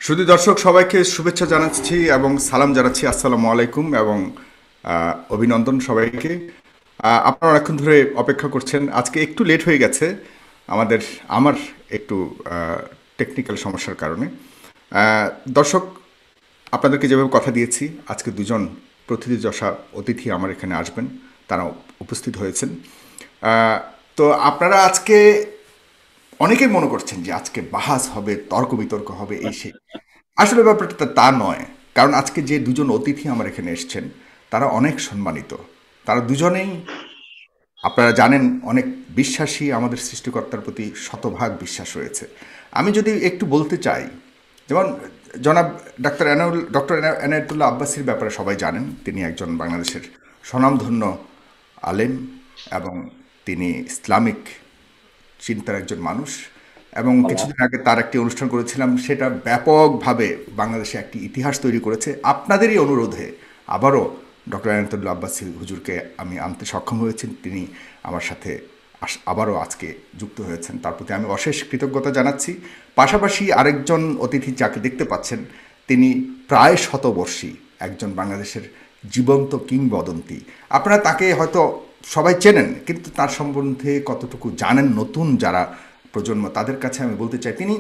শুধু দর্শক সবাইকে শুভেচ্ছা জানাচ্ছি এবং সালাম জানাচ্ছি। আসসালামু আলাইকুম এবং অভিনন্দন সবাইকে। আপনারা অনেকক্ষণ ধরে অপেক্ষা করছেন। আজকে একটু লেট হয়ে গেছে আমার একটু টেকনিক্যাল সমস্যার কারণে। আহ, দর্শক, আপনাদেরকে যেভাবে কথা দিয়েছি, আজকে দুজন প্রথিতযশা অতিথি আমার এখানে আসবেন, তারা উপস্থিত হয়েছেন। আহ, তো আপনারা আজকে অনেকেই মনে করছেন যে আজকে বাহাস হবে, তর্ক বিতর্ক হবে, এই সেই। আসলে ব্যাপারটা তা নয়। কারণ আজকে যে দুজন অতিথি আমার এখানে এসেছেন, তারা অনেক সম্মানিত। তারা দুজনেই, আপনারা জানেন, অনেক বিশ্বাসী। আমাদের সৃষ্টিকর্তার প্রতি শতভাগ বিশ্বাস রয়েছে। আমি যদি একটু বলতে চাই, যেমন জনাব ডক্টর এনায়েতুল্লাহ আব্বাসীর ব্যাপারে সবাই জানেন। তিনি একজন বাংলাদেশের স্বনামধন্য আলেম এবং তিনি ইসলামিক চিন্তার একজন মানুষ। এবং কিছুদিন আগে তার একটি অনুষ্ঠান করেছিলাম, সেটা ব্যাপকভাবে বাংলাদেশে একটি ইতিহাস তৈরি করেছে। আপনাদেরই অনুরোধে আবারও ডক্টর আয়নাতুল্লাহ আব্বাসী হুজুরকে আমি আনতে সক্ষম হয়েছি। তিনি আমার সাথে আবারও আজকে যুক্ত হয়েছেন, তার প্রতি আমি অশেষ কৃতজ্ঞতা জানাচ্ছি। পাশাপাশি আরেকজন অতিথি যাকে দেখতে পাচ্ছেন, তিনি প্রায় শতবর্ষী একজন বাংলাদেশের জীবন্ত কিংবদন্তি। আপনারা তাকে হয়তো সবাই চেনেন, কিন্তু তার সম্বন্ধে কতটুকু জানেন নতুন যারা প্রজন্ম, তাদের কাছে আমি বলতে চাই, তিনি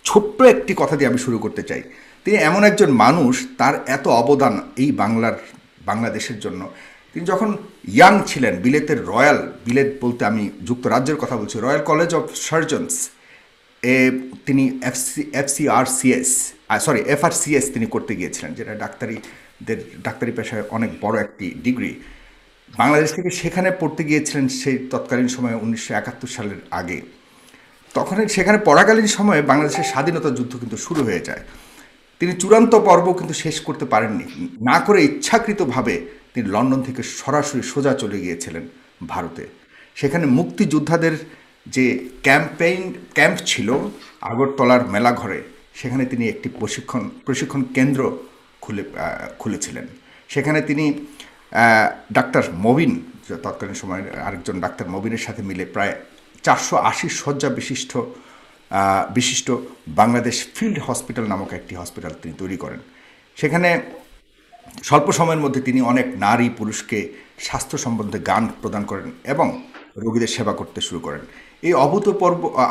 ছোট্ট একটি কথা দিয়ে আমি শুরু করতে চাই। তিনি এমন একজন মানুষ, তার এত অবদান এই বাংলাদেশের জন্য। তিনি যখন ইয়াং ছিলেন, বিলেত বলতে আমি যুক্তরাজ্যের কথা বলছি, রয়্যাল কলেজ অফ সার্জনস এ তিনি এফআরসিএস তিনি করতে গিয়েছিলেন, যেটা ডাক্তারি পেশায় অনেক বড় একটি ডিগ্রি। বাংলাদেশ থেকে সেখানে পড়তে গিয়েছিলেন সেই তৎকালীন সময়ে 1971 সালের আগে। তখন সেখানে পড়াকালীন সময়ে বাংলাদেশের স্বাধীনতা যুদ্ধ কিন্তু শুরু হয়ে যায়। তিনি চূড়ান্ত পর্ব কিন্তু শেষ করতে পারেননি, না করে ইচ্ছাকৃতভাবে তিনি লন্ডন থেকে সরাসরি সোজা চলে গিয়েছিলেন ভারতে। সেখানে মুক্তিযোদ্ধাদের যে ক্যাম্প ছিল আগরতলার মেলাঘরে, সেখানে তিনি একটি প্রশিক্ষণ কেন্দ্র খুলেছিলেন। সেখানে তিনি ডাক্তার মবিন, তৎকালীন সময়ের আরেকজন ডাক্তার মবিনের সাথে মিলে প্রায় 480 শয্যা বিশিষ্ট বাংলাদেশ ফিল্ড হসপিটাল নামক একটি হসপিটাল তিনি তৈরি করেন। সেখানে স্বল্প সময়ের মধ্যে তিনি অনেক নারী পুরুষকে স্বাস্থ্য সম্বন্ধে জ্ঞান প্রদান করেন এবং রোগীদের সেবা করতে শুরু করেন। এই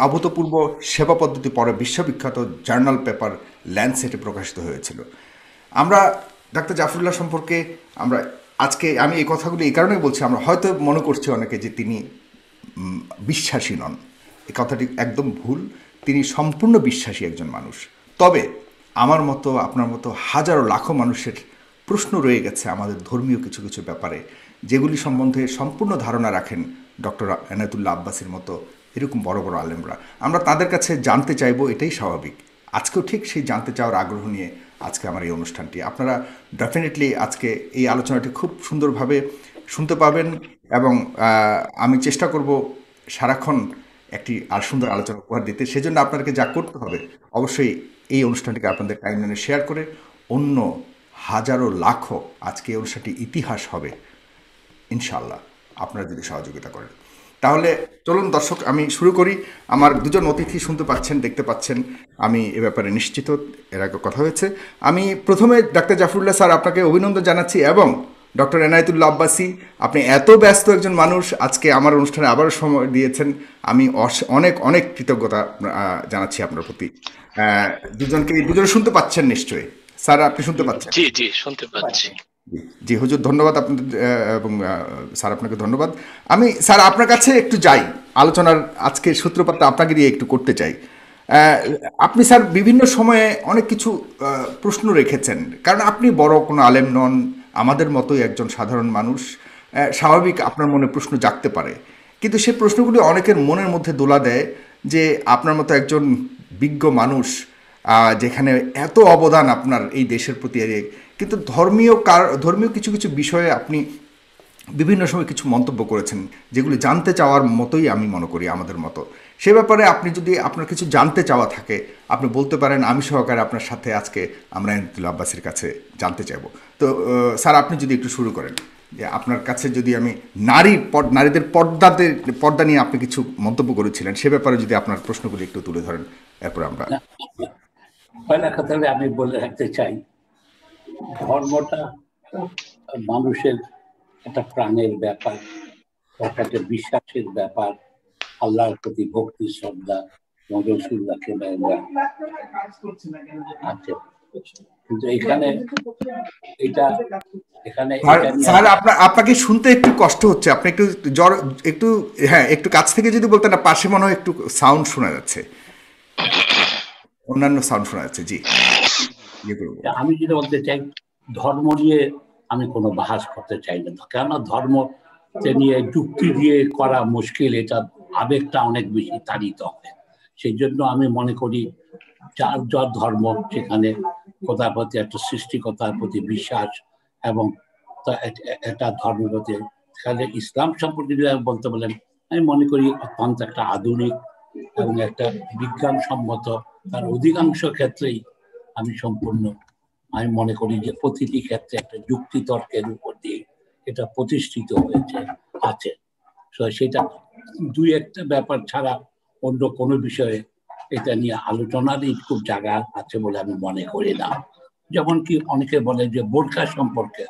অভূতপূর্ব সেবা পদ্ধতি পরে বিশ্ববিখ্যাত জার্নাল পেপার ল্যান্ডসেটে প্রকাশিত হয়েছিল। আমরা ডাক্তার জাফরুল্লাহ সম্পর্কে আমরা আজকে, আমি এই কথাগুলো এই কারণেই বলছি, আমরা হয়তো মনে করছি অনেকে যে তিনি বিশ্বাসী নন। এই কথাটি একদম ভুল। তিনি সম্পূর্ণ বিশ্বাসী একজন মানুষ। তবে আমার মতো, আপনার মতো হাজারো লাখো মানুষের প্রশ্ন রয়ে গেছে আমাদের ধর্মীয় কিছু কিছু ব্যাপারে, যেগুলি সম্বন্ধে সম্পূর্ণ ধারণা রাখেন ডক্টর এনায়েতুল্লাহ আব্বাসীর মতো এরকম বড় বড় আলেমরা। আমরা তাদের কাছে জানতে চাইব, এটাই স্বাভাবিক। আজকেও ঠিক সেই জানতে চাওয়ার আগ্রহ নিয়ে আজকে আমার এই অনুষ্ঠানটি। আপনারা ডেফিনেটলি আজকে এই আলোচনাটি খুব সুন্দরভাবে শুনতে পাবেন এবং আমি চেষ্টা করব সারাক্ষণ একটি আর সুন্দর আলোচনা উপহার দিতে। সেজন্য আপনাদেরকে যা করতে হবে, অবশ্যই এই অনুষ্ঠানটিকে আপনাদের টাইমলাইনে শেয়ার করে অন্য হাজারো লাখো আজকে এই অনুষ্ঠানটি ইতিহাস হবে ইনশাল্লাহ, আপনারা যদি সহযোগিতা করেন। তাহলে চলুন দর্শক, আমি শুরু করি। আমার দুজন অতিথি শুনতে পাচ্ছেন, দেখতে পাচ্ছেন, আমি এ ব্যাপারে নিশ্চিত, এর আগে কথা হয়েছে। আমি প্রথমে ডাক্তার জাফরুল্লাহ স্যার, আপনাকে অভিনন্দন জানাচ্ছি। এবং ডক্টর এনায়েতুল্লাহ আব্বাসী, আপনি এত ব্যস্ত একজন মানুষ, আজকে আমার অনুষ্ঠানে আবারও সময় দিয়েছেন। আমি অনেক অনেক কৃতজ্ঞতা জানাচ্ছি আপনার প্রতি। দুজন শুনতে পাচ্ছেন নিশ্চয়ই। স্যার, আপনি শুনতে পাচ্ছেন? জি জি শুনতে পাচ্ছি। জি হুজুর, ধন্যবাদ আপনাদের। এবং স্যার, আপনাকে ধন্যবাদ। আমি স্যার আপনার কাছে একটু যাই, আলোচনার আজকে সূত্রপাতটা আপনাকে দিয়ে একটু করতে চাই। আহ, আপনি স্যার বিভিন্ন সময়ে অনেক কিছু প্রশ্ন রেখেছেন, কারণ আপনি বড় কোনো আলেম নন, আমাদের মতোই একজন সাধারণ মানুষ। স্বাভাবিক আপনার মনে প্রশ্ন জাগতে পারে, কিন্তু সেই প্রশ্নগুলি অনেকের মনের মধ্যে দোলা দেয় যে আপনার মতো একজন বিজ্ঞ মানুষ, যেখানে এত অবদান আপনার এই দেশের প্রতি, কিন্তু ধর্মীয় কিছু কিছু বিষয়ে আপনি বিভিন্ন সময় কিছু মন্তব্য করেছেন, যেগুলি জানতে চাওয়ার মতোই আমি মনে করি আমাদের মতো। সে ব্যাপারে আপনি যদি আপনার কিছু জানতে চাওয়া থাকে, আপনি বলতে পারেন। আমি সহকারে আপনার সাথে আজকে আমরা এনায়েতুল্লাহ আব্বাসীর কাছে জানতে চাইব। তো স্যার, আপনি যদি একটু শুরু করেন, যে আপনার কাছে যদি আমি নারীদের পর্দা নিয়ে আপনি কিছু মন্তব্য করেছিলেন, সে ব্যাপারে যদি আপনার প্রশ্নগুলি একটু তুলে ধরেন, এরপর আমরা। পয়লা কথা আমি বলে রাখতে চাই, ধর্মটা মানুষের একটা প্রাণের ব্যাপার, একটা বিশ্বাসের ব্যাপার, আল্লাহর প্রতি ভক্তি শ্রদ্ধা, রসুল্লাহকে আছে। কিন্তু এখানে এটা এখানে স্যার আপনাকে শুনতে একটু কষ্ট হচ্ছে, আপনি একটু জ্বর একটু, হ্যাঁ একটু কাছ থেকে যদি বলতেন না, পাশে মনে হয় একটু সাউন্ড শোনা যাচ্ছে, অন্যান্য সাউন্ড শোনা যাচ্ছে। জি, আমি যেটা বলতে চাই, ধর্ম নিয়ে আমি কোনো বাহাস করতে চাই না, কেন ধর্ম নিয়ে যুক্তি দিয়ে করা মুশকিল, এটা আবেগটা অনেক বেশি তাড়িত হবে। সেই জন্য আমি মনে করি যার যার ধর্ম, সেখানে খোদার প্রতি একটা সৃষ্টিকতার প্রতি বিশ্বাস এবং একটা ধর্মের প্রতি, সেখানে ইসলাম সম্পর্কে যদি বলতে বলেন, আমি মনে করি অত্যন্ত একটা আধুনিক এবং একটা বিজ্ঞানসম্মত, তার অধিকাংশ ক্ষেত্রেই আমি সম্পূর্ণ, আমি মনে করি যে প্রতিটি ক্ষেত্রে একটা যুক্তি তর্কের উপর দিয়ে এটা প্রতিষ্ঠিত হয়েছে আছে। সেটা দুই একটা ব্যাপার ছাড়া অন্য কোনো বিষয়ে এটা নিয়ে আলোচনারই খুব জায়গা আছে বলে আমি মনে করি না। যেমন কি অনেকে বলে যে বোরকা সম্পর্কে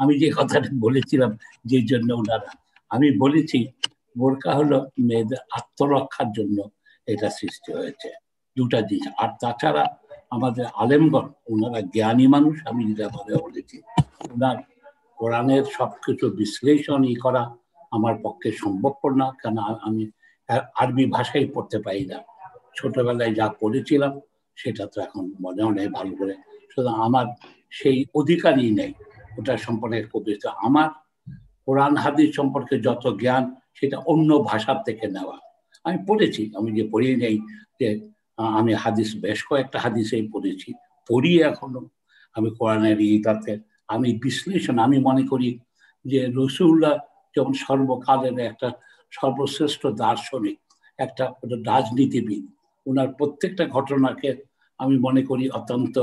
আমি যে কথাটা বলেছিলাম, যে জন্য ওনারা, আমি বলেছি বোরকা হলো মেয়েদের আত্মরক্ষার জন্য এটা সৃষ্টি হয়েছে, দুটা জিনিস। আর তাছাড়া আমাদের আলেমগণ, ওনারা জ্ঞানী মানুষ, আমি যেটা বলেছি, ওনার কোরআনের সবকিছু বিশ্লেষণই করা আমার পক্ষে সম্ভবপর না, কেন আমি আরবি ভাষাই পড়তে পারি না। ছোটবেলায় যা পড়েছিলাম সেটা তো এখন মনেও নেই ভালো করে, সুতরাং আমার সেই অধিকারই নেই ওটা সম্পর্কে কবিতা। আমার কোরআন হাদিস সম্পর্কে যত জ্ঞান সেটা অন্য ভাষার থেকে নেওয়া। আমি পড়েছি, আমি যে পড়ি নেই যে আমি হাদিস বেশ কয়েকটা হাদিসেই পড়েছি, পড়ি এখনো। আমি কোরআনের ইতাতে আমি বিশ্লেষণ, আমি মনে করি যে রসুল্লাহ যেমন সর্বকালের একটা সর্বশ্রেষ্ঠ দার্শনিক, একটা রাজনীতিবিদ, ওনার প্রত্যেকটা ঘটনাকে আমি মনে করি অত্যন্ত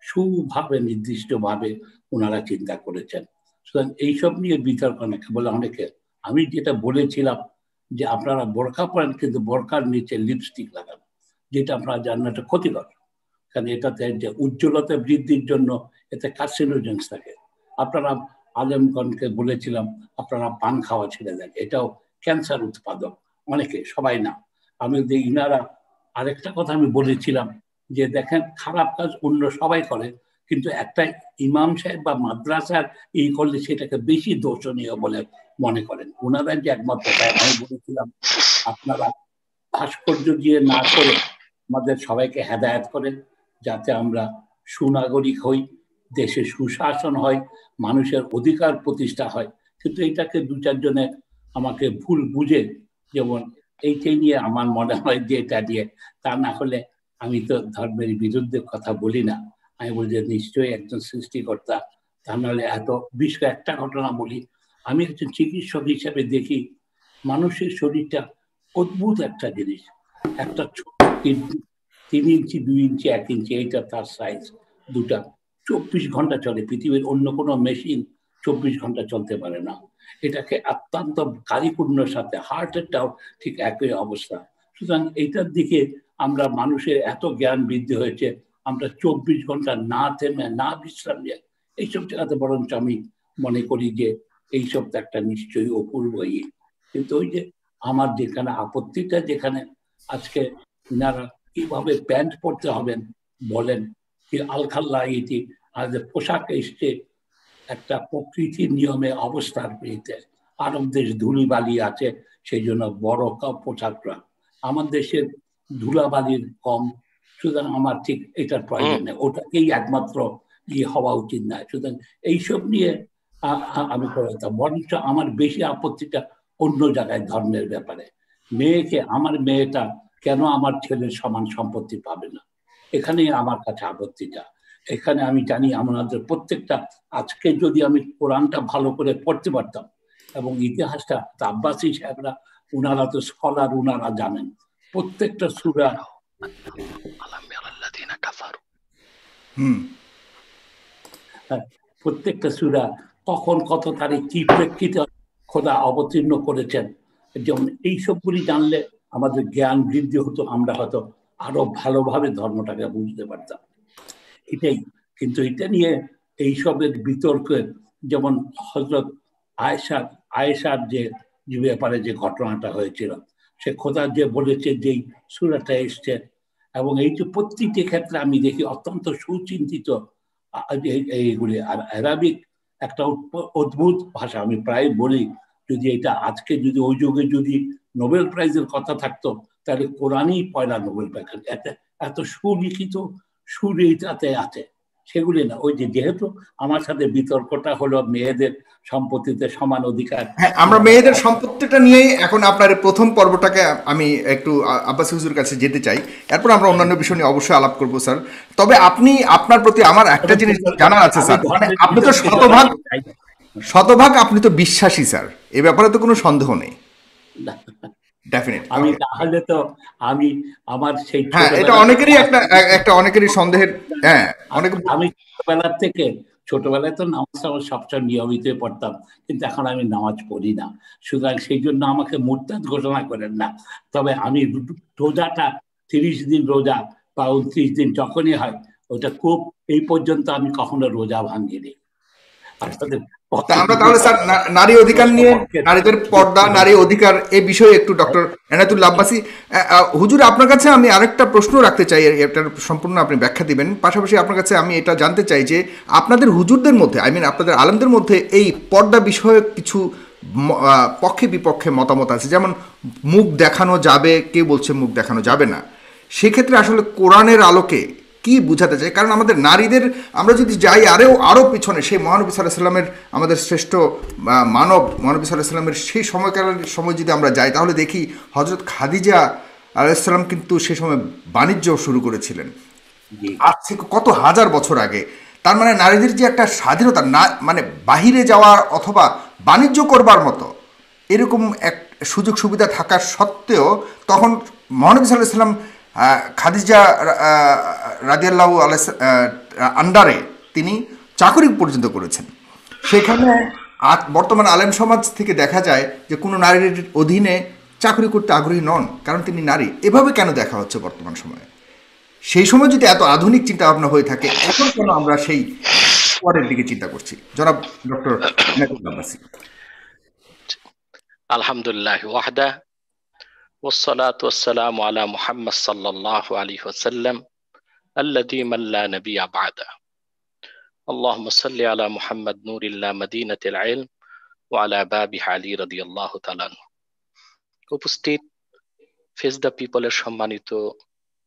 সুভাবে নির্দিষ্টভাবে ওনারা চিন্তা করেছেন। সুতরাং এইসব নিয়ে বিতর্ক অনেকে বলে, অনেকে, আমি যেটা বলেছিলাম যে আপনারা বোরকা পরেন কিন্তু বোরকার নিচে লিপস্টিক লাগান, যেটা আপনারা জানেন এটা ক্ষতিকর, কারণ এটাতে যে উজ্জ্বলতা বৃদ্ধির জন্য এতে কার্সিনোজেন্স থাকে। আপনারা আলেমগণকে বলেছিলাম আপনারা পান খাওয়া ছেড়ে দেন, এটাও ক্যান্সার উৎপাদক, অনেকে, সবাই না। আমি ইনারা আরেকটা কথা আমি বলেছিলাম যে দেখেন খারাপ কাজ অন্য সবাই করে, কিন্তু একটা ইমাম সাহেব বা মাদ্রাসার এই করলে সেটাকে বেশি দোষণীয় বলে মনে করেন ওনারা, যে একমাত্র। আমি বলেছিলাম আপনারা ভাস্কর্য দিয়ে না করে আমাদের সবাইকে হেদায়েত করেন, যাতে আমরা সুনাগরিক হই, দেশে সুশাসন হয়, মানুষের অধিকার প্রতিষ্ঠা হয়। কিন্তু এটাকে দু চারজনে আমাকে ভুল বুঝে, যেমন এইটাই নিয়ে আমার মনে হয় যে এটা দিয়ে, তা না হলে আমি তো ধর্মের বিরুদ্ধে কথা বলি না। আমি বলি যে নিশ্চয়ই একজন সৃষ্টিকর্তা, তা নাহলে এত বিষয়। একটা ঘটনা বলি, আমি একজন চিকিৎসক হিসেবে দেখি মানুষের শরীরটা অদ্ভুত একটা জিনিস। একটা ছোট 3 ইঞ্চি 2 ইঞ্চি 1 ইঞ্চি, এইটা তার সাইজ, দুটা 24 ঘন্টা চলে। পৃথিবীর অন্য কোনো মেশিন 24 ঘন্টা চলতে পারে না। এটাকে অত্যন্ত কারিপূর্ণের সাথে, হার্টেরটাও ঠিক একই অবস্থা। সুতরাং এইটার দিকে আমরা মানুষের এত জ্ঞান বৃদ্ধি হয়েছে, আমরা 24 ঘন্টা না থেমে না বিশ্রাম নিয়ে এইসব জায়গাতে, বরঞ্চ আমি মনে করি যে এইসব তো একটা নিশ্চয়ই অপূর্ব। কিন্তু ওই যে আমার যেখানে আপত্তিটা, যেখানে আজকে ইনারা কিভাবে প্যান্ট পরতে হবেন বলেন, কি আলখাল্লা ইতি, আর যে পোশাক এসছে একটা প্রকৃতির নিয়মে অবস্থার পেয়েছে। আরব দেশ ধুলিবালি আছে, সেই জন্য বড় পোশাকরা, আমার দেশের ধুলাবালির কম, সুতরাং আমার ঠিক এটার প্রয়োজন নেই, ওটাকেই একমাত্র হওয়া উচিত নয়। সুতরাং এইসব নিয়ে আমি করতাম, বরঞ্চ আমার বেশি আপত্তিটা অন্য জায়গায়, ধর্মের ব্যাপারে। মেয়েকে, আমার মেয়েটা কেন আমার ছেলের সমান সম্পত্তি পাবে না, এখানেই আমার কাছে আপত্তিটা। এখানে আমি জানি আমাদের প্রত্যেকটা, আজকে যদি আমি কোরআনটা ভালো করে পড়তে পারতাম এবং ইতিহাসটা, আব্বাসী সাহেবরা উনারা তো স্কলার, উনারা জানেন প্রত্যেকটা সূরা, প্রত্যেকটা সূরা কখন কত তারিখ কি প্রেক্ষিতে খোদা অবতীর্ণ করেছেন। যেমন এই সবগুলি জানলে আমাদের জ্ঞান বৃদ্ধি হতো, আমরা হয়তো আরো ভালোভাবে ধর্মটাকে বুঝতে পারতাম। এটাই। কিন্তু এটা নিয়ে এইসবের বিতর্কে, যেমন হযরত আয়েশার যে ব্যাপারে যে ঘটনাটা হয়েছিল, সে খোদা যে বলেছে যেই সূরাটা এসছে, এবং এই যে প্রতিটি ক্ষেত্রে আমি দেখি অত্যন্ত সুচিন্তিত এইগুলি। আর অ্যারাবিক একটা অদ্ভুত ভাষা। আমি প্রায় বলি, যদি এটা আজকে যদি ওই যুগে যদি নোবেল প্রাইজের কথা থাকতো, তাহলে কোরআনই পয়লা নোবেল প্রাইজ। এত সুলিখিত সুর এইটাতে আছে, সেগুলি না। ওই যে যেহেতু আমার সাথে বিতর্কটা হলো মেয়েদের সম্পত্তিতে সমান অধিকার হ্যাঁ, আমরা কিভাবে মেয়েদের সম্পত্তিটা নিয়েই এখন আপনার এই প্রথম পর্বটাকে আমি একটু আব্বাস হুজুর কাছে যেতে চাই, এরপর আমরা অন্যান্য বিষয় নিয়ে অবশ্যই আলাপ করবো স্যার। তবে আপনি, আপনার প্রতি আমার একটা জিনিস জানার আছে আমি স্যার, মানে ধর্মের আপনি তো বিতর্কে শতভাগ জড়াতে চাই না। শতভাগ আপনি তো বিশ্বাসী স্যার, এ ব্যাপারে তো কোনো সন্দেহ নেই। ডেফিনেট, আমি ওকে। তাহলে তো আমি আমার সেই হ্যাঁ, এটা ছোটবেলা থেকে অনেকেরই একটা অনেকেরই সন্দেহের। হ্যাঁ, অনেকে আমি ছোটবেলায় তো নামাজ টামাজ সবসময় নিয়মিত পড়তাম, কিন্তু এখন আমি নামাজ পড়ি না। সুতরাং সেই জন্য আমাকে মুরতাদ ঘোষণা করেন না। তবে আমি রোজাটা 30 দিন রোজা বা 29 দিন যখনই হয়, ওটা খুব, এই পর্যন্ত আমি কখনো রোজা ভাঙিনি। আপনাদের তা পক্ষে আমরা যদি তাহলে স্যার নারী অধিকার নিয়ে, প্রশ্নপক্ষের নারীদের পর্দা, যুক্তি নারী দিতে অধিকার এই বিষয়ে একটু ডক্টর এনায়েতুল্লাহ আব্বাসী, হুজুর আপনার কাছে আমি আরেকটা প্রশ্ন রাখতে চাই, এটার সম্পূর্ণ আপনি ব্যাখ্যা দিবেন। পাশাপাশি আপনার কাছে আমি এটা জানতে চাই যে আপনাদের হুজুরদের মধ্যে, আই মিন আপনাদের আলেমদের মধ্যে এই পর্দা বিষয়ক কিছু পক্ষে বিপক্ষে মতামত আছে। যেমন মুখ দেখানো যাবে, কেউ বলছে মুখ দেখানো যাবে না। সেক্ষেত্রে আসলে কোরআনের আলোকে কি বুঝাতে চাই? কারণ আমাদের নারীদের, আমরা যদি যাই আরও পিছনে, সেই মহানবী সাল্লাহ সাল্লামের, আমাদের শ্রেষ্ঠ মানব মহানবী সাল্লাহ সাল্লামের সেই সময় যদি আমরা যাই, তাহলে দেখি হজরত খাদিজা আলাইসাল্লাম কিন্তু সে সময় বাণিজ্য শুরু করেছিলেন, জি। আজ থেকে কত হাজার বছর আগে। তার মানে নারীদের যে একটা স্বাধীনতা, না মানে বাহিরে যাওয়ার অথবা বাণিজ্য করবার মতো এরকম এক সুযোগ সুবিধা থাকা সত্ত্বেও, তখন মহানবী সাল্লাহ সাল্লাম খাদিজা রাদিয়াল্লাহু আলাইহা আন্ডারে তিনি চাকরি পর্যন্ত করেছেন। সেখানে বর্তমান আলেম সমাজ থেকে দেখা যায় যে কোনো নারীর অধীনে চাকরি করতে আগ্রহী নন, কারণ তিনি নারী। এভাবে কেন দেখা হচ্ছে বর্তমান সময়ে? সেই সময় যদি এত আধুনিক চিন্তা ভাবনা হয়ে থাকে, এখন কেন আমরা সেই পরের দিকে চিন্তা করছি? জনাব ডক্টর এনায়েতুল্লাহ আব্বাসী। আলহামদুলিল্লাহ ওয়াহদা ওয়াসসালাতু ওয়াসসালামু আলা মুহাম্মদ সাল্লাল্লাহু আলাইহি ওয়াসাল্লাম আল্লাযী মান লা নাবিয়্যা বা'দা। আল্লাহুম্মা সাল্লি আলা মুহাম্মদ নূরিল্লাহ মদিনাতিল ইলম ওয়া আলা বাবিহি আলী রাদিয়াল্লাহু তাআলা আনহু। উপস্থিত ফেস দ্য পিপলের সম্মানিত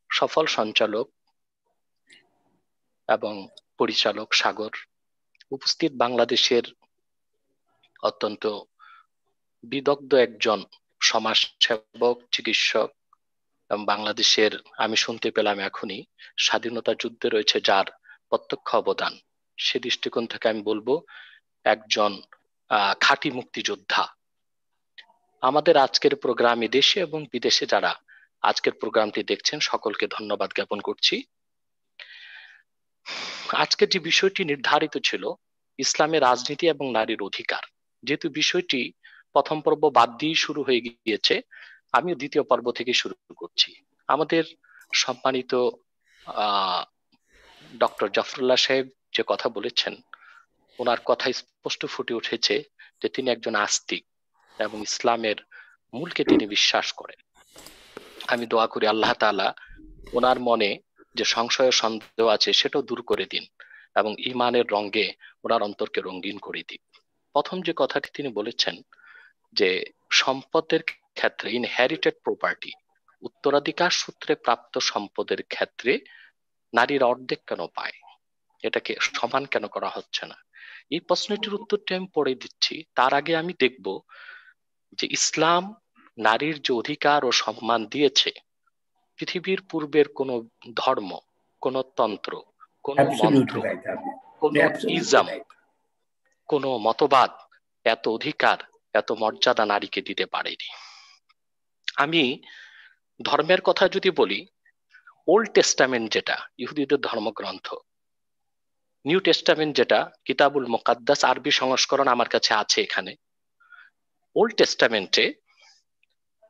সফল সঞ্চালক এবং পরিচালক সাগর, উপস্থিত বাংলাদেশের অত্যন্ত বিদগ্ধ একজন সমাজসেবক, চিকিৎসক, এবং বাংলাদেশের, আমি শুনতে পেলাম এখনই, স্বাধীনতা যুদ্ধে রয়েছে যার প্রত্যক্ষ অবদান, সে দৃষ্টিকোণ থেকে আমি বলবো একজন খাঁটি মুক্তিযোদ্ধা। আমাদের আজকের প্রোগ্রামে দেশে এবং বিদেশে যারা আজকের প্রোগ্রামটি দেখছেন, সকলকে ধন্যবাদ জ্ঞাপন করছি। আজকের যে বিষয়টি নির্ধারিত ছিল, ইসলামের রাজনীতি এবং নারীর অধিকার, যেহেতু বিষয়টি প্রথম পর্ব বাদ দিয়ে শুরু হয়ে গিয়েছে, আমি দ্বিতীয় পর্ব থেকে শুরু করছি। আমাদের সম্মানিত ডক্টর জাফরুল্লাহ সাহেব যে কথা বলেছেন, ওনার কথায় স্পষ্ট ফুটে উঠেছে যে তিনি একজন আস্তিক এবং ইসলামের মূলকে তিনি বিশ্বাস করেন। আমি দোয়া করি আল্লাহ তাআলা ওনার মনে যে সংশয় সন্দেহ আছে সেটাও দূর করে দিন এবং ইমানের রঙে ওনার অন্তরকে রঙিন করে দিন। প্রথম যে কথাটি তিনি বলেছেন যে সম্পদের ক্ষেত্রে, ইনহেরিটেড প্রপার্টি, উত্তরাধিকার সূত্রে প্রাপ্ত সম্পদের ক্ষেত্রে নারীরা অর্ধেক কেন পায়, এটাকে সমান কেন করা হচ্ছে না? এই প্রশ্নটির উত্তরটি আমি পরে দিচ্ছি। তার আগে আমি দেখব যে ইসলাম নারীর যে অধিকার ও সম্মান দিয়েছে, পৃথিবীর পূর্বের কোন ধর্ম, কোন তন্ত্র, কোন মন্ত্র, কোন ইজম, কোন মতবাদ এত অধিকার, এত মর্যাদা নারীকে দিতে পারেনি। আমি ধর্মের কথা যদি বলি, ওল্ড টেস্টামেন্ট যেটা ইহুদিদের ধর্মগ্রন্থ, নিউ টেস্টামেন্ট যেটা কিতাবুল মুকাদ্দাস, আরবি সংস্করণ আমার কাছে আছে এখানে। ওল্ড টেস্টামেন্টে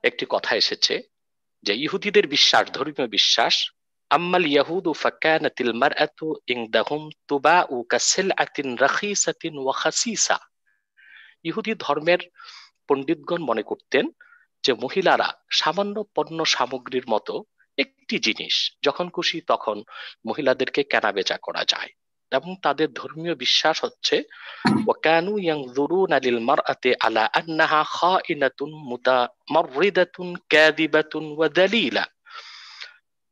একটি কথা এসেছে যে ইহুদিদের বিশ্বাস, ধর্মীয় বিশ্বাস, আম্মাল ইয়াহুদু ফাকানাতিল মারআতু ইনদাহুম তুবাউ কাসিলআতিন রাখিসাতিন ওয়া খাসিসা। ইহুদি ধর্মের পণ্ডিতগণ মনে করতেন যে মহিলারা সামান্য পণ্য সামগ্রীর মতো একটি জিনিস, যখন খুশি তখন মহিলাদেরকে কেনাবেচা করা যায়। এবং তাদের ধর্মীয় বিশ্বাস হচ্ছে ওয়াকানু ইয়ানজুরুনা লিল মারআতি আলা আন্নাহা খাইনাতুন মুতামাররিদাতুন কাযিবাতুন ওয়া দালিলা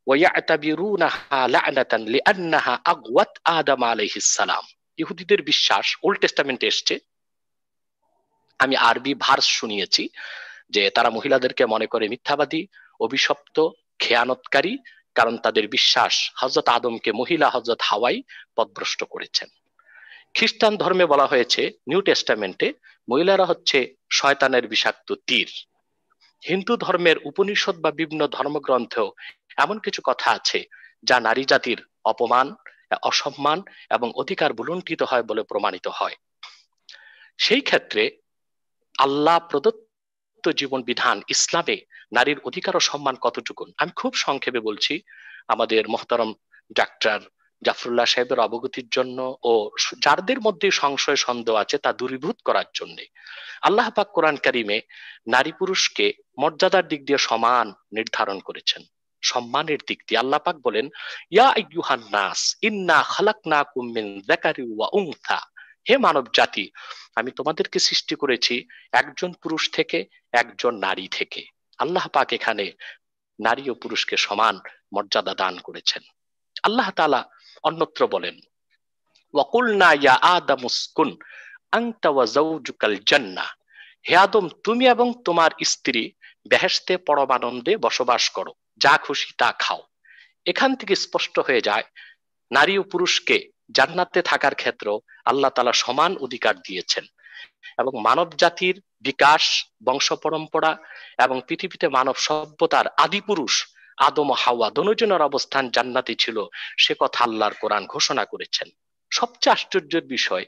ওয়া ইয়াতাবিরুনাহা লা'নাতান লিআন্নাহা আগওয়াত আদম আলাইহিস সালাম। ইহুদিদের বিশ্বাস ওল্ড টেস্টামেন্টে এসেছে, আমি আরবি ভার্স শুনিয়েছি, যে তারা মহিলাদেরকে মনে করে মিথ্যাবাদী, অভিশপ্ত, খেয়ানতকারী, কারণ তাদের বিশ্বাস হযরত আদমকে মহিলা হযরত হাওয়াই পথভ্রষ্ট করেছেন। খ্রিস্টান ধর্মে বলা হয়েছে নিউ টেস্টামেন্টে মহিলারা হচ্ছে শয়তানের বিষাক্ত তীর। হিন্দু ধর্মের উপনিষদ বা বিভিন্ন ধর্মগ্রন্থেও এমন কিছু কথা আছে যা নারী জাতির অপমান, অসম্মান এবং অধিকার ভুলুণ্ঠিত হয় বলে প্রমাণিত হয়। সেই ক্ষেত্রে আল্লাহ প্রদত্ত জীবন বিধান ইসলামে নারীর অধিকার ও সম্মান কতটুকু, আমি খুব সংক্ষেপে বলছি আমাদের মহতরম ডাক্তার জাফরুল্লাহ সাহেবের অবগতির জন্য ও যাদের মধ্যে সংশয় সন্দেহ আছে তা দূরীভূত করার জন্য। আল্লাহ পাক কোরআন কারিমে নারী পুরুষকে মর্যাদার দিক দিয়ে সমান নির্ধারণ করেছেন। সম্মানের দিক দিয়ে আল্লাহ পাক বলেন, ইয়া আইয়ুহান নাস ইন্না খালাকনাকুম মিন যাকারি ওয়া উনসা, হে মানব জাতি, আমি তোমাদেরকে সৃষ্টি করেছি একজন পুরুষ থেকে, একজন নারী থেকে। আল্লাহ পাক এখানে নারী ও পুরুষকে সমান মর্যাদা দান করেছেন। আল্লাহ তাআলা অন্যত্র বলেন, ওয়াকুলনা ইয়া আদামু উসকুন আনতা ওয়া যাওজুকাল জান্নাহ, হে আদম তুমি এবং তোমার স্ত্রী বেহেশতে পরমানন্দে বসবাস করো, যা খুশি তা খাও। এখান থেকে স্পষ্ট হয়ে যায় নারী ও পুরুষকে জান্নাতে থাকার ক্ষেত্র আল্লাহ তাআলা সমান অধিকার দিয়েছেন। এবং মানব জাতির বিকাশ, বংশ পরম্পরা এবং পৃথিবীতে মানব সভ্যতার আদি পুরুষ আদম ও হাওয়া দুজনের অবস্থান জান্নাতে ছিল, সে কথা আল্লাহর কোরআন ঘোষণা করেছেন। সবচেয়ে আশ্চর্যের বিষয়,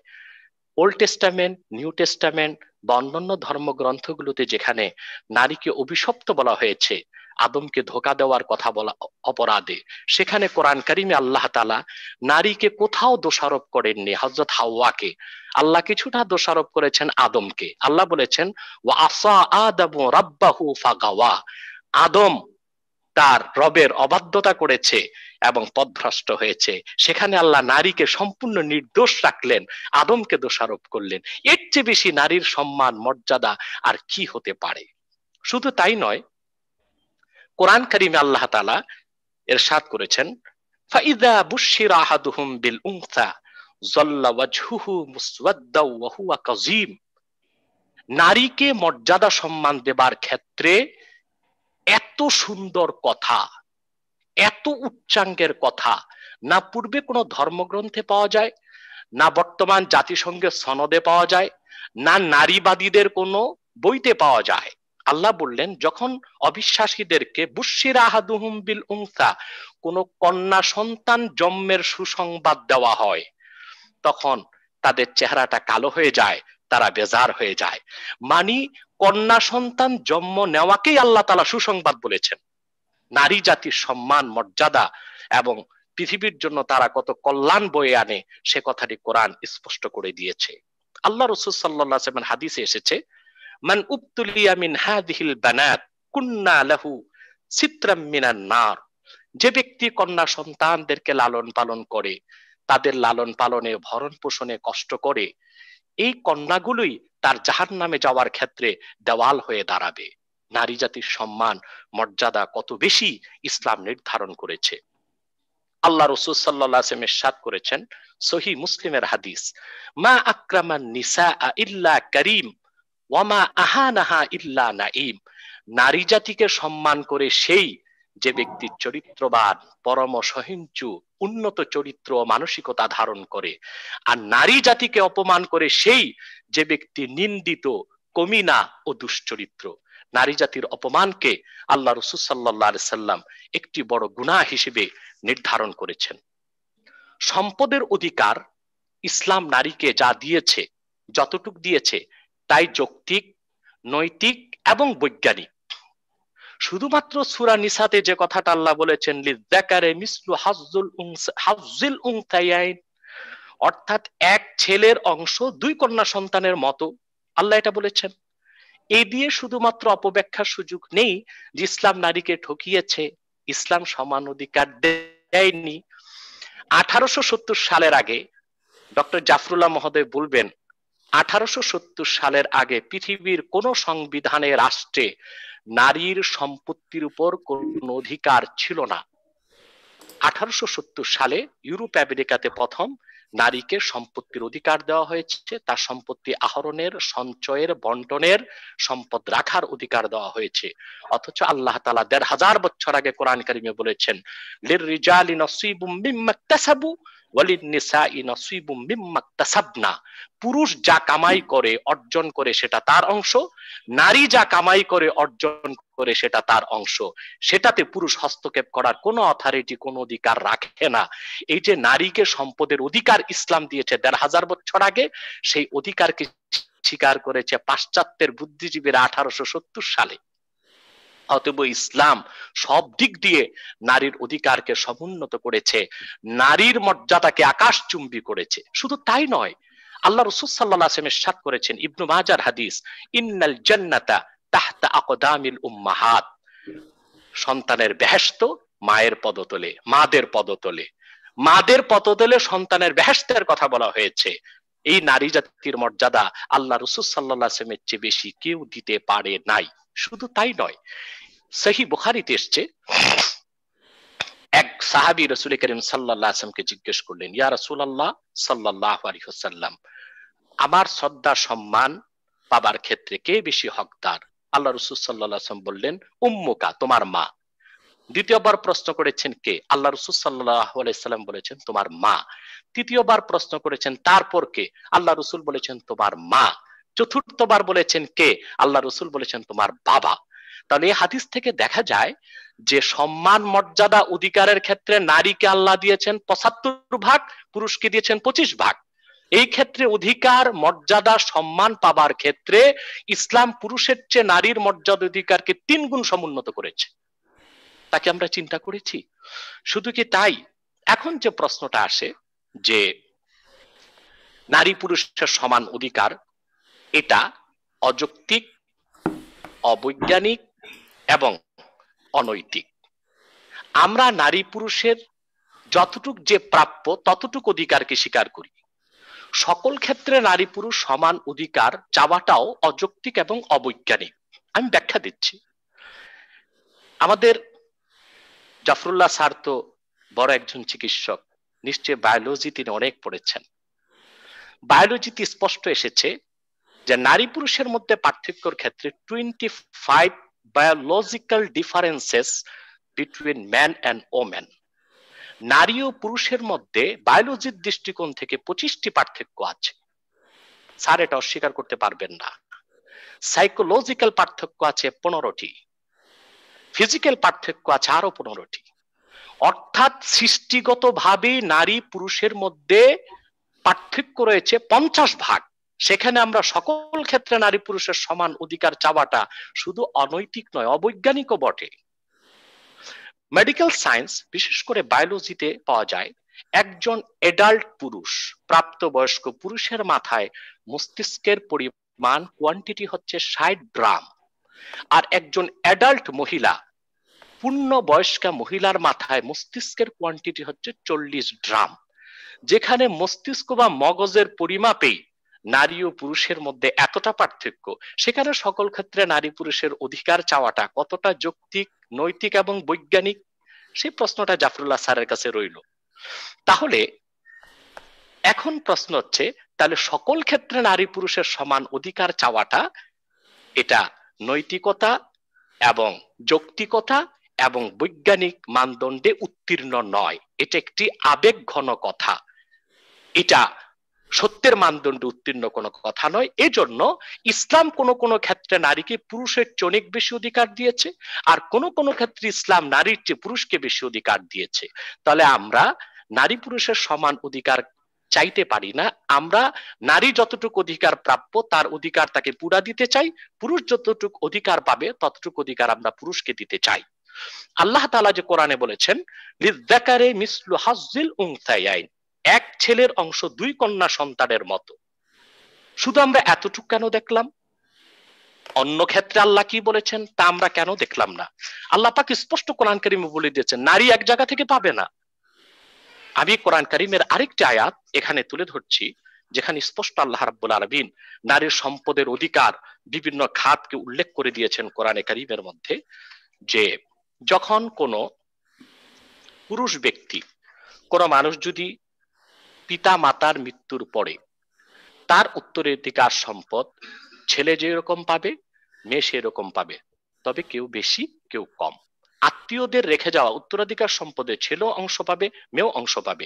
ওল্ড টেস্টামেন্ট, নিউ টেস্টামেন্ট বা অন্যান্য ধর্মগ্রন্থগুলোতে যেখানে নারীকে অভিশপ্ত বলা হয়েছে আদমকে ধোঁকা দেওয়ার কথা বলা অপরাধে, সেখানে কোরআন কারিমে আল্লাহ তাআলা নারীকে কোথাও দোষারোপ করেননি হযরত হাওয়াকে। আল্লাহ কিছুটা দোষারোপ করেছেন আদমকে। আল্লাহ বলেছেন ওয়া আসা আদামু রাব্বাহু ফাগাওয়া, আদম তার রবের অবাধ্যতা করেছে এবং পথভ্রষ্ট হয়েছে। সেখানে আল্লাহ নারীকে সম্পূর্ণ নির্দোষ রাখলেন, আদমকে দোষারোপ করলেন। এর চেয়ে বেশি নারীর সম্মান মর্যাদা আর কি হতে পারে? শুধু তাই নয়, কোরআন কারিমে আল্লাহ তাআলা ইরশাদ করেছেন, ফাইযা বুশিরা আহাদুহুম বিল উনসা যাল্লা ওয়াজহুহু মুসওয়াদ্দাও ওয়া হুয়া কাযীম। নারীকে মর্যাদা সম্মান দেবার ক্ষেত্রে এত সুন্দর কথা, এত উচ্চাঙ্গের কথা না পূর্বে কোনো ধর্মগ্রন্থে পাওয়া যায়, না বর্তমান জাতিসংঘের সনদে পাওয়া যায়, না নারীবাদীদের কোনো বইতে পাওয়া যায়। আল্লাহ বললেন যখন অবিশ্বাসীদেরকে বুশিরা আহাদুহুম বিল উনসা, কোন কন্যা সন্তান জন্মের সুসংবাদ দেওয়া হয়, তখন তাদের চেহারাটা কালো হয়ে যায়, তারা বেজার হয়ে যায়। মানে কন্যা সন্তান জন্ম নেওয়াকেই আল্লাহ তাআলা সুসংবাদ বলেছেন। নারী জাতির সম্মান, মর্যাদা এবং পৃথিবীর জন্য তারা কত কল্যাণ বয়ে আনে সে কথাটি কোরআন স্পষ্ট করে দিয়েছে। আল্লাহ রাসূল সাল্লাল্লাহু আলাইহি ওয়াসাল্লাম হাদিসে এসেছে, মান উবতুলিয়া মিন হাযিহিল বানাত কুন্না লাহু সিতরাম মিনান নার, যে ব্যক্তি কন্যা সন্তানদেরকে লালন পালন করে, তাদের লালন পালনে, ভরণ পোষণে কষ্ট করে, এই কন্যাগুলোই তার জাহান্নামে যাওয়ার ক্ষেত্রে দেওয়াল হয়ে দাঁড়াবে। নারী জাতির সম্মান মর্যাদা কত বেশি ইসলাম নির্ধারণ করেছে। আল্লাহ রাসূল সাল্লাল্লাহু আলাইহি ওয়াসাল্লাম ইরশাদ করেছেন, সহিহ মুসলিমের হাদিস, মা আকরামান নিসা ইল্লা কারীম ওয়া মা আহানাহা ইল্লা নাঈম। নারী জাতিকে সম্মান করে সেই যে ব্যক্তি চরিত্রবান, পরম সহিষ্ণু, উন্নত চরিত্র ও মানসিকতা ধারণ করে। আর নারী জাতিকে অপমান করে সেই যে ব্যক্তি নিন্দিত, কমিনা ও দুশ্চরিত্র। নারী জাতির অপমানকে আল্লাহ রাসূল সাল্লাল্লাহু আলাইহি সাল্লাম একটি বড় গুনাহ হিসেবে নির্ধারণ করেছেন। সম্পদের অধিকার ইসলাম নারীকে যা দিয়েছে, যতটুক দিয়েছে, তাই যৌক্তিক, নৈতিক এবং বৈজ্ঞানিক। শুধুমাত্র সূরা নিসাতে যে কথাটা আল্লাহ বলেছেন লিযাকারে মিসলু হাজ্জিল উনসায়াইন, অর্থাৎ এক ছেলের অংশ দুই কন্যা সন্তানের মতো, আল্লাহ এটা বলেছেন। এই দিয়ে শুধুমাত্র অপব্যাখ্যার সুযোগ নেই যে ইসলাম নারীকে ঠকিয়েছে, ইসলাম সমান অধিকার দেয়নি। 1870 সালের আগে ডক্টর জাফরুল্লাহ মহোদয় বলবেন 1870 সালের আগে পৃথিবীর কোন সংবিধানে রাষ্ট্রে নারীর সম্পত্তির উপর কোন অধিকার ছিল না। 1870 সালে ইউরোপ আমেরিকাতে প্রথম নারীকে সম্পত্তির অধিকার দেওয়া হয়েছে, তার সম্পত্তি আহরণের, সঞ্চয়ের, বন্টনের, সম্পদ রাখার অধিকার দেওয়া হয়েছে। অথচ আল্লাহ তাআলা ১৫০০ বছর আগে কোরআন কারিমে বলেছেন লিররিজালি নসীবুম মিম্মা ইকতাসাবু ওয়ালিন-নিসাই নসীবুম মিম্মা ইকতাসাবনা, পুরুষ যা কামাই করে অর্জন করে সেটা তার অংশ, নারী যা কামাই করে অর্জন করে সেটা তার অংশ, সেটাতে পুরুষ হস্তক্ষেপ করার কোনো অথরিটি, কোনো অধিকার রাখে না। এই যে নারীকে সম্পদের অধিকার ইসলাম দিয়েছে ১৫০০ বছর আগে, সেই অধিকারকে স্বীকার করেছে পাশ্চাত্যের বুদ্ধিজীবীরা 1870 সালে। অতএব ইসলাম সব দিক দিয়ে নারীর অধিকারকে সমুন্নত করেছে, নারীর মর্যাদাকে আকাশচুম্বী করেছে। শুধু তাই নয়, আল্লাহ রাসূল সাল্লাল্লাহু আলাইহি ওয়াসাল্লাম ইরশাদ করেছেন, ইবনু মাজার হাদিস, ইন্নাল জান্নাতা তাহতা আকদামিল উম্মাহাত, সন্তানের বেহেশত মায়ের পদতলে, মাদের পদতলে, মাদের পদতলে সন্তানের বেহেশতের কথা বলা হয়েছে। এই নারী জাতির মর্যাদা আল্লাহ রাসূল সাল্লাল্লাহু আলাইহি ওয়াসাল্লামের চেয়ে বেশি কেউ দিতে পারে নাই। শুধু তাই নয়, সহিহ বুখারীতে এসেছে, এক সাহাবী রাসূল করিম সাল্লাল্লাহু আলাইহি ওয়াসাল্লামকে জিজ্ঞেস করলেন, ইয়া রাসূলুল্লাহ সাল্লাল্লাহু আলাইহি ওয়াসাল্লাম, আমার শ্রদ্ধা সম্মান পাবার ক্ষেত্রে কে বেশি হকদার? আল্লাহ রাসূল সাল্লাল্লাহু আলাইহি ওয়াসাল্লাম বললেন, উম্মুকা, তোমার মা। দ্বিতীয়বার প্রশ্ন করেছেন কে? আল্লাহ রাসূল সাল্লাল্লাহু আলাইহি ওয়াসাল্লাম বলেছেন, তোমার মা। তৃতীয়বার প্রশ্ন করেছেন, তারপর কে? আল্লাহ রাসূল বলেছেন, তোমার মা। চতুর্থবার বলেছেন কে? আল্লাহ রাসূল বলেছেন, তোমার বাবা। তাহলে এই হাদিস থেকে দেখা যায় যে সম্মান, মর্যাদা, অধিকারের ক্ষেত্রে নারীকে আল্লাহ দিয়েছেন ৭৫ ভাগ, পুরুষকে দিয়েছেন ২৫ ভাগ। এই ক্ষেত্রে অধিকার, মর্যাদা, সম্মান পাবার ক্ষেত্রে ইসলাম পুরুষের চেয়ে নারীর মর্যাদা, অধিকারকে ৩ গুণ সমুন্নত করেছে। তাকে আমরা চিন্তা করেছি? শুধু কি তাই, এখন যে প্রশ্নটা আসে যে নারী পুরুষের সমান অধিকার, এটা অযৌক্তিক, অবৈজ্ঞানিক এবং অনৈতিক। আমরা নারী পুরুষের যতটুক যে প্রাপ্য ততটুক অধিকারকে স্বীকার করি। সকল ক্ষেত্রে নারী পুরুষ সমান অধিকার চাওয়াটাও অযৌক্তিক এবং অবৈজ্ঞানিক। আমি ব্যাখ্যা দিচ্ছি। আমাদের জাফরুল্লাহ স্যার তো বড় একজন চিকিৎসক, নিশ্চয়ই বায়োলজি তিনি অনেক পড়েছেন। বায়োলজিতে স্পষ্ট এসেছে যে নারী পুরুষের মধ্যে পার্থক্যের ক্ষেত্রে 25 biological differences between man and woman. নারী ও পুরুষের মধ্যে বায়োলজির দৃষ্টিকোণ থেকে 25টি পার্থক্য আছে। স্যার এটা অস্বীকার করতে পারবেন না। সাইকোলজিক্যাল পার্থক্য আছে 15টি, ফিজিক্যাল পার্থক্য আছে আরো 15টি। অর্থাৎ সৃষ্টিগতভাবে নারী পুরুষের মধ্যে পার্থক্য রয়েছে 50 ভাগ। সেখানে আমরা সকল ক্ষেত্রে নারী পুরুষের সমান অধিকার চাওয়াটা শুধু অনৈতিক নয়, অবৈজ্ঞানিকও বটে। মেডিকেল সায়েন্স, বিশেষ করে বায়োলজিতে পাওয়া যায়, একজন এডাল্ট পুরুষ, প্রাপ্তবয়স্ক পুরুষের মাথায় মস্তিষ্কের পরিমাণ, কোয়ান্টিটি হচ্ছে 60 গ্রাম, আর একজন এডাল্ট মহিলা, পূর্ণ বয়স্কা মহিলার মাথায় মস্তিষ্কের কোয়ান্টিটি হচ্ছে 40 গ্রাম। যেখানে মস্তিষ্ক বা মগজের পরিমাপেই নারী ও পুরুষের মধ্যে এতটা পার্থক্য, সেখানে সকল ক্ষেত্রে নারী পুরুষের অধিকার চাওয়াটা কতটা যৌক্তিক, নৈতিক এবং বৈজ্ঞানিক, সেই প্রশ্নটা জাফরুল্লাহ স্যারের কাছে রইল। তাহলে এখন প্রশ্ন হচ্ছে, তাহলে সকল ক্ষেত্রে নারী পুরুষের সমান অধিকার চাওয়াটা এটা নৈতিকতা এবং যৌক্তিকতা এবং বৈজ্ঞানিক মানদণ্ডে উত্তীর্ণ নয়, এটা একটি আবেগ ঘন কথা, এটা সত্যের মানদণ্ডে উত্তীর্ণ কোনো কথা নয়। এজন্য ইসলাম কোন কোন ক্ষেত্রে নারীকে পুরুষের চেয়ে অনেক বেশি অধিকার দিয়েছে, আর কোন কোন ক্ষেত্রে ইসলাম নারীর চেয়ে পুরুষকে বেশি অধিকার দিয়েছে। তাহলে আমরা নারী পুরুষের সমান অধিকার চাইতে পারি না। আমরা নারী যতটুকু অধিকার প্রাপ্য তার অধিকার তাকে পুরা দিতে চাই, পুরুষ যতটুকু অধিকার পাবে ততটুকু অধিকার আমরা পুরুষকে দিতে চাই। আল্লাহ তাআলা যে কোরআনে বলেছেন লিযযাকারি মিসলু হাজ্জিল উনসায়াইন, এক ছেলের অংশ দুই কন্যা সন্তানের মতো। শুধু আমরা এতটুকু কেন দেখলাম? অন্য ক্ষেত্রে আল্লাহ কি বলেছেন তা আমরা কেন দেখলাম না? আল্লাহ পাক স্পষ্ট কোরআন কারীমে বলে দিয়েছেন নারী এক জায়গা থেকে পাবে না। আমি কোরআন কারীমের আরেকটি আয়াত এখানে তুলে ধরছি, যেখানে স্পষ্ট আল্লাহ রাব্বুল আলামিন নারীর সম্পদের অধিকার বিভিন্ন খাতকে উল্লেখ করে দিয়েছেন কোরআনে কারীমের মধ্যে, যে যখন কোনো পুরুষ ব্যক্তি, কোনো মানুষ যদি পিতা মাতার মৃত্যুর পরে তার উত্তরাধিকার সম্পদ ছেলে যেরকম পাবে মেয়ে সেরকম পাবে, তবে কেউ বেশি কেউ কম। আত্মীয়দের রেখে যাওয়া উত্তরাধিকার সম্পদে ছেলেও অংশ পাবে মেয়েও অংশ পাবে।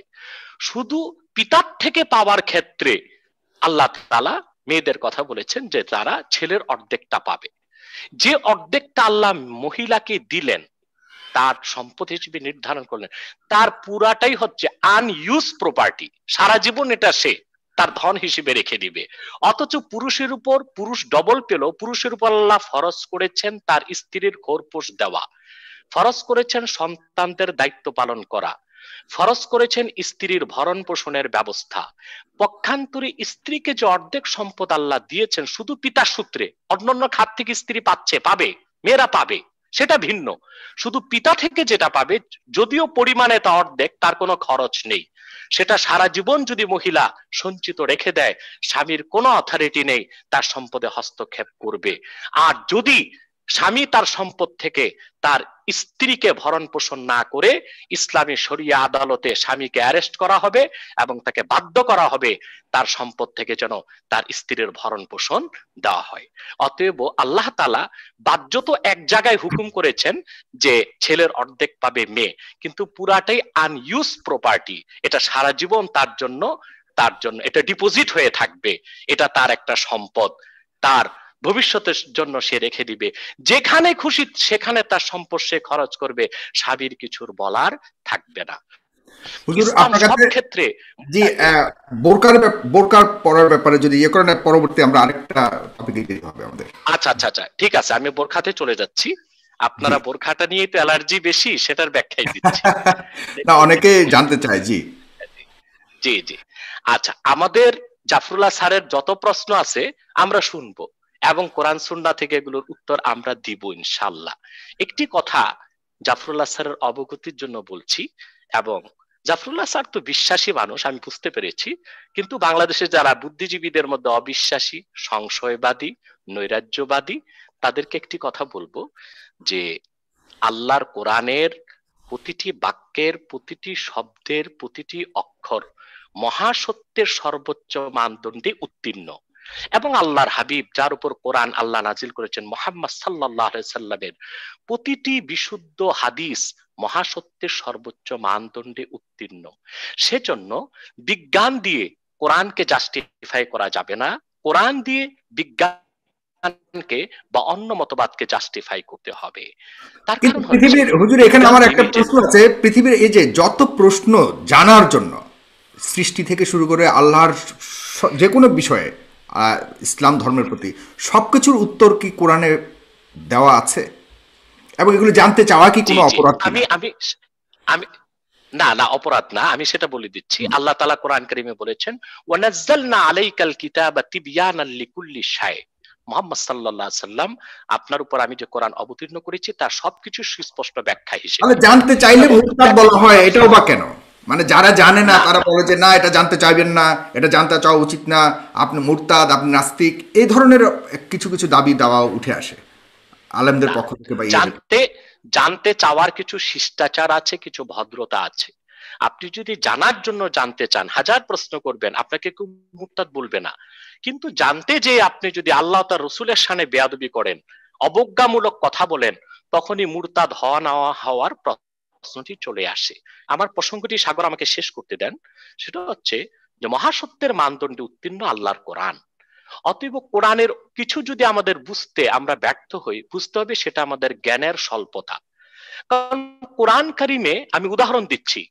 শুধু পিতার থেকে পাওয়ার ক্ষেত্রে আল্লাহ তাআলা মেয়েদের কথা বলেছেন যে তারা ছেলের অর্ধেকটা পাবে। যে অর্ধেকটা আল্লাহ মহিলাকে দিলেন তার সম্পদ হিসেবে নির্ধারণ করলেন, তার পুরাটাই হচ্ছে আনইউজ প্রপার্টি, সারা জীবন এটা সে তার ধন হিসেবে রেখে দিবে। অথচ পুরুষের উপর পুরুষ ডবল পেল, পুরুষের উপর আল্লাহ ফরজ করেছেন তার স্ত্রীর খোরপোশ দেওয়া, ফরজ করেছেন সন্তানদের দায়িত্ব পালন করা, ফরজ করেছেন স্ত্রীর ভরণ পোষণের ব্যবস্থা। পক্ষান্তরে স্ত্রীকে যে অর্ধেক সম্পদ আল্লাহ দিয়েছেন শুধু পিতার সূত্রে, অন্যান্য খাত থেকে স্ত্রী পাবে, মেয়েরা পাবে, সেটা ভিন্ন। শুধু পিতা থেকে যেটা পাবে, যদিও পরিমাণে তা অর্ধেক, তার কোনো খরচ নেই, সেটা সারা জীবন যদি মহিলা সঞ্চিত রেখে দেয় স্বামীর কোনো অথরিটি নেই তার সম্পদে হস্তক্ষেপ করবে। আর যদি স্বামী তার সম্পদ থেকে তার স্ত্রীকে ভরণ পোষণ না করে ইসলামী শরিয়া আদালতে স্বামীকে অ্যারেস্ট করা হবে এবং তাকে বাধ্য করা হবে তার সম্পদ থেকে যেন তার স্ত্রীর ভরণ পোষণ দেওয়া হয়। অতএব আল্লাহ তাআলা বাধ্যত এক জায়গায় হুকুম করেছেন যে ছেলের অর্ধেক পাবে মেয়ে, কিন্তু পুরাটাই আনইউজ প্রপার্টি, এটা সারা জীবন তার জন্য এটা ডিপোজিট হয়ে থাকবে, এটা তার একটা সম্পদ, তার ভবিষ্যতের জন্য সে রেখে দিবে, যেখানে খুশি সেখানে তার সম্পদ সে খরচ করবে, স্বামীর কিছুর বলার থাকবে না। হুজুর ইসলাম আপনার সব কাছে ক্ষেত্রে জি বোরকার পরার ব্যাপারে যদি ইয়ে করেন, পরবর্তী আমরা আরেকটা টপিকে যেতে হবে আমাদের। আচ্ছা আচ্ছা আচ্ছা ঠিক আছে, আমি বোরখাতে চলে যাচ্ছি। আপনারা বোরখাটা নিয়ে তো অ্যালার্জি বেশি, সেটার ব্যাখ্যাই দিচ্ছি। না, অনেকে জানতে চায়। জি জি জি আচ্ছা, আমাদের জাফরুল্লাহ স্যারের যত প্রশ্ন আছে আমরা শুনবো এবং কোরআন সুন্নাহ থেকে এগুলোর উত্তর আমরা দিব ইনশাআল্লাহ। একটি কথা জাফরুল্লাহ স্যারের অবগতির জন্য বলছি, এবং জাফরুল্লাহ স্যার তো বিশ্বাসী মানুষ আমি বুঝতে পেরেছি, কিন্তু বাংলাদেশে যারা বুদ্ধিজীবীদের মধ্যে অবিশ্বাসী, সংশয়বাদী, নৈরাজ্যবাদী, তাদেরকে একটি কথা বলবো যে আল্লাহর কোরআনের প্রতিটি বাক্যের, প্রতিটি শব্দের, প্রতিটি অক্ষর মহাসত্যের সর্বোচ্চ মানদণ্ডে উত্তীর্ণ, এবং আল্লাহর হাবিব যার উপর কোরআন আল্লাহ নাজিল করেছেন মুহাম্মদ সাল্লাল্লাহু আলাইহি সাল্লামের প্রতিটি বিশুদ্ধ হাদিস মহাসত্যের সর্বোচ্চ মানদণ্ডে উত্তীর্ণ। সেজন্য বিজ্ঞান দিয়ে কোরআনকে জাস্টিফাই করা যাবে না, কোরআন দিয়ে বিজ্ঞানকে বা অন্য মতবাদকে জাস্টিফাই করতে হবে। তার কারণ পৃথিবীর হুজুর এখানে আমার একটা প্রশ্ন আছে, পৃথিবীর এই যে যত প্রশ্ন জানার জন্য সৃষ্টি থেকে শুরু করে আল্লাহর যে কোনো বিষয়ে ইসলাম ধর্মের প্রতি সবকিছুর উত্তর কি কোরআনে দেওয়া আছে, এবং এগুলো জানতে চাওয়া কি কোনো অপরাধ? আমি আমি আমি না না, অপরাধ না, আমি সেটা বলে দিচ্ছি। আল্লাহ তাআলা কোরআন কারীমে বলেছেন ওয়ানাজ্জালনা আলাইকাল কিতাবা তিবয়ানাল লিকুল্লি শাই, মুহাম্মদ সাল্লাল্লাহু আলাইহি সাল্লাম আপনার উপর আমি যে কোরআন অবতীর্ণ করেছি তার সবকিছু সুস্পষ্ট ব্যাখ্যা হিসেবে। জানতে চাইলে মুরতাদ বলা হয়, এটাও বা কেন? মানে যারা জানে না তারা বলে যে না এটা জানতে চাইবেন না, এটা জানতে চাওয়া উচিত না, আপনি মুরতাদ, আপনি নাস্তিক, এই ধরনের কিছু কিছু দাবি দাওয়া উঠে আসে আলেমদের পক্ষ থেকে। জানতে চাওয়ার কিছু শিষ্টাচার আছে, কিছু ভদ্রতা আছে। আপনি যদি জানার জন্য জানতে চান হাজার প্রশ্ন করবেন, আপনাকে কেউ মুরতাদ বলবে না, কিন্তু জানতে যে আপনি যদি আল্লাহ তার রসুলের শানে বেয়াদবি করেন, অবজ্ঞামূলক কথা বলেন, তখনই মুরতাদ হওয়ার প্রশ্নটি চলে আসে। আমার প্রসঙ্গটি সাগর আমাকে শেষ করতে দেন। সেটা হচ্ছে যে মহাসত্যের মানদণ্ডে উত্তীর্ণ আল্লাহর কোরআন। অতএব কোরআনের কিছু যদি আমাদের বুঝতে আমরা ব্যর্থ হই, বুঝতে হবে সেটা আমাদের জ্ঞানের স্বল্পতা। কারণ কোরআন কারীমে আমি উদাহরণ দিচ্ছি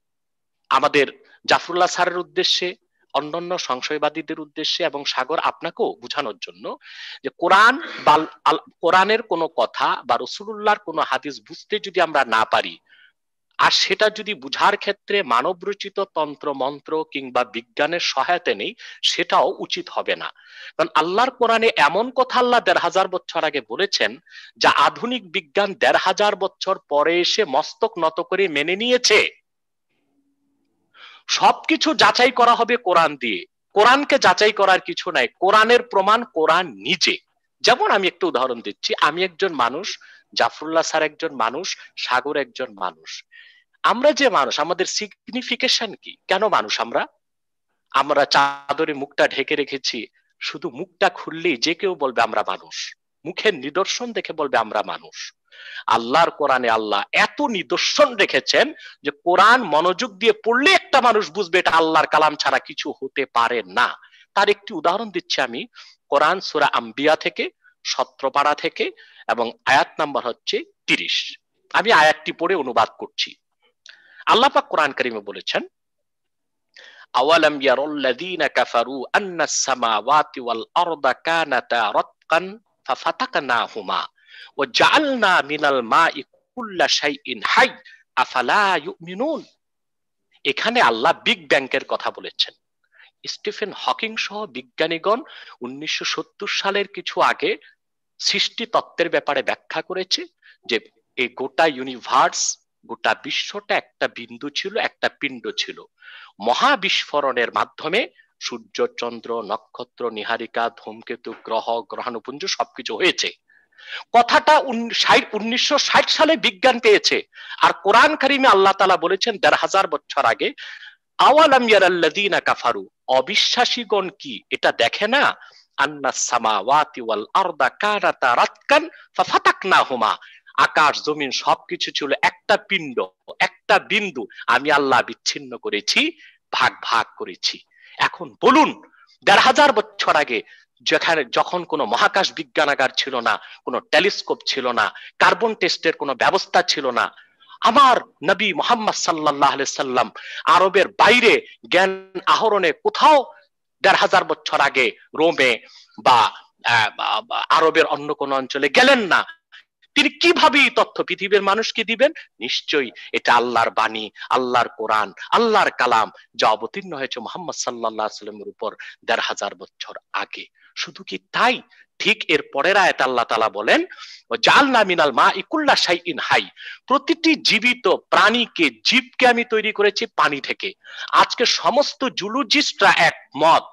আমাদের জাফরুল্লাহ স্যারের উদ্দেশ্যে অন্যান্য সংশয়বাদীদের উদ্দেশ্যে এবং সাগর আপনাকেও বোঝানোর জন্য যে কোরআন বা কোরআনের কোনো কথা বা রাসূলুল্লাহর কোনো হাদিস বুঝতে যদি আমরা না পারি, আর সেটা যদি বুঝার ক্ষেত্রে মানবরচিত তন্ত্র মন্ত্র কিংবা বিজ্ঞানের সহায়তা নেই, সেটাও উচিত হবে না। কারণ আল্লাহর কোরআনে এমন কথা আল্লাহ ১৫০০ বছর আগে বলেছেন, যা আধুনিক বিজ্ঞান ১৫০০ বছর পরে এসে মস্তক নত করে মেনে নিয়েছে। সবকিছু যাচাই করা হবে কোরআন দিয়ে, কোরআনকে যাচাই করার কিছু নাই, কোরআনের প্রমাণ কোরআন নিজে। যেমন আমি একটু উদাহরণ দিচ্ছি, আমি একজন মানুষ, জাফরুল্লাহ স্যার একজন মানুষ, সাগর একজন মানুষ। আমরা যে মানুষ, আমাদের সিগনিফিকেশন কি? কেন মানুষ আমরা? আমরা চাদরে মুখটা ঢেকে রেখেছি, শুধু মুখটা খুললেই যে কেউ বলবে আমরা মানুষ, মুখের নিদর্শন দেখে বলবে আমরা মানুষ। আল্লাহর কোরআনে আল্লাহ এত নিদর্শন রেখেছেন যে কোরআন মনোযোগ দিয়ে পড়লে একটা মানুষ বুঝবে এটা আল্লাহর কালাম ছাড়া কিছু হতে পারে না। তার একটি উদাহরণ দিচ্ছি আমি, কোরআন সূরা আম্বিয়া থেকে 17 পারা থেকে, এবং আয়াত নাম্বার হচ্ছে 30। আমি আয়াতটি পড়ে অনুবাদ করছি। আল্লাহ পাক কোরআন কারীমে বলেছেন, আওয়ালাম ইয়ারাল্লাযীনা কাফারু আন্নাস সামাওয়াতি ওয়াল আরদা কানাতা রাতকান ফাফাতাকনাহুমা ওয়া জাআলনা মিনাল মাই কুল্লা শাইইন হাই আফালা ইউমিনুন। এখানে আল্লাহ বিগ ব্যাংকের কথা বলেছেন। স্টিফেন হকিং সহ বিজ্ঞানীগণ 1970 সালের কিছু আগে সৃষ্টি তত্ত্বের ব্যাপারে ব্যাখ্যা করেছে যে এই গোটা ইউনিভার্স, গোটা বিশ্বটা একটা বিন্দু ছিল, একটা পিণ্ড ছিল। মহাবিস্ফোরণের মাধ্যমে সূর্য, চন্দ্র, নক্ষত্র, নীহারিকা, ধূমকেতু, গ্রহ, গ্রহাণুপুঞ্জ সবকিছু হয়েছে। কথাটা 1960 সালে বিজ্ঞান পেয়েছে, আর কোরআন কারীমে আল্লাহ তাআলা বলেছেন ১৫০০ বছর আগে, আওয়ালাম ইয়ারাল্লাযীনা কাফারু, অবিশ্বাসীগণ কি এটা দেখে না, আন্নাস সামাওয়াতি ওয়াল আরদা কানাতা রাতকান ফাফাতাকনাহুমা, আকাশ জমিন সবকিছু ছিল একটা পিণ্ড, একটা বিন্দু, আমি আল্লাহ বিচ্ছিন্ন করেছি, ভাগ ভাগ করেছি। এখন বলুন, ১৫০০ বছর আগে যখন কোনো মহাকাশ বিজ্ঞানাগার ছিল না, কোনো টেলিস্কোপ ছিল না, কার্বন টেস্টের কোনো ব্যবস্থা ছিল না, আমার নবী মুহাম্মদ সাল্লাল্লাহু আলাইহি সাল্লাম আরবের বাইরে জ্ঞান আহরণে কোথাও ১৫০০ বছর আগে রোমে বা আরবের অন্য কোন অঞ্চলে গেলেন না। তিনি কিভাবে এই তথ্য পৃথিবীর মানুষকে দিবেন? নিশ্চয়ই এটা আল্লাহর বাণী, আল্লাহর কোরআন, আল্লাহর কালাম, যা অবতীর্ণ হয়েছে মুহাম্মদ সাল্লাল্লাহু আলাইহি সাল্লামের উপর ১৫০০ বছর আগে। শুধু কি তাই, ঠিক এর পরের আয়াতে আল্লাহ তাআলা বলেন, জাআলনা মিনাল মাই কুল্লা শাইইন হাই, প্রতিটি জীবিত প্রাণীকে, জীবকে আমি তৈরি করেছি পানি থেকে। আজকে সমস্ত জুলজিস্টরা একমত,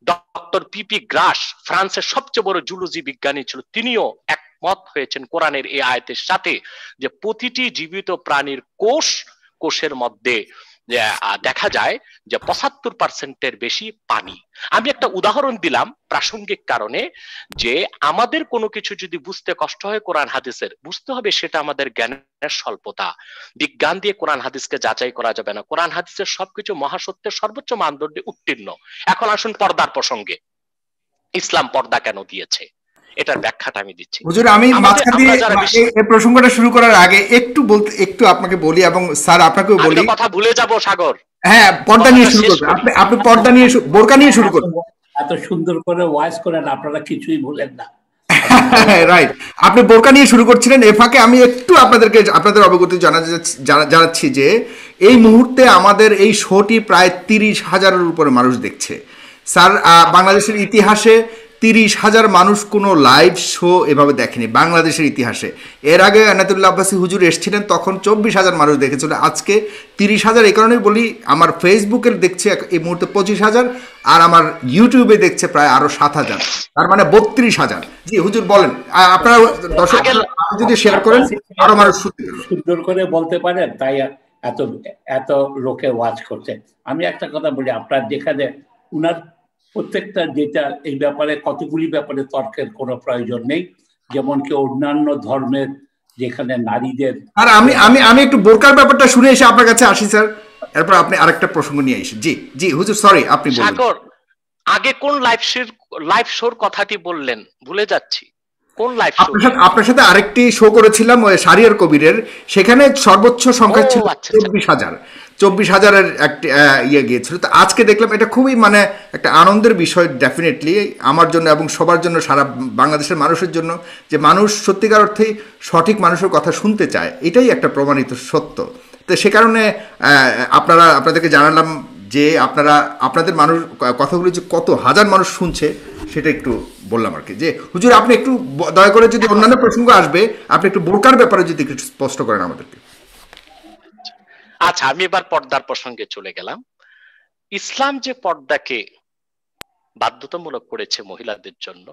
ডক্টর পিপি গ্রাস ফ্রান্সের সবচেয়ে বড় জুলজি বিজ্ঞানী ছিল, তিনিও একমত হয়েছেন কোরআনের এই আয়াতের সাথে, যে প্রতিটি জীবিত প্রাণীর কোষের মধ্যে দেখা যায় যে ৭৫% বেশি পানি। আমি একটা উদাহরণ দিলাম প্রাসঙ্গিক কারণে, যে আমাদের কোনো কিছু যদি বুঝতে কষ্ট হয় কোরআন হাদিসের, বুঝতে হবে সেটা আমাদের জ্ঞানের স্বল্পতা। বিজ্ঞান দিয়ে কোরআন হাদিসকে যাচাই করা যাবে না। কোরআন হাদিসের সবকিছু মহাসত্যের সর্বোচ্চ মানদণ্ডে উত্তীর্ণ। এখন আসুন পর্দার প্রসঙ্গে। ইসলাম পর্দা কেন দিয়েছে, এটার ব্যাখ্যাটা আমি দিচ্ছি। হুজুর, আমি মাঝখান দিয়ে এই প্রসঙ্গটা শুরু করার আগে একটু আপনাকে বলি, এবং স্যার আপনাকেও বলি, কথা ভুলে যাব সাগর। হ্যাঁ, পর্দা নিয়ে শুরু করুন। আপনি পর্দা নিয়ে, বোরকা নিয়ে শুরু করুন। এত সুন্দর করে ওয়াইজ করেন, আপনারা কিছুই ভুলেন না। রাইট, আপনি বোরকা নিয়ে শুরু করছিলেন। এ ফাঁকে আমি একটু আপনাদের অবগতি জানাচ্ছি যে এই মুহূর্তে আমাদের এই শোটি প্রায় ৩০,০০০-এর উপরে মানুষ দেখছে। স্যার, বাংলাদেশের ইতিহাসে ৩০,০০০ মানুষ কোনো লাইভ শো এভাবে দেখেনি বাংলাদেশের ইতিহাসে। এর আগে আনাতুল্লাহ আব্বাসী হুজুর এসেছিলেন, তখন ২৪,০০০ মানুষ দেখেছিল। আজকে ৩০,০০০। এই কারণেই বলি, আমার ফেসবুকে দেখছে এই মুহূর্তে ২৫,০০০, আর আমার ইউটিউবে দেখছে প্রায় আরো ৭,০০০, তার মানে ৩২,০০০। জি হুজুর বলেন, আপনারা দর্শক যদি শেয়ার করেন আরো মানুষ সুন্দর করে বলতে পারেন, তাই এত এত লোকে ওয়াচ করছে। আমি একটা কথা বলি, আপনার যেখানে উনার প্রত্যেকটা যেটা এই ব্যাপারে কতগুলি ব্যাপারে তর্কের কোনো প্রয়োজন নেই, যেমন কি অন্যান্য ধর্মের যেখানে নারীদের। আর আমি একটু বোরকার ব্যাপারটা শুনে এসে আপনার কাছে আসি স্যার, এরপর আপনি আরেকটা প্রসঙ্গ নিয়ে আসেন। জি জি হুজুর, সরি, আপনি বলুন। সাগর, আগে কোন লাইভ শোর কথাটি বললেন, ভুলে যাচ্ছি। কোন লাইভ শো? আপনার সাথে আরেকটি শো করেছিলাম ওই শাহরিয়ার কবিরের, সেখানে সর্বোচ্চ সংখ্যা ছিল ২৪,০০০। 24,000-এর একটা ইয়ে গিয়েছিল। তো আজকে দেখলাম এটা খুবই মানে একটা আনন্দের বিষয় ডেফিনেটলি আমার জন্য এবং সবার জন্য, সারা বাংলাদেশের মানুষের জন্য, যে মানুষ সত্যিকার অর্থেই সঠিক মানুষের কথা শুনতে চায়, এটাই একটা প্রমাণিত সত্য। তো সে কারণে আপনাদেরকে জানালাম যে আপনাদের মানুষ কথাগুলো যে কত হাজার মানুষ শুনছে সেটা একটু বললাম আর কি। যে হুজুর আপনি একটু দয়া করে, যদি অন্যান্য প্রসঙ্গ আসবে, আপনি একটু বোরকার ব্যাপারে যদি একটু স্পষ্ট করেন আমাদেরকে। আচ্ছা, আমি এবার পর্দার প্রসঙ্গে চলে গেলাম। ইসলাম যে পর্দাকে বাধ্যতামূলক করেছে মহিলাদের জন্য,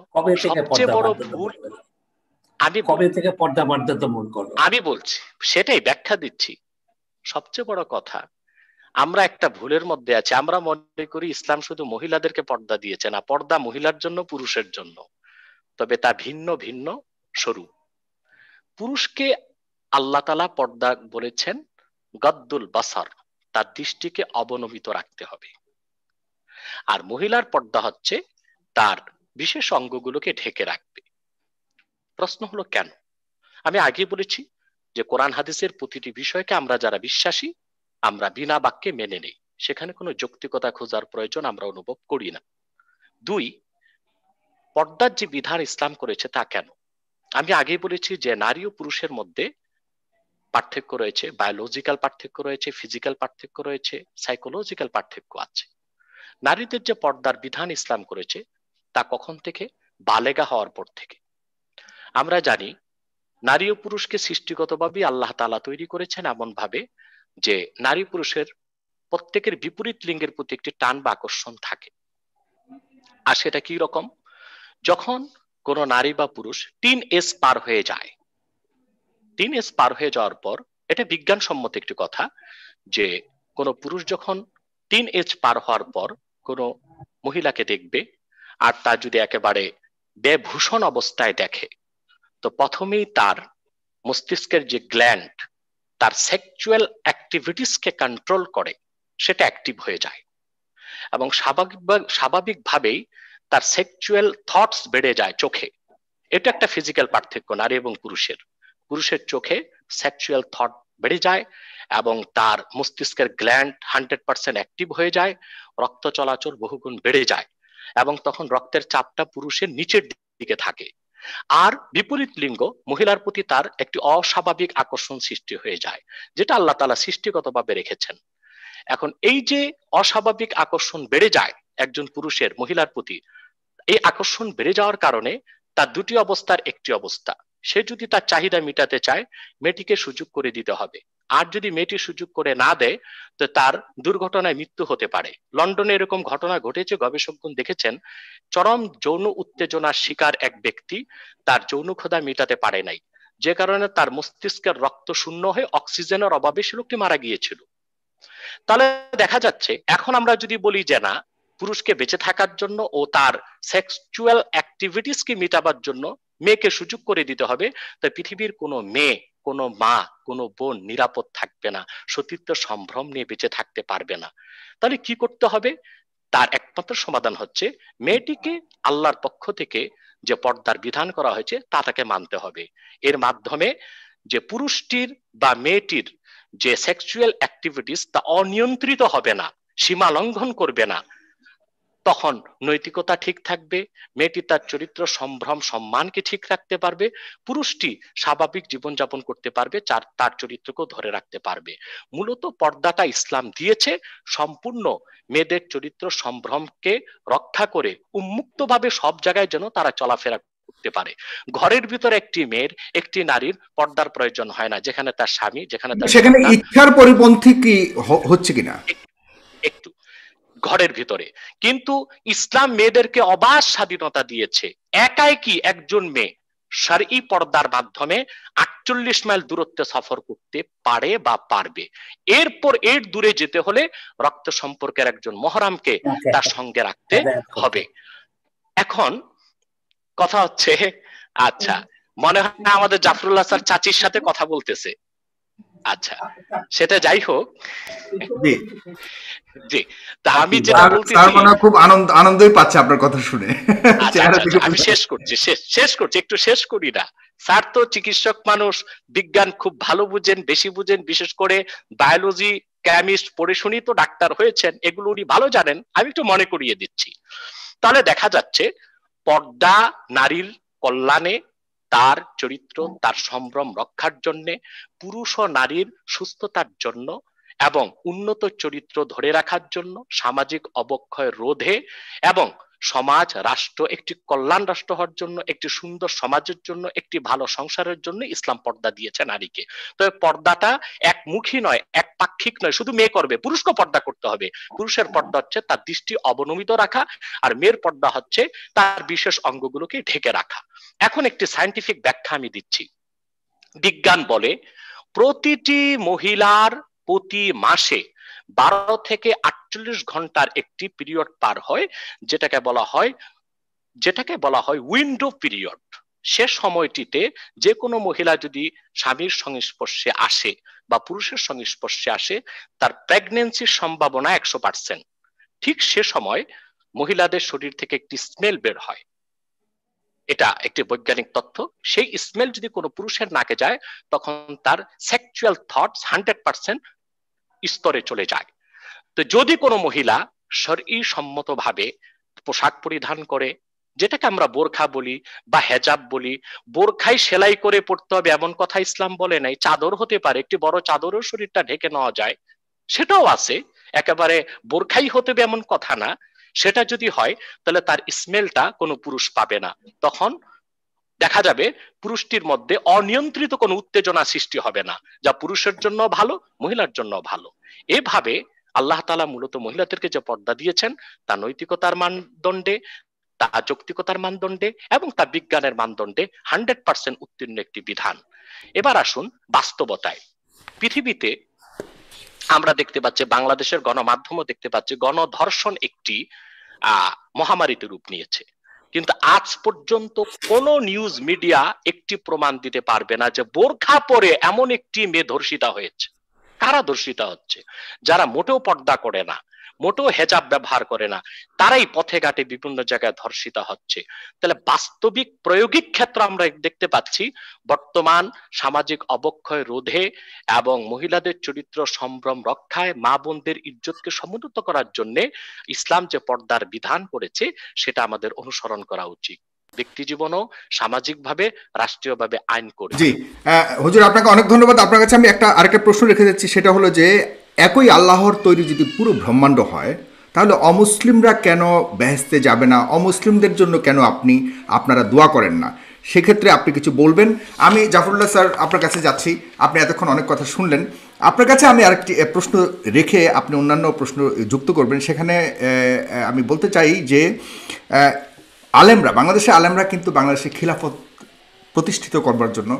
সবচেয়ে বড় ভুল, কবে থেকে পর্দা বাধ্যতামূলক করলো? আমি বলছি, সেটাই ব্যাখ্যা দিচ্ছি। সবচেয়ে বড় কথা, আমরা একটা ভুলের মধ্যে আছি। আমরা মনে করি ইসলাম শুধু মহিলাদেরকে পর্দা দিয়েছে। না, পর্দা মহিলার জন্য, পুরুষের জন্য, তবে তা ভিন্ন ভিন্ন স্বরূপ। পুরুষকে আল্লাহ তাআলা পর্দা বলেছেন গদ্দুল বাসার, তার দৃষ্টিকে অবনমিত রাখতে হবে। আর মহিলার পর্দা হচ্ছে তার বিশেষ অঙ্গগুলোকে ঢেকে রাখবে। প্রশ্ন হলো কেন? আমি আগে বলেছি যে কোরআন হাদিসের প্রতিটি বিষয়কে আমরা যারা বিশ্বাসী, আমরা বিনা বাক্যে মেনে নেই, সেখানে কোনো যৌক্তিকতা খোঁজার প্রয়োজন আমরা অনুভব করি না। 2, পর্দার যে বিধান ইসলাম করেছে তা কেন? আমি আগেই বলেছি যে নারী ও পুরুষের মধ্যে পার্থক্য রয়েছে, বায়োলজিক্যাল পার্থক্য রয়েছে, ফিজিক্যাল পার্থক্য রয়েছে, সাইকোলজিক্যাল পার্থক্য আছে। নারীদের যে পর্দার বিধান ইসলাম করেছে তা কখন থেকে? বালেগা হওয়ার পর থেকে। আমরা জানি নারী ও পুরুষকে সৃষ্টিগতভাবে আল্লাহ তাআলা তৈরি করেছেন এমন ভাবে যে নারী পুরুষের প্রত্যেকের বিপরীত লিঙ্গের প্রতি একটি টান বা আকর্ষণ থাকে। আর সেটা কি রকম? যখন কোন নারী বা পুরুষ 3 এজ পার হয়ে যায়, 3 এজ পার হয়ে যাওয়ার পর, এটা বিজ্ঞানসম্মত একটি কথা, যে কোন পুরুষ যখন 3 এজ পার হওয়ার পর কোন মহিলাকে দেখবে, আর তা যদি একেবারে বেভূষণ অবস্থায় দেখে, তো প্রথমেই তার মস্তিষ্কের যে গ্ল্যান্ড তার সেক্সুয়াল অ্যাক্টিভিটিসকে কন্ট্রোল করে, সেটা অ্যাক্টিভ হয়ে যায় এবং স্বাভাবিকভাবেই তার সেক্সুয়াল থটস বেড়ে যায় চোখে। এটা একটা ফিজিক্যাল পার্থক্য নারী এবং পুরুষের। পুরুষের চোখে সেক্সুয়াল থট বেড়ে যায় এবং তার মস্তিষ্কের গ্ল্যান্ড 100% অ্যাক্টিভ হয়ে যায়, রক্ত চলাচল বহুগুণ বেড়ে যায় এবং তখন রক্তের চাপটা পুরুষের নিচের দিকে থাকে। আর বিপরীত লিঙ্গ মহিলার প্রতি তার একটি অস্বাভাবিক আকর্ষণ সৃষ্টি হয়ে যায়, যেটা আল্লাহ তাআলা সৃষ্টিগতভাবে রেখেছেন। এখন এই যে অস্বাভাবিক আকর্ষণ বেড়ে যায় একজন পুরুষের মহিলার প্রতি, এই আকর্ষণ বেড়ে যাওয়ার কারণে তার দুটি অবস্থার একটি অবস্থা, সে যদি তার চাহিদা মেটাতে চায় মেয়েটিকে সুযোগ করে দিতে হবে। আর যদি মেয়েটি সুযোগ করে না দেয় তো তার দুর্ঘটনায় মৃত্যু হতে পারে। লন্ডনে এরকম ঘটনা ঘটেছে, গবেষকগণ দেখেছেন চরম যৌন উত্তেজনার শিকার এক ব্যক্তি তার যৌন ক্ষুধা মেটাতে পারে নাই, যে কারণে তার মস্তিষ্কের রক্ত শূন্য হয়ে অক্সিজেনের অভাবে সে লোকটি মারা গিয়েছিল। তাহলে দেখা যাচ্ছে এখন আমরা যদি বলি যে না, পুরুষকে বেঁচে থাকার জন্য ও তার সেক্সুয়াল অ্যাক্টিভিটিসকে মেটাবার জন্য মেয়েকে সুযোগ করে দিতে হবে, তাই পৃথিবীর কোনো মেয়ে, কোনো মা, কোনো বোন নিরাপদ থাকবে না, সতীত্ব সম্ভ্রম নিয়ে বেঁচে থাকতে পারবে না। তাহলে কি করতে হবে? তার একমাত্র সমাধান হচ্ছে মেয়েটিকে আল্লাহর পক্ষ থেকে যে পর্দার বিধান করা হয়েছে তা তাকে মানতে হবে। এর মাধ্যমে যে পুরুষটির বা মেয়েটির যে সেক্সুয়াল অ্যাক্টিভিটিস তা অনিয়ন্ত্রিত হবে না, সীমা লঙ্ঘন করবে না, তখন নৈতিকতা ঠিক থাকবে, মেয়েটি তার চরিত্র সম্ভ্রম সম্মানকে ঠিক রাখতে পারবে, পুরুষটি স্বাভাবিক জীবনযাপন করতে পারবে, তার চরিত্রকেও ধরে রাখতে পারবে। মূলত পর্দাটা ইসলাম দিয়েছে সম্পূর্ণ মেয়েদের চরিত্র সম্ভ্রমকে রক্ষা করে উন্মুক্তভাবে সব জায়গায় যেন তারা চলাফেরা করতে পারে। ঘরের ভিতরে একটি মেয়ের, একটি নারীর পর্দার প্রয়োজন হয় না, যেখানে তার স্বামী, যেখানে তার সেখানে ইচ্ছার পরিপন্থী কি হচ্ছে কিনা একটু ঘরের ভিতরে। কিন্তু ইসলাম মেয়েদেরকে অবাধ স্বাধীনতা দিয়েছে। একাই কি একজন মেয়ে শারঈ পর্দার মাধ্যমে 48 মাইল দূরত্বে সফর করতে পারে বা পারবে। এরপর এর দূরে যেতে হলে রক্ত সম্পর্কের একজন মহরামকে তার সঙ্গে রাখতে হবে। এখন কথা হচ্ছে, আচ্ছা মনে হয় না আমাদের জাফরুল্লাহ স্যার চাচির সাথে কথা বলতেছে। আচ্ছা সেটা যাই হোক, জি তা আমি যেটা বলতেছি, খুব আনন্দই পাচ্ছে আপনার কথা শুনে। আমি শেষ করছি একটু শেষ করি না। স্যার তো চিকিৎসক মানুষ, বিজ্ঞান খুব ভালো বুঝেন, বেশি বুঝেন, বিশেষ করে বায়োলজি কেমিস্ট, পড়ে শুনি তো ডাক্তার হয়েছেন, এগুলো উনি ভালো জানেন, আমি একটু মনে করিয়ে দিচ্ছি। তাহলে দেখা যাচ্ছে পর্দা নারীর কল্যাণে, তার চরিত্র, তার সম্ভ্রম রক্ষার জন্য, পুরুষ ও নারীর সুস্থতার জন্য এবং উন্নত চরিত্র ধরে রাখার জন্য, সামাজিক অবক্ষয় রোধে এবং সমাজ রাষ্ট্র একটি কল্যাণ রাষ্ট্র হওয়ার জন্য, একটি সুন্দর সমাজের জন্য, একটি ভালো সংসারের জন্য ইসলাম পর্দা দিয়েছে নারীকে। তবে পর্দাটা একমুখী নয়, একপাক্ষিক নয়, শুধু মেয়ে করবে, পুরুষকে পর্দা করতে হবে। পুরুষের পর্দা হচ্ছে তার দৃষ্টি অবনমিত রাখা, আর মেয়ের পর্দা হচ্ছে তার বিশেষ অঙ্গগুলোকে ঢেকে রাখা। এখন একটি সায়েন্টিফিক ব্যাখ্যা আমি দিচ্ছি। বিজ্ঞান বলে প্রতিটি মহিলার প্রতি মাসে 12 থেকে 48 ঘন্টার একটি পিরিয়ড পার হয়, যেটাকে বলা হয় উইন্ডো পিরিয়ড। সে সময়টিতে যে কোনো মহিলা যদি স্বামীর সংস্পর্শে আসে বা পুরুষের সংস্পর্শে আসে, তার প্রেগন্যান্সির সম্ভাবনা 100%। ঠিক সে সময় মহিলাদের শরীর থেকে একটি স্মেল বের হয়, এটা একটি বৈজ্ঞানিক তথ্য। সেই স্মেল যদি কোনো পুরুষের নাকে যায়, তখন তার সেক্সুয়াল থটস 100% স্তরে চলে যায়। তো যদি কোনো মহিলা শরঈ সম্মতভাবে পোশাক পরিধান করে, যেটাকে আমরা বোরখা বলি বা হেজাব বলি, বোরখাই সেলাই করে পড়তে হবে এমন কথা ইসলাম বলে নাই। চাদর হতে পারে, একটি বড় চাদরেও শরীরটা ঢেকে নেওয়া যায়, সেটাও আছে। একেবারে বোরখাই হতে হবে এমন কথা না। সেটা যদি হয়, তাহলে তার স্মেলটা কোনো পুরুষ পাবে না। তখন দেখা যাবে পুরুষটির মধ্যে অনিয়ন্ত্রিত কোনো উত্তেজনা সৃষ্টি হবে না, যা পুরুষের জন্য ভালো, মহিলার জন্য ভালো। এভাবে আল্লাহ তাআলা মূলত মহিলাদেরকে যে পর্দা দিয়েছেন, তা নৈতিকতার মানদণ্ডে, তা যৌক্তিকতার মানদণ্ডে এবং তা বিজ্ঞানের মানদণ্ডে 100% উত্তীর্ণ একটি বিধান। এবার আসুন বাস্তবতায়। পৃথিবীতে আমরা দেখতে পাচ্ছি, বাংলাদেশের গণমাধ্যমও দেখতে পাচ্ছি, গণধর্ষণ একটি মহামারীতে রূপ নিয়েছে। কিন্তু আজ পর্যন্ত কোন নিউজ মিডিয়া একটি প্রমাণ দিতে পারবে না যে বোরখা পরে এমন একটি মেয়ে ধর্ষিতা হয়েছে। কারা ধর্ষিতা হচ্ছে? যারা মোটেও পর্দা করে না, মোটেও হেজাব ব্যবহার করে না, তারাই পথে ঘাটে বিভিন্ন জায়গায় ধর্ষিতা হচ্ছে। তাহলে বাস্তবিক প্রয়োগিক ক্ষেত্রে আমরা দেখতে পাচ্ছি, বর্তমান সামাজিক অবক্ষয় রোধে এবং মহিলাদের চরিত্র সম্ভ্রম রক্ষায়, মা বোনদের ইজ্জতকে সমুন্নত করার জন্য ইসলাম যে পর্দার বিধান করেছে, সেটা আমাদের অনুসরণ করা উচিত, ব্যক্তি জীবনও, সামাজিকভাবে, রাষ্ট্রীয়ভাবে আইন করে। জি হুজুর, আপনাকে অনেক ধন্যবাদ। আপনার কাছে আমি আরেকটা প্রশ্ন রেখে যাচ্ছি, সেটা হলো যে একই আল্লাহর তৈরি যদি পুরো ব্রহ্মাণ্ড হয়, তাহলে অমুসলিমরা কেন বেহেশতে যাবে না? অমুসলিমদের জন্য কেন আপনারা দোয়া করেন না? সেক্ষেত্রে আপনি কিছু বলবেন। আমি জাফরুল্লাহ স্যার আপনার কাছে যাচ্ছি। আপনি এতক্ষণ অনেক কথা শুনলেন। আপনার কাছে আমি আরেকটি প্রশ্ন রেখে আপনি অন্যান্য প্রশ্ন যুক্ত করবেন। সেখানে আমি বলতে চাই যে আলেমরা, বাংলাদেশের আলেমরা কিন্তু বাংলাদেশে খিলাফত প্রতিষ্ঠিত করবার জন্য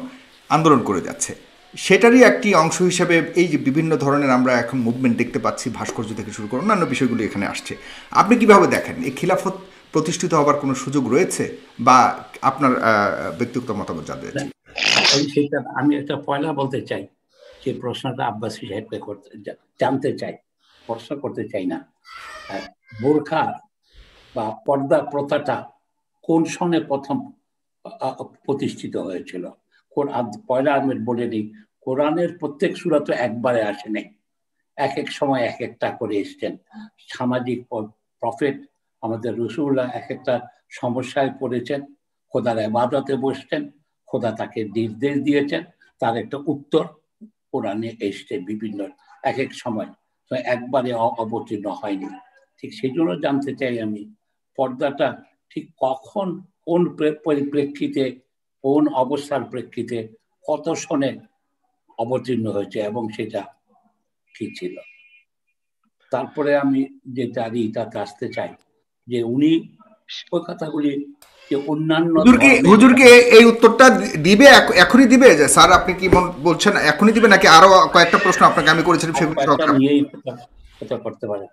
আন্দোলন করে যাচ্ছে। সেটারই একটি অংশ হিসেবে এই যে বিভিন্ন ধরনের আমরা এখন মুভমেন্ট দেখতে পাচ্ছি, ভাস্কর্য থেকে শুরু করে অন্যান্য বিষয়গুলো এখানে আসছে। আপনি কিভাবে দেখেন, এই খিলাফত প্রতিষ্ঠিত হবার কোনো সুযোগ রয়েছে, বা আপনার ব্যক্তিগত মতামত জানতে চাই? সেটা আমি একটা পয়লা বলতে চাই, যে প্রশ্নটা আব্বাসী সাহেবকে জানতে চাই, প্রশ্ন করতে চাই না। বোরখা বা পর্দা প্রথাটা কোন সনে প্রথম প্রতিষ্ঠিত হয়েছিল? পয়লা আমি বলে দিই, কোরআনের প্রত্যেক সূরা তো একবারে আসে নাই, এক এক সময় এক একটা করে এসছেন। সামাজিক প্রফেট আমাদের রাসূলুল্লাহ এক একটা সমস্যায় পড়েছেন, খোদার ইবাদতে বসতেন, খোদা তাকে নির্দেশ দিয়েছেন, তার একটা উত্তর কোরআনে এসছে বিভিন্ন এক এক সময়, তো একবারে অবতীর্ণ হয়নি। ঠিক সেই জন্য জানতে চাই আমি, পর্দাটা ঠিক কখন, কোন পরিপ্রেক্ষিতে, কোন অবস্থার প্রেক্ষিতে, কত সনে অবতীর্ণ হয়েছে এবং সেটা কি ছিল। তারপরে আমি যে তাতে আসতে চাই যে উনি ওই কথাগুলি যে অন্যান্য হুজুরকে এই উত্তরটা দিবে, এখনই দিবে? যে স্যার আপনি কি বলছেন এখনই দিবে, নাকি আরো কয়েকটা প্রশ্ন আপনাকে আমি করেছিলাম সেগুলো নিয়েই কথা করতে পারে?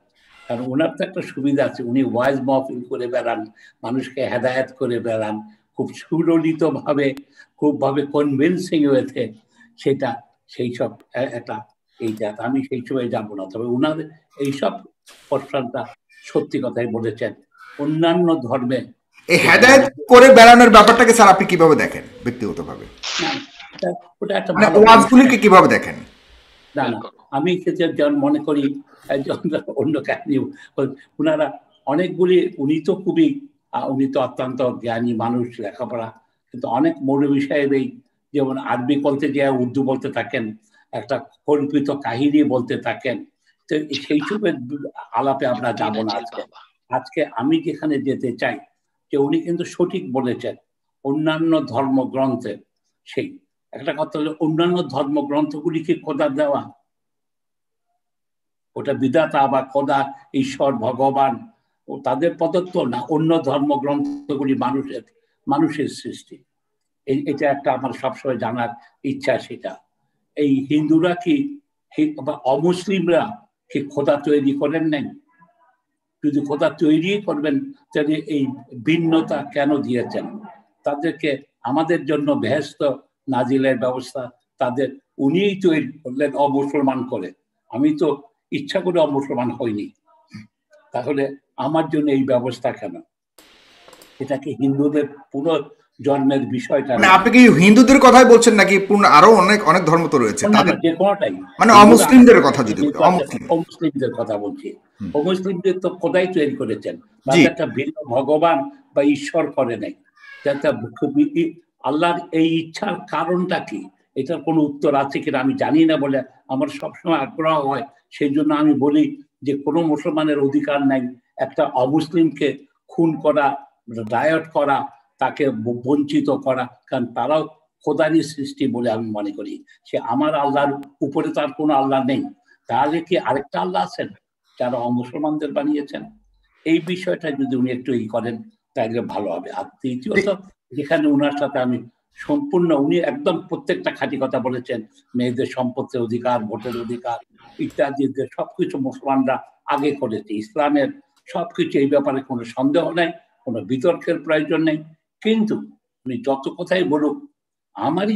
কারণ ওনার তো একটা সুবিধা আছে, উনি ওয়াইজ মাহফিল করে বেড়ান, মানুষকে হেদায়েত করে বেড়ান, খুব সুললিত ভাবে, খুব ভাবে কনভিন্সিং হয়েছে, সেটা সেই সব একটা এইটা আমি সেই সময় যাবো না। তবে ওনার এইসব প্রশ্নটা সত্যি কথাই বলেছেন। অন্যান্য ধর্মে এই হেদায়েত করে বেড়ানোর ব্যাপারটাকে স্যার আপনি কিভাবে দেখেন ব্যক্তিগতভাবে? ওটা একটা ওয়াজগুলিকে কিভাবে দেখেন? না আমি যেমন মনে করি অন্য কাহিনী, ওনারা অনেকগুলি, উনি তো অত্যন্ত জ্ঞানী মানুষ, লেখাপড়া, কিন্তু অনেক মৌলভী সাহেবই যেমন আরবি বলতে গিয়ে উর্দু বলতে থাকেন, একটা কল্পিত কাহিনী বলতে থাকেন। তো সেই সবের আলাপে আমরা যাব না আজকে। আজকে আমি যেখানে যেতে চাই, যে উনি কিন্তু সঠিক বলেছেন অন্যান্য ধর্মগ্রন্থে, সেই একটা কথা হলো অন্যান্য ধর্মগ্রন্থগুলি কি খোদা দেওয়া? ওটা বিধাতা বা খোদা, ঈশ্বর, ভগবান ও তাদের প্রদত্ত না, অন্য ধর্মগ্রন্থগুলি মানুষের সৃষ্টি। এটা একটা আমার সবসময় জানার ইচ্ছা। সেটা এই হিন্দুরা কি বা অমুসলিমরা কি খোদা তৈরি করেন নাই? যদি খোদা তৈরি করবেন তাহলে এই ভিন্নতা কেন দিয়েছেন? তাদেরকে আমাদের জন্য বেহেশত নাজিলের ব্যবস্থা তাদের উনিই তৈরি করলেন অমুসলমান করে। আমি তো ইচ্ছা করে অমুসলমান হইনি, তাহলে আমার জন্য এই ব্যবস্থা কেন? এটাকে হিন্দুদের পুরো জন্মের বিষয়টা, মানে আপনি কি হিন্দুদের কথাই বলছেন নাকি পূর্ণ আরো অনেক অনেক ধর্ম তো রয়েছে তাদের, যে কোনোটাই, মানে অমুসলিমদের কথা যদি বলি, অমুসলিমদের কথা বলছি। অমুসলিমদের তো খোদাই তৈরি করেছেন, তাদের একটা ভিন্ন ভগবান বা ঈশ্বর করে নাই। আল্লাহর এই ইচ্ছার কারণটা কি, এটার কোনো উত্তর আছে কিনা আমি জানি না বলে আমার সবসময় আগ্রহ হয়। সেই জন্য আমি বলি যে কোনো মুসলমানের অধিকার নাই একটা অমুসলিমকে খুন করা, রায়ট করা, তাকে বঞ্চিত করা, কারণ তারাও খোদারই সৃষ্টি বলে আমি মনে করি। সে আমার আল্লাহর উপরে তার কোনো আল্লাহ নেই, তাহলে কি আরেকটা আল্লাহ আছেন যারা অমুসলমানদের বানিয়েছেন? এই বিষয়টা যদি উনি একটু করেন তাহলে ভালো হবে। আর তৃতীয়ত, যেখানে উনার সাথে আমি সম্পূর্ণ, উনি একদম প্রত্যেকটা খাঁটি কথা বলেছেন, মেয়েদের সম্পত্তির অধিকার, ভোটের অধিকার ইত্যাদি সবকিছু মুসলমানরা আগে করেছে। ইসলামের সবকিছু, এই ব্যাপারে কোনো সন্দেহ নাই, কোনো বিতর্কের প্রয়োজন নেই। কিন্তু উনি যত কথাই বলুক, আমার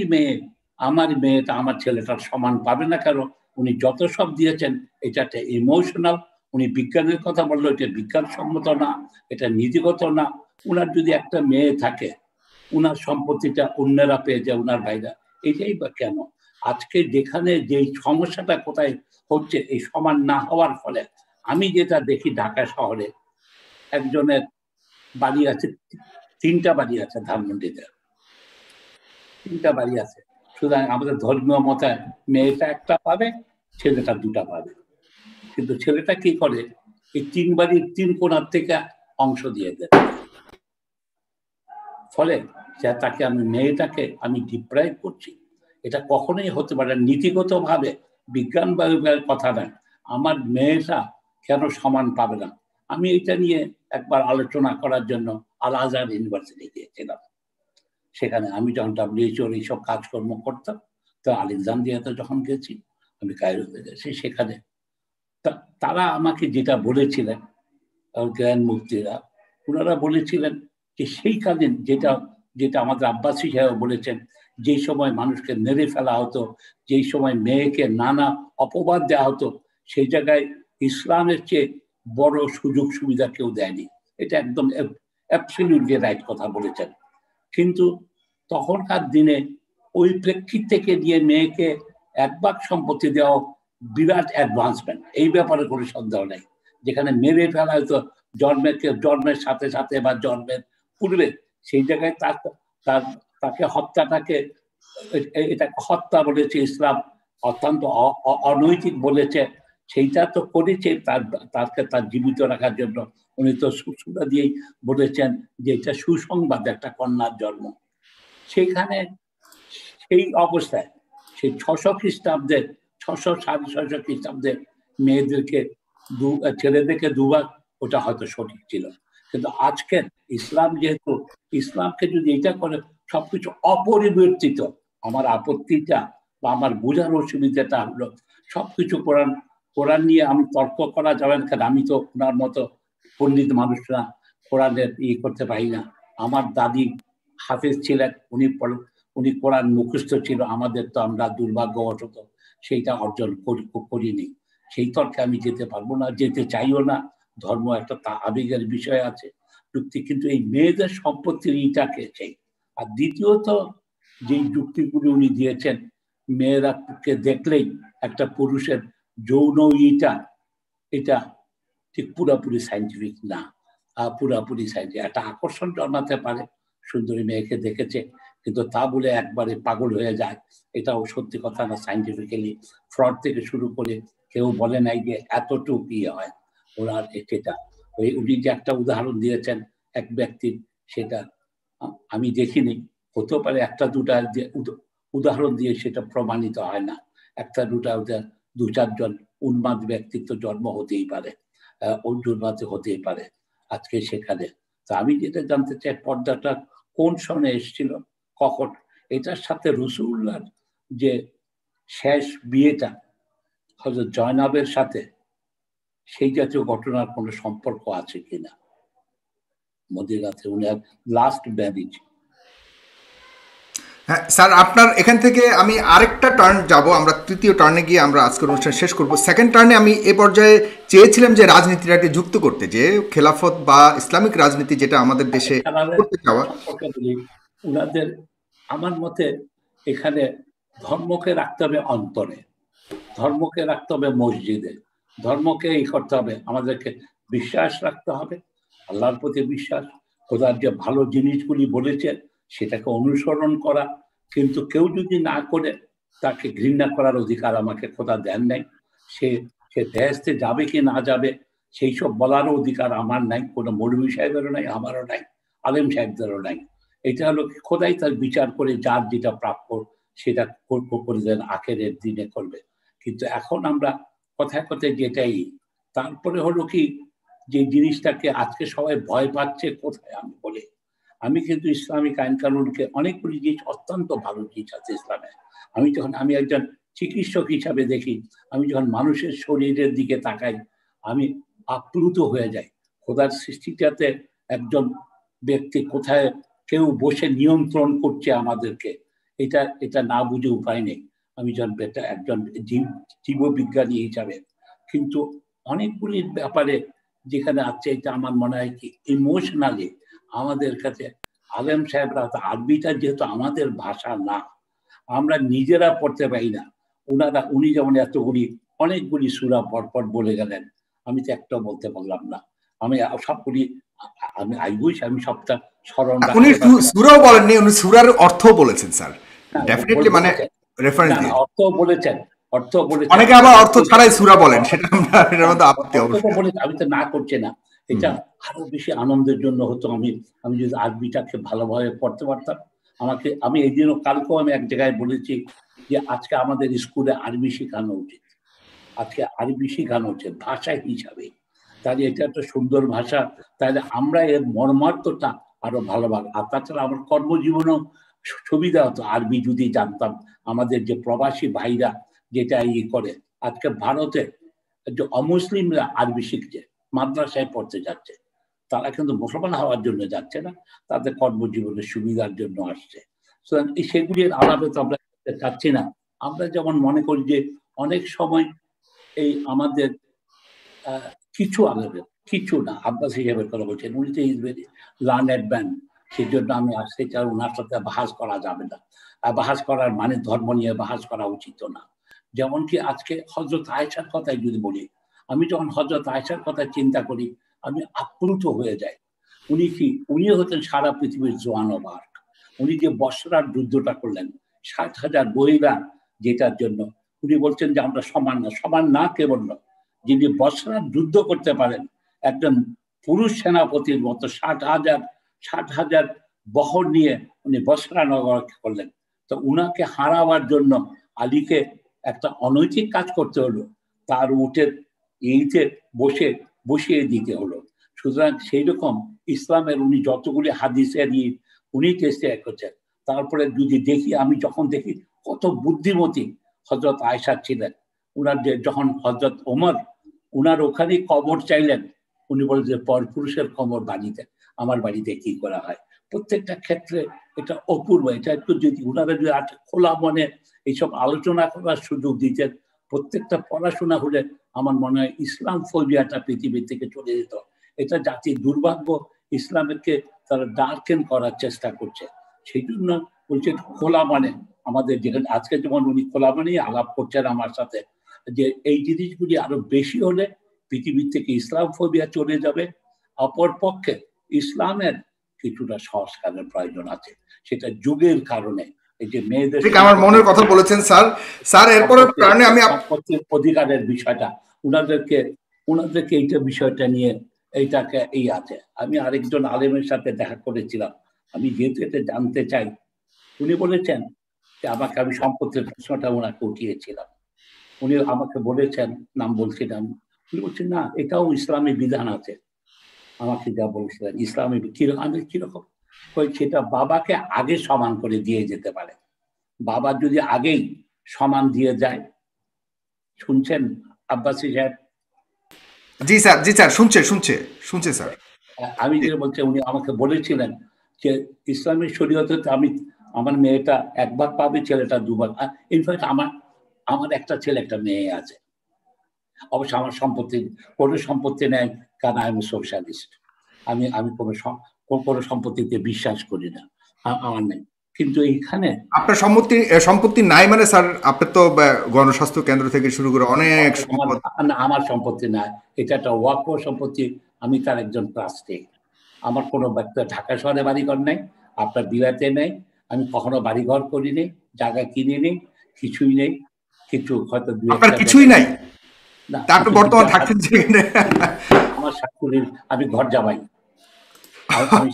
মেয়েটা আমার ছেলেটার সমান পাবে না। কারণ উনি যত সব দিয়েছেন এটা একটা ইমোশনাল। উনি বিজ্ঞানের কথা বললো, এটা বিজ্ঞানসম্মত না, এটা নীতিগত না। উনার যদি একটা মেয়ে থাকে, উনার সম্পত্তিটা অন্যরা পেয়ে যায়, উনার ভাইরা, এটাই বা কেন? আজকে যেখানে যে সমস্যাটা কোথায় হচ্ছে, এই সমান না হওয়ার ফলে, আমি যেটা দেখি ঢাকা শহরে একজনের বাড়ি আছে, 3টা বাড়ি আছে ধানমন্ডিতে, 3টা বাড়ি আছে। সুতরাং আমাদের ধর্মীয় মতে মেয়েটা একটা পাবে, ছেলেটা 2টা পাবে। কিন্তু ছেলেটা কি করে, এই 3 বাড়ির 3 কোণার থেকে অংশ দিয়ে দেয়। ফলে তাকে মেয়েটাকে আমি ডিপ্রাইভ করছি। এটা কখনোই হতে পারে নীতিগত ভাবে, বিজ্ঞান বা কথা নয়। আমার মেয়েটা কেন সমান পাবে না? আমি এটা নিয়ে একবার আলোচনা করার জন্য আল আজহার ইউনিভার্সিটি গিয়েছিলাম। সেখানে আমি যখন WHO এইসব কাজকর্ম করতাম, তো আলেকজান্দ্রিয়াতে যখন গেছি, আমি কায়রোতে গেছি, সেখানে তারা আমাকে যেটা বলেছিলেন, জ্ঞান মুক্তিরা, ওনারা বলেছিলেন যে সেই কালে যেটা আমাদের আব্বাসী সাহেব বলেছেন, যেই সময় মানুষকে মেরে ফেলা হতো, যেই সময় মেয়েকে নানা অপবাদ দেওয়া হতো, সেই জায়গায় ইসলামের চেয়ে বড় সুযোগ সুবিধা কেউ দেয়নি। এটা একদম অ্যাবসলিউটলি রাইট কথা বলেছেন। কিন্তু তখনকার দিনে ওই প্রেক্ষিত থেকে নিয়ে মেয়েকে 1 ভাগ সম্পত্তি দেওয়া বিরাট অ্যাডভান্সমেন্ট, এই ব্যাপারে কোনো সন্দেহ নেই। যেখানে মেরে ফেলা হয়তো জন্মের সাথে সাথে বা জন্মের পূর্বে, সেই জায়গায় তাকে হত্যাটাকে, এটা হত্যা বলেছে ইসলাম, অত্যন্ত অনৈতিক বলেছে। সেইটা তো করেছে তার জীবিত রাখার জন্য। উনি তো সুসুরা দিয়েই বলেছেন যে এটা সুসংবাদ, একটা কন্যার জন্ম। সেখানে সেই অবস্থায় সেই 600 খ্রিস্টাব্দে, 600-650 খ্রিস্টাব্দে মেয়েদেরকে ছেলেদেরকে 2 ভাগ, ওটা হয়তো সঠিক ছিল। কিন্তু আজকের ইসলাম যেহেতু, ইসলামকে যদি এটা করে সবকিছু অপরিবর্তিত, আমার আপত্তিটা বা আমার বোঝার অসুবিধাটা হলো সবকিছু কোরআন নিয়ে আমি তর্ক করা যাবে না, কারণ আমি তো ওনার মতো পণ্ডিত মানুষরা কোরআনের করতে পারি না। আমার দাদি হাফেজ ছিলেন, উনি কোরআন মুখস্থ ছিল, আমাদের তো, আমরা দুর্ভাগ্যবশত সেইটা অর্জন করিনি। সেই তর্কে আমি যেতে পারবো না, যেতে চাইও না। ধর্ম একটা আবেগের বিষয় আছে, যুক্তি। কিন্তু এই মেয়েদের সম্পত্তির ইটাকে চাই। আর দ্বিতীয়ত যে যুক্তিগুলি উনি দিয়েছেন, মেয়েরাকে দেখলেই একটা পুরুষের যৌন এটা ঠিক পুরোপুরি সাইন্টিফিক না। পুরোপুরি সাইন্টিফিক একটা আকর্ষণ জন্মাতে পারে, সুন্দরী মেয়েকে দেখেছে, কিন্তু তা বলে একবারে পাগল হয়ে যায় এটাও সত্যি কথা না। সাইন্টিফিক্যালি ফ্রড থেকে শুরু করে কেউ বলে নাই যে এতটুকু ইয়ে হয় ওনার এটা। ওই উনি যে একটা উদাহরণ দিয়েছেন এক ব্যক্তির, সেটা আমি দেখিনি। হতে পারে একটা দুটা উদাহরণ দিয়ে সেটা প্রমাণিত হয় না। একটা দুটা দু চারজন উন্মাদ ব্যক্তিত্ব জন্ম হতেই পারে, উন্মাদ হতেই পারে আজকে সেখানে। তা আমি যেটা জানতে চাই, পর্দাটা কোন সনে এসেছিল, কখন? এটার সাথে রসুল্লাহর যে শেষ বিয়েটা হযরত জয়নাবের সাথে, সেই জাতীয় ঘটনার কোনো সম্পর্ক আছে কিনা মদিনাতে উনার লাস্ট ম্যারেজ? হ্যাঁ স্যার, আপনার এখান থেকে আমি আরেকটা টার্ন যাব, আমরা তৃতীয় টার্নে গিয়ে আমরা আজকের অনুষ্ঠান শেষ করব। সেকেন্ড টার্নে আমি এ পর্যায়ে চেয়েছিলাম যে রাজনীতিটাকে যুক্ত করতে, যে খেলাফত বা ইসলামিক রাজনীতি যেটা আমাদের দেশে করতে চাওয়া। উনাদের আমার মতে এখানে ধর্মকে রাখতে হবে অন্তরে, ধর্মকে রাখতে হবে মসজিদে, ধর্মকে এই করতে হবে, আমাদেরকে বিশ্বাস রাখতে হবে, আল্লাহর প্রতি বিশ্বাস, খোদার যে ভালো জিনিসগুলি বলেছে সেটাকে অনুসরণ করা। কিন্তু কেউ যদি না করে, তাকে ঘৃণা করার অধিকার আমাকে খোদা দেন নাই। সে বেহেশতে যাবে কি না যাবে সেই সব বলারও অধিকার আমার নাই, কোনো মৌলভী সাহেবেরও নাই, আমারও নাই, আলেম সাহেবদেরও নাই। এটা হলো খোদাই তার বিচার করে যার যেটা প্রাপ্য সেটা করে দেন, আখেরের দিনে করবে। কিন্তু এখন আমরা কথায় কথায় যেটাই, তারপরে হলো কি যে জিনিসটাকে আজকে সবাই ভয় পাচ্ছে কোথায় আমি বলি, আমি কিন্তু ইসলামিক আইন কানুনকে অনেকগুলি জিনিস অত্যন্ত ভালো জিনিস আছে ইসলামে। আমি একজন চিকিৎসক হিসাবে দেখি, আমি যখন মানুষের শরীরের দিকে তাকাই আমি আপ্লুত হয়ে যাই। খোদার সৃষ্টিটাতে একজন ব্যক্তি কোথায় কেউ বসে নিয়ন্ত্রণ করছে আমাদেরকে, এটা না বুঝে উপায় নেই আমি যখন একজন জীববিজ্ঞানী হিসাবে। কিন্তু অনেকগুলি ব্যাপারে যেখানে আছে, এটা আমার মনে হয় কি ইমোশনালি আমাদের কাছে আলেম সাহেবরা, আরবিটা যেহেতু আমাদের ভাষা না, আমরা নিজেরা পড়তে পারি না। উনি যেমন অনেকগুলি সূরা পরপর বলে গেলেন, আমি তো একটাও বলতে পারলাম না। আমি সবগুলি আমি সবটা স্মরণ রাখতে উনি সূরাও বলেননি, উনি সূরার অর্থ বলেছেন স্যার, ডেফিনেটলি, মানে রেফারেন্স দিয়ে অর্থ বলেছেন। অনেকে আবার অর্থ ছাড়াই সূরা বলেন, সেটা আমরা এর মধ্যে আপত্তি অবশ্যই। আমি তো না করছি না, এটা আরো বেশি আনন্দের জন্য হতো আমি যদি আরবিটাকে ভালোভাবে পড়তে পারতাম। আমি এই দিনও কালকেও আমি এক জায়গায় বলেছি যে আজকে আমাদের স্কুলে আরবি শেখানো উচিত, আজকে আরবি শেখানো উচিত ভাষা হিসাবে। তাহলে এটা একটা সুন্দর ভাষা, তাহলে আমরা এর মর্মার্থটা আরো ভালোভাবে। আর তাছাড়া আমার কর্মজীবনেও সুবিধা হতো আরবি যদি জানতাম। আমাদের যে প্রবাসী ভাইরা যেটা করে, আজকে ভারতে যে অমুসলিমরা আরবি শিখছে, মাদ্রাসায় পড়তে যাচ্ছে, তারা কিন্তু মুসলমান হওয়ার জন্য যাচ্ছে না, তাদের কর্মজীবনের সুবিধার জন্য আসছে। সেগুলির আলাপে তো আমরা চাচ্ছি না। আমরা যেমন মনে করি যে অনেক সময় এই আমাদের কিছু আলেমের, কিছু না, আব্বাস হিসেবে কথা বলছেন, উনি তো ইজ ভেরি লার্নেড ম্যান, সেই জন্য আমি আসতে চাই ওনার সাথে বাহাস করা যাবে না। বাহাস করার মানে ধর্ম নিয়ে বাহাস করা উচিত না। যেমন কি আজকে হযরত আয়েশার কথাই যদি বলি, আমি যখন হযরত আয়েশার কথা চিন্তা করি আমি আপ্লুত হয়ে যাই। উনি হতেন সারা পৃথিবীর জোয়ান ও বার্ক। উনি যে বসরার যুদ্ধটা করলেন ৬০,০০০ মহিলা, যেটার জন্য উনি বলছেন যে আমরা সমান না। সমান না কে বলল? যিনি বসরার যুদ্ধ করতে পারেন, একজন পুরুষ সেনাপতির মতো ৬০,০০০ বহর নিয়ে উনি বসরা নগর করলেন। তো উনাকে হারাবার জন্য আলীকে একটা অনৈতিক কাজ করতে হলো, তার উটের এইতে বসিয়ে দিতে হলো। সুতরাং সেই রকম ইসলামের উনি যতগুলি হাদিসে নিয়ে উনি চেষ্টা করছেন। তারপরে যদি দেখি, আমি যখন দেখি কত বুদ্ধিমতী হযরত আয়েশা ছিলেন। উনার যখন হযরত ওমর উনার ওখানে কবর চাইলেন, উনি বলেন যে পরপুরুষের কবর বাড়িতে, আমার বাড়িতে কি করা হয়। প্রত্যেকটা ক্ষেত্রে এটা অপূর্ব। এটা একটু যদি উনারা যদি খোলা মনে এইসব আলোচনা করার সুযোগ দিতেন, প্রত্যেকটা পড়াশোনা হলে আমার মনে হয় ইসলাম ফোবিয়াটা পৃথিবী থেকে চলে যেত। এটা জাতির দুর্ভাগ্য, ইসলামকে তারা ডার্কেন করার চেষ্টা করছে। সেই জন্য বলছে খোলা মানে আমাদের যেখানে আজকে যেমন উনি খোলা মানেই আলাপ করছেন আমার সাথে, যে এই জিনিসগুলি আরো বেশি হলে পৃথিবীর থেকে ইসলাম ফোবিয়া চলে যাবে। অপর পক্ষে ইসলামের কিছুটা সংস্কারের প্রয়োজন আছে, সেটা যুগের কারণে। এই যে মেয়েদের ঠিক আমার মনের কথা বলেছেন স্যার। স্যার এরপরে কারণে আমি সম্পত্তির অধিকারের বিষয়টা ওনাদেরকে এইটা বিষয়টা নিয়ে এইটাকে এই আছে। আমি আরেকজন আলেমের সাথে দেখা করেছিলাম, আমি যেহেতু এটা জানতে চাই, উনি বলেছেন যে আমাকে, আমি সম্পত্তির প্রশ্নটা ওনাকে উঠিয়েছিলাম, উনি আমাকে বলেছেন, নাম বলছিলাম, উনি বলছেন না এটাও ইসলামী বিধান আছে। আমাকে যা বলছিলেন ইসলামী কিরকম, সেটা বাবাকে আগে সমান করে দিয়ে যেতে পারে। বাবা যদি আগেই সমান দিয়ে যায়, শুনছেন আব্বাসী সাহেব? জি স্যার শুনছে স্যার। আমি যে বলছি, উনি আমাকে বলেছিলেন যে ইসলামী শরীয়তে আমি, আমার মেয়েটা একবার পাবে, ছেলেটা দুবার। ইনফ্যাক্ট আমার একটা ছেলে একটা মেয়ে আছে। অবশ্য আমার কোনো সম্পত্তি নেই, কারণ আমি সোশ্যালিস্ট। আমি কোনো সম্পত্তিতে বিশ্বাস করি না, আমার নেই। কিন্তু এইখানে আপনার সম্পত্তি নাই মানে স্যার, আপনার তো গণস্বাস্থ্য কেন্দ্র থেকে শুরু করে অনেক আমার সম্পত্তি নাই, এটা একটা ওয়াকফ সম্পত্তি। আমি তার একজন ট্রাস্টি। আমার কোনো ঢাকা শহরে বাড়িঘর নেই, আপনার বিলাতে নেই, আমি কখনো বাড়িঘর করিনি, জায়গা কিনিনি, কিছুই নেই। কিছু হয়তো আপনার কিছুই নাই, তারপর বর্তমান থাকছেন যেখানে। আমার শাশুড়ির, আমি ঘর জামাই, আমি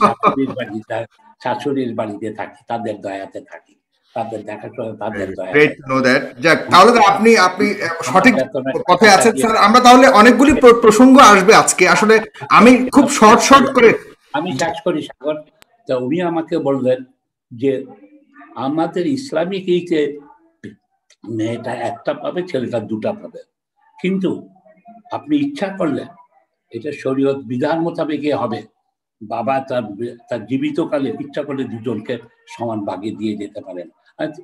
শাশুড়ির বাড়িতে থাকি, তাদের দয়াতে থাকি, তাদের দেখাশোনা, তাদের দয়াতে। তাহলে তো আপনি সঠিক পথে আছেন স্যার। আমরা তাহলে অনেকগুলি প্রসঙ্গ আসবে আজকে, আসলে আমি খুব শর্ট করে আমি শেষ করি সাগর। তা উনি আমাকে বললেন যে আমাদের ইসলামিক এইতে মেয়েটা একটা পাবে, ছেলেটা দুটা পাবে, কিন্তু আপনি ইচ্ছা করলে এটা শরীয়ত বিধান মোতাবেক হবে। বাবা তার জীবিতকালে ইচ্ছা করলে দুজনকে সমান ভাগে দিয়ে যেতে পারেন।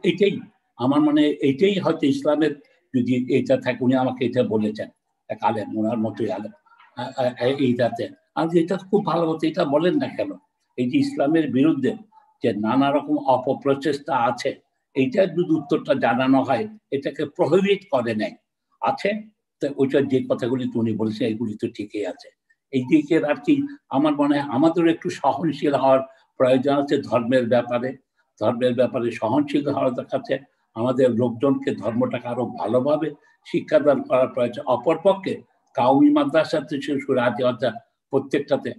এইটাই আমার মনে, এইটাই হয়তো ইসলামের যদি এইটা থাকে। উনি আমাকে এটা বলেছেন, এক আলেম, ওনার মতোই আলেম, এইটাতে। আর এটা খুব ভালো মতো এটা বলেন না কেন, এই যে ইসলামের বিরুদ্ধে যে নানা রকম অপপ্রচেষ্টা আছে, এইটার যদি উত্তরটা জানানো হয়, এটাকে প্রহিবিট করে নেয় আছে। তো ওইটা যে কথাগুলি উনি বলেছেন এগুলি তো ঠিকই আছে। এই দিকে আর কি আমার মনে হয় আমাদের একটু সহনশীল হওয়ার প্রয়োজন আছে ধর্মের ব্যাপারে সহনশীল হওয়ার দেখাচ্ছে। আমাদের লোকজনকে ধর্মটাকে আরো ভালোভাবে শিক্ষাদান করার প্রয়োজন। অপরপক্ষে কাউমি মাদ্রাসা থেকে শুরু প্রত্যেকটাতে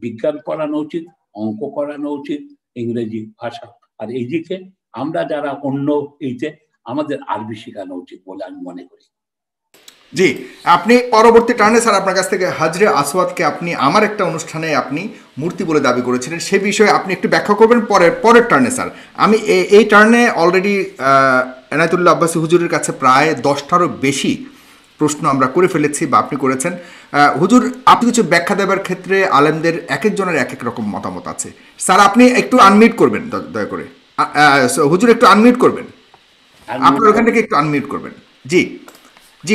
বিজ্ঞান পড়ানো উচিত, অঙ্ক করানো উচিত, ইংরেজি ভাষা। আর এইদিকে আমরা যারা অন্য এইতে আমাদের আরবি শেখানো উচিত বলে আমি মনে করি। জি, আপনি পরবর্তী টার্নে স্যার আপনার কাছ থেকে হাজরে আসওয়াদকে আপনি আমার একটা অনুষ্ঠানে আপনি মূর্তি বলে দাবি করেছিলেন, সে বিষয়ে আপনি একটু ব্যাখ্যা করবেন পরের টার্নে স্যার। আমি এই টার্নে অলরেডি এনায়েতুল্লাহ আব্বাসী হুজুরের কাছে প্রায় 10টারও বেশি প্রশ্ন আমরা করে ফেলেছি বা আপনি করেছেন। হুজুর, আপনি কিছু ব্যাখ্যা দেওয়ার ক্ষেত্রে আলেমদের এক একজনের এক এক রকম মতামত আছে। স্যার আপনি একটু আনমিউট করবেন দয়া করে। হুজুর একটু আনমিউট করবেন, আপনার ওখান থেকে একটু আনমিউট করবেন। জি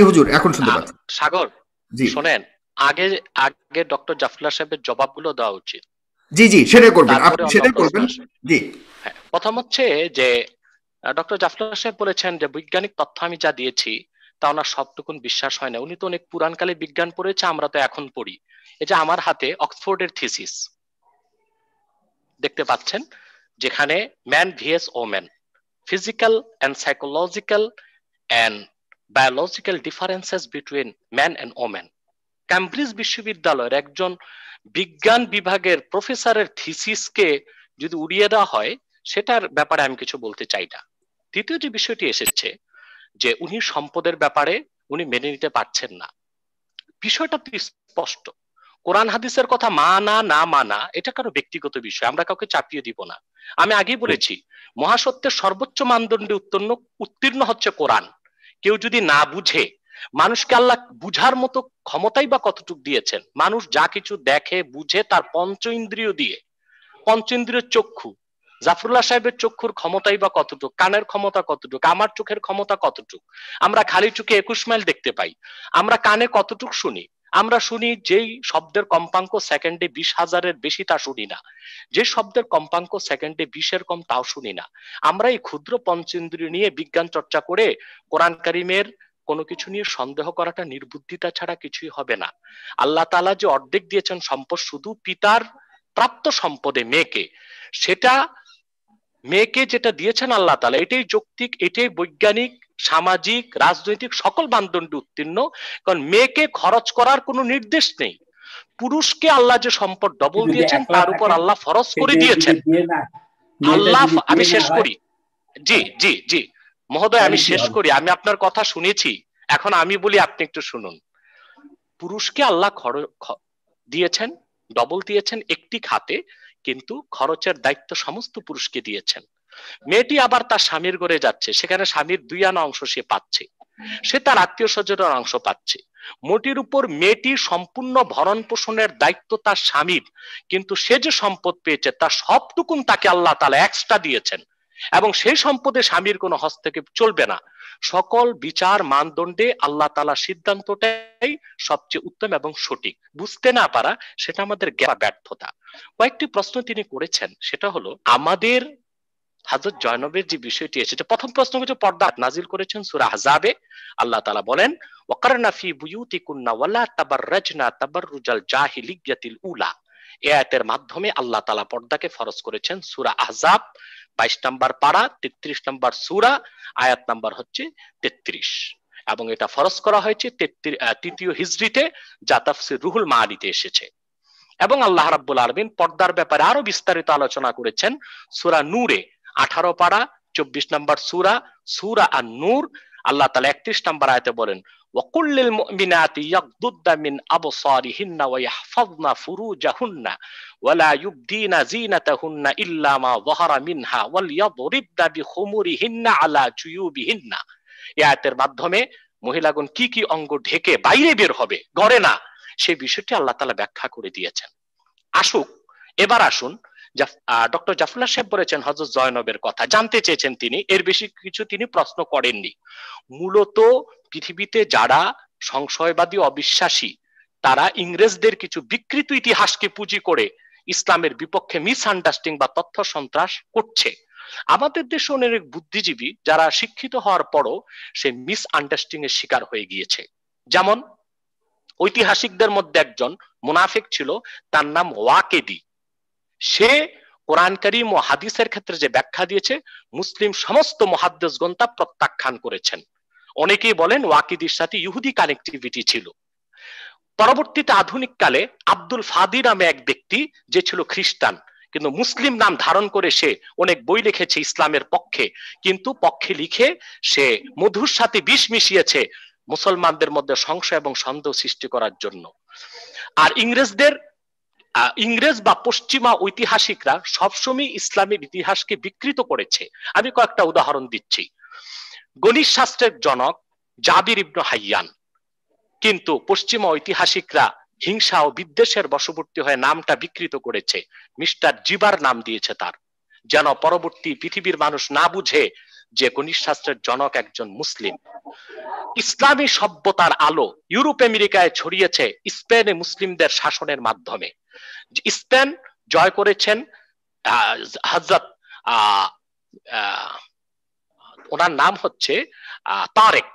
হুজুর, এখন শুনতে পাচ্ছি। সাগর, জি শোনেন, আগে ডক্টর জাফরুল্লাহ সাহেবের জবাবগুলো দেওয়া উচিত। জি সেটাই করবেন, আপনি সেটাই করবেন। জি, প্রথম হচ্ছে যে ডক্টর জাফরুল্লাহ সাহেব বলেছেন যে বৈজ্ঞানিক তথ্য আমি যা দিয়েছি তা ওনার সবটুকুন বিশ্বাস হয় না। উনি তো অনেক পুরানকালে বিজ্ঞান পড়েছে, আমরা তো এখন পড়ি। এই যে আমার হাতে অক্সফোর্ডের থিসিস দেখতে পাচ্ছেন, যেখানে man VS woman, physical and psychological and biological differences between man and woman। Cambridge বিশ্ববিদ্যালয়ের একজন বিজ্ঞান বিভাগের প্রফেসরের থিসিসকে যদি উড়িয়ে দেওয়া হয়, সেটার ব্যাপারে আমি কিছু বলতে চাই না। দ্বিতীয় যে বিষয়টি এসেছে যে উনি সম্পদের ব্যাপারে উনি মেনে নিতে পারছেন না, বিষয়টা স্পষ্ট। কোরআন হাদিসের কথা মানা না মানা এটা কারো ব্যক্তিগত বিষয়, আমরা কাউকে চাপিয়ে দিব না। আমি আগেই বলেছি মহাসত্যের সর্বোচ্চ মানদণ্ডে উত্তীর্ণ হচ্ছে কোরআন। কেউ যদি না বুঝে, মানুষকে আল্লাহ বুঝার মতো ক্ষমতাই বা কতটুকু দিয়েছেন? মানুষ যা কিছু দেখে বুঝে তার পঞ্চ ইন্দ্রিয় দিয়ে। পঞ্চ ইন্দ্রিয় চক্ষু, জাফরুল্লাহ সাহেবের চক্ষুর ক্ষমতাই বা কতটুকু, কানের ক্ষমতা কতটুকু, আমার চোখের ক্ষমতা কতটুকু? আমরা খালি চোখে 21 মাইল দেখতে পাই, আমরা কানে কতটুকু শুনি? আমরা শুনি যেই শব্দের কম্পাঙ্ক সেকেন্ডে 20,000-এর বেশি তা শুনি না, যে শব্দের কম্পাঙ্ক সেকেন্ডে 20-এর কম তাও শুনি না। আমরা এই ক্ষুদ্র পঞ্চেন্দ্রিয় নিয়ে বিজ্ঞান চর্চা করে কোরআন কারিমের কোনো কিছু নিয়ে সন্দেহ করাটা নির্বুদ্ধিতা ছাড়া কিছুই হবে না। আল্লাহ তাআলা যে অর্ধেক দিয়েছেন সম্পদ শুধু পিতার প্রাপ্ত সম্পদে মেয়েকে, সেটা মেয়েকে যেটা দিয়েছেন আল্লাহ তাআলা, এটাই যৌক্তিক, এটাই বৈজ্ঞানিক, সামাজিক, রাজনৈতিক সকল মানদণ্ডে উত্তীর্ণ। কারণ মেয়েকে খরচ করার কোনো নির্দেশ নেই। পুরুষকে আল্লাহ যে সম্পদ ডবল যদি দিয়েছেন একলা তার উপর থাকে, আল্লাহ ফরজ সে করে মেয়ে দিয়েছেন। যদি বিয়ে না, মেয়েটা আল্লাহ, যদি আমি বিয়ে না শেষ হয়, করি, জি জি জি মহোদয়, তাহলে আমি কি শেষ হবে? করি, আমি আপনার কথা শুনেছি, এখন আমি বলি, আপনি একটু শুনুন। পুরুষকে আল্লাহ দিয়েছেন, ডবল দিয়েছেন একটি খাতে, কিন্তু খরচের দায়িত্ব সমস্ত পুরুষকে দিয়েছেন। মেয়েটি আবার তার স্বামীর ঘরে যাচ্ছে, সেখানে স্বামীর 2 আনা অংশ সে পাচ্ছে, সে তার আত্মীয় স্বজনের অংশ পাচ্ছে। মোটির উপর মেয়েটি সম্পূর্ণ ভরণ পোষণের দায়িত্ব তার স্বামীর, কিন্তু সে যে সম্পদ পেয়েছে তার সবটুকুন তাকে আল্লাহ তাআলা এক্সট্রা দিয়েছেন, এবং সেই সম্পদে স্বামীর কোনো হস্তক্ষেপ চলবে না। সকল বিচার মানদণ্ডে আল্লাহ তাআলার সিদ্ধান্তটাই সবচেয়ে উত্তম এবং সঠিক। বুঝতে না পারা সেটা আমাদের জ্ঞান ব্যর্থতা। কয়েকটি প্রশ্ন তিনি করেছেন, সেটা হলো আমাদের হযরত জয়নবের যে বিষয়টি এসেছে, প্রথম প্রশ্ন হচ্ছে পর্দা নাজিল করেছেন সূরা আহজাবে। আল্লাহ তাআলা বলেন ওয়াকারনা ফি বুয়ুতিকুন্না ওয়ালা তাবাররাজনা তাবাররুজাল জাহিলিয়াতিল উলা। এই আয়াতের মাধ্যমে আল্লাহ তাআলা পর্দাকে ফরজ করেছেন। সূরা আহজাব 22 নম্বর পারা 33 নম্বর সূরা, আয়াত নাম্বার হচ্ছে 33, এবং এটা ফরজ করা হয়েছে 3য় হিজরিতে, যা তাফসীর রুহুল মাআনিতে এসেছে। এবং আল্লাহ রাব্বুল আলামিন পর্দার ব্যাপারে আরো বিস্তারিত আলোচনা করেছেন সূরা নূরে 18 পারা 24 নম্বর সূরা, সূরা আন-নূর। আল্লাহ তাআলা 31 নম্বর আয়াতে বলেন ওয়াকুল্লিল মুমিনাতি ইয়াগদুদ্দা মিন আবসারিহিন্না ওয়া ইয়াহফাযনা ফুরুজাহুন্না ওয়া লা ইউবদিনা যিনাতাহুন্না ইল্লা মা যাহারা মিনহা ওয়াল ইয়াদরিবনা বিখুমুরিহিন্না আলা জুয়ুবিহিন্না। এই আয়াতের মাধ্যমে মহিলাগণ কি কি অঙ্গ ঢেকে বাইরে বের হবে, ঘরে না, সেই বিষয়টি আল্লাহ তাআলা ব্যাখ্যা করে দিয়েছেন। এবার আসুন, ডক্টর জাফরুল্লাহ সাহেব বলেছেন হযরত জয়নবের কথা জানতে চেয়েছেন তিনি, এর বেশি কিছু তিনি প্রশ্ন করেননি। মূলত পৃথিবীতে যারা সংশয়বাদী, অবিশ্বাসী, তারা ইংরেজদের কিছু বিকৃত ইতিহাসকে পুঁজি করে ইসলামের বিপক্ষে মিসআন্ডারস্ট্যান্ডিং বা তথ্য সন্ত্রাস করছে। আমাদের দেশে অনেক বুদ্ধিজীবী যারা শিক্ষিত হওয়ার পরও সে মিসআন্ডারস্ট্যান্ডিং এর শিকার হয়ে গিয়েছে। যেমন ঐতিহাসিকদের মধ্যে একজন মুনাফিক ছিল, তার নাম ওয়াকেদি। সে কোরআন কারীম ও হাদিসের ক্ষেত্রে যে ব্যাখ্যা দিয়েছে, মুসলিম সমস্ত মুহাদ্দিসগণ তা প্রত্যাখ্যান করেছেন। অনেকেই বলেন ওয়াকিদির সাথে ইহুদি কানেক্টিভিটি ছিল। পরবর্তীতে আধুনিক কালে আব্দুল ফাদি নামে এক ব্যক্তি, যে ছিল খ্রিস্টান, কিন্তু মুসলিম নাম ধারণ করে সে অনেক বই লিখেছে ইসলামের পক্ষে, কিন্তু পক্ষে লিখে সে মধুর সাথে বিষ মিশিয়েছে মুসলমানদের মধ্যে সংশয় এবং সন্দেহ সৃষ্টি করার জন্য। আর ইংরেজ বা পশ্চিমা ঐতিহাসিকরা সবসময় ইসলামের ইতিহাসকে বিকৃত করেছে। আমি কয়েকটা উদাহরণ দিচ্ছি। গণিত শাস্ত্রের জনক জাবির ইবনে হাইয়ান, কিন্তু পশ্চিমা ঐতিহাসিকরা হিংসা ও বিদ্বেষের বশবর্তী হয়ে নামটা বিকৃত করেছে, মিস্টার জিবার নাম দিয়েছে তার, যেন পরবর্তী পৃথিবীর মানুষ না বুঝে যে গণিত শাস্ত্রের জনক একজন মুসলিম। ইসলামী সভ্যতার আলো ইউরোপ আমেরিকায় ছড়িয়েছে স্পেনে মুসলিমদের শাসনের মাধ্যমে। স্পেন জয় করেছেন হযরত ওনার নাম হচ্ছে তারেক।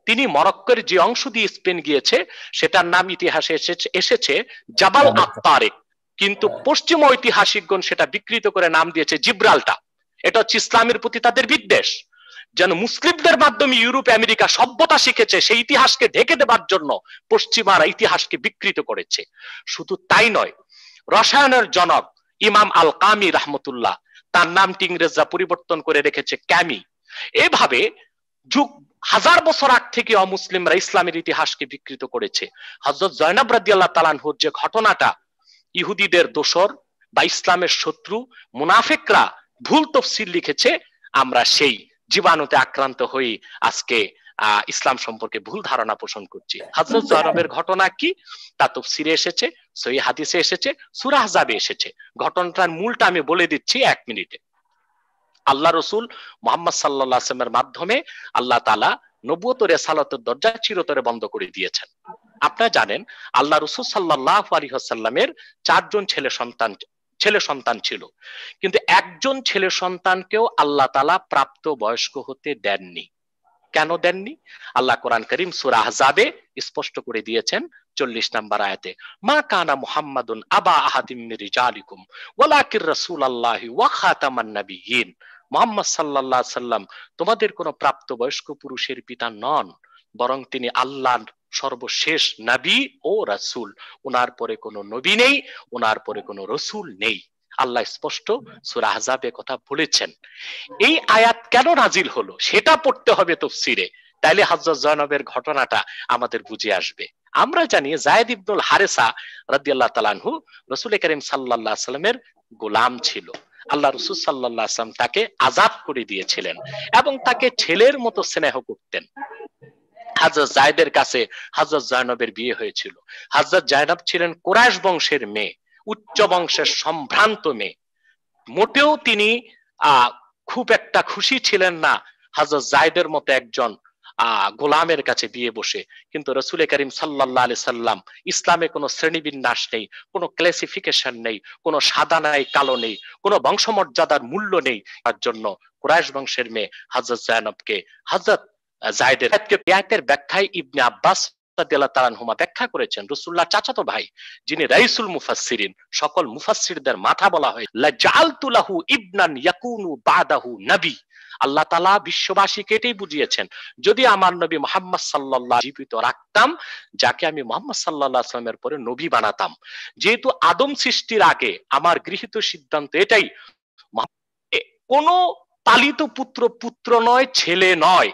তিনি মরক্কোর যে অংশ দিয়ে স্পেন গিয়েছে সেটার নাম ইতিহাসে এসেছে জাবাল আত-তারেক, কিন্তু পশ্চিম ঐতিহাসিকগণ সেটা বিকৃত করে নাম দিয়েছে জিব্রাল্টার। এটা হচ্ছে ইসলামের প্রতি তাদের বিদ্বেষ। যেন মুসলিমদের মাধ্যমে ইউরোপ আমেরিকা সভ্যতা শিখেছে, সেই ইতিহাসকে ঢেকে দেবার জন্য পশ্চিমারা ইতিহাসকে বিকৃত করেছে। শুধু তাই নয়, রসায়নের জনক ইমাম আল কামি রাহমাতুল্লাহ, তার নামটি ইংরেজরা পরিবর্তন করে রেখেছে ক্যামি। এভাবে যুগ হাজার বছর আগ থেকে অমুসলিমরা ইসলামের ইতিহাসকে বিকৃত করেছে। হযরত জয়নব রাদিয়াল্লাহু তাআলা আনহুর যে ঘটনাটা, ইহুদিদের দোসর বা ইসলামের শত্রু মুনাফিকরা ভুল তাফসীর লিখেছে, আমরা সেই জীবাণুতে আক্রান্ত হয়ে আজকে ইসলাম সম্পর্কে ভুল ধারণা পোষণ করছি। হযরত জয়নবের ঘটনা কি তা তাফসীরে এসেছে, সহিহ হাদিসে এসেছে, সূরা আহজাবে এসেছে। ঘটনাটার মূলটা আমি বলে দিচ্ছি 1 মিনিটে। আল্লাহ রাসূল মুহাম্মদ সাল্লাল্লাহু আলাইহি ওয়াসাল্লামের মাধ্যমে আল্লাহ তাআলা নবুয়ত ও রিসালাতের দরজা চিরতরে বন্ধ করে দিয়েছেন। আপনারা জানেন আল্লাহ রাসূল সাল্লাল্লাহু আলাইহি ওয়াসাল্লামের 4 জন ছেলে সন্তান ছিল, কিন্তু একজন ছেলে সন্তানকেও আল্লাহ তাআলা প্রাপ্ত বয়স্ক হতে দেননি। কেন দেননি? আল্লাহ কোরআন করিম সূরা আহজাবে স্পষ্ট করে দিয়েছেন 40 নম্বর আয়াতে, মা কানা মুহাম্মাদুন আবা আহাদিম মির রিজালিকুম ওয়ালাকির রাসূলুল্লাহি ওয়া খাতামান নাবিয়্যিন। মুহাম্মদ সাল্লাল্লাহু আলাইহি সাল্লাম তোমাদের কোন প্রাপ্তবয়স্ক পুরুষের পিতা নন, বরং তিনি আল্লাহর সর্বশেষ নবী ও রাসূল। ওনার পরে কোনো নবী নেই, ওনার পরে কোনো রাসূল নেই। আল্লাহ স্পষ্ট সূরা আহজাবে কথা বলেছেন। এই আয়াত কেন নাজিল হলো সেটা পড়তে হবে তাফসীরে, তাইলে হযরত জয়নবের ঘটনাটা আমাদের বুঝে আসবে। আমরা জানি যায়েদ ইবনুল হারেসা রাদিয়াল্লাহু তাআলা আনহু রাসূল করিম সাল্লাল্লাহু আলাইহি সাল্লামের গোলাম ছিল। আল্লাহ রাসূল সাল্লাল্লাহু আলাইহি সাল্লাম তাকে আযাদ করে দিয়েছিলেন এবং তাকে ছেলের মতো স্নেহ করতেন। হযরত জায়েদের কাছে হযরত জয়নবের বিয়ে হয়েছিল। হযরত জয়নব ছিলেন কুরাইশ বংশের মেয়ে, উচ্চ বংশের সম্ভ্রান্ত মেয়ে। মোটেও তিনি খুব একটা খুশি ছিলেন না হযরত জায়েদের মতো একজন গোলামের কাছে বিয়ে বসে। কিন্তু রাসূল করিম সাল্লাল্লাহু আলাইহি সাল্লাম, ইসলামে কোনো শ্রেণীবিন্যাস নেই, কোনো ক্লাসিফিকেশন নেই, কোনো সাদা নাই কালো নেই, কোনো বংশমর্যাদার মূল্য নেই। তার জন্য কুরাইশ বংশের মেয়ে হযরত জয়নবকে হযরত জায়েদের আয়াতের ব্যাখ্যায় ইবনে আব্বাস রাদিয়াল্লাহু তাআলা আনহুমা ব্যাখ্যা করেছেন, রাসূলুল্লাহ চাচাতো ভাই যিনি রাইসুল মুফাসসিরিন, সকল মুফাসসিরদের মাথা বলা হয়, লা জাআলতু লাহু ইবনান ইয়াকুনু বাদাহু নবী। আল্লাহ তাআলা বিশ্ববাসীকে এটাই বুঝিয়েছেন, যদি আমার নবী মুহাম্মদ সাল্লাল্লাহু আলাইহি জীবিত রাখতাম, যাকে আমি মুহাম্মদ সাল্লাল্লাহু আলাইহি ওয়াসাল্লামের পরে নবী বানাতাম। যেহেতু আদম সৃষ্টির আগে আমার গৃহীত সিদ্ধান্ত এটাই, কোন পালিত পুত্র পুত্র নয়, ছেলে নয়।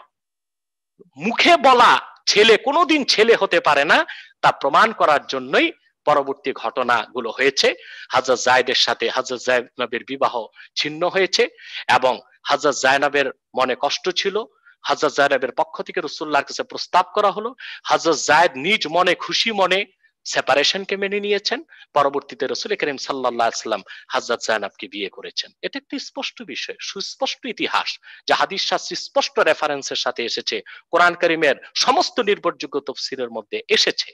মুখে বলা ছেলে কোনোদিন ছেলে হতে পারে না, তা প্রমাণ করার জন্যই পরবর্তী ঘটনাগুলো হয়েছে। হযরত জায়েদের সাথে হযরত জায়নবের বিবাহ ছিন্ন হয়েছে এবং হযরত জায়নবের মনে কষ্ট ছিল। হযরত জায়নবের পক্ষ থেকে রাসূলুল্লাহর কাছে প্রস্তাব করা হলো। হযরত জায়েদ নিজ মনে খুশি মনে সেপারেশনকে মেনে নিয়েছেন। পরবর্তীতে রাসূল করিম সাল্লাল্লাহু আলাইহি ওয়াসাল্লাম হযরত জায়নবকে বিয়ে করেছেন। এটা একটি স্পষ্ট বিষয়, সুস্পষ্ট ইতিহাস, যা হাদিস শাস্ত্রে স্পষ্ট রেফারেন্সের সাথে এসেছে, কোরআন কারীমের সমস্ত নির্ভরযোগ্য তাফসীরের মধ্যে এসেছে।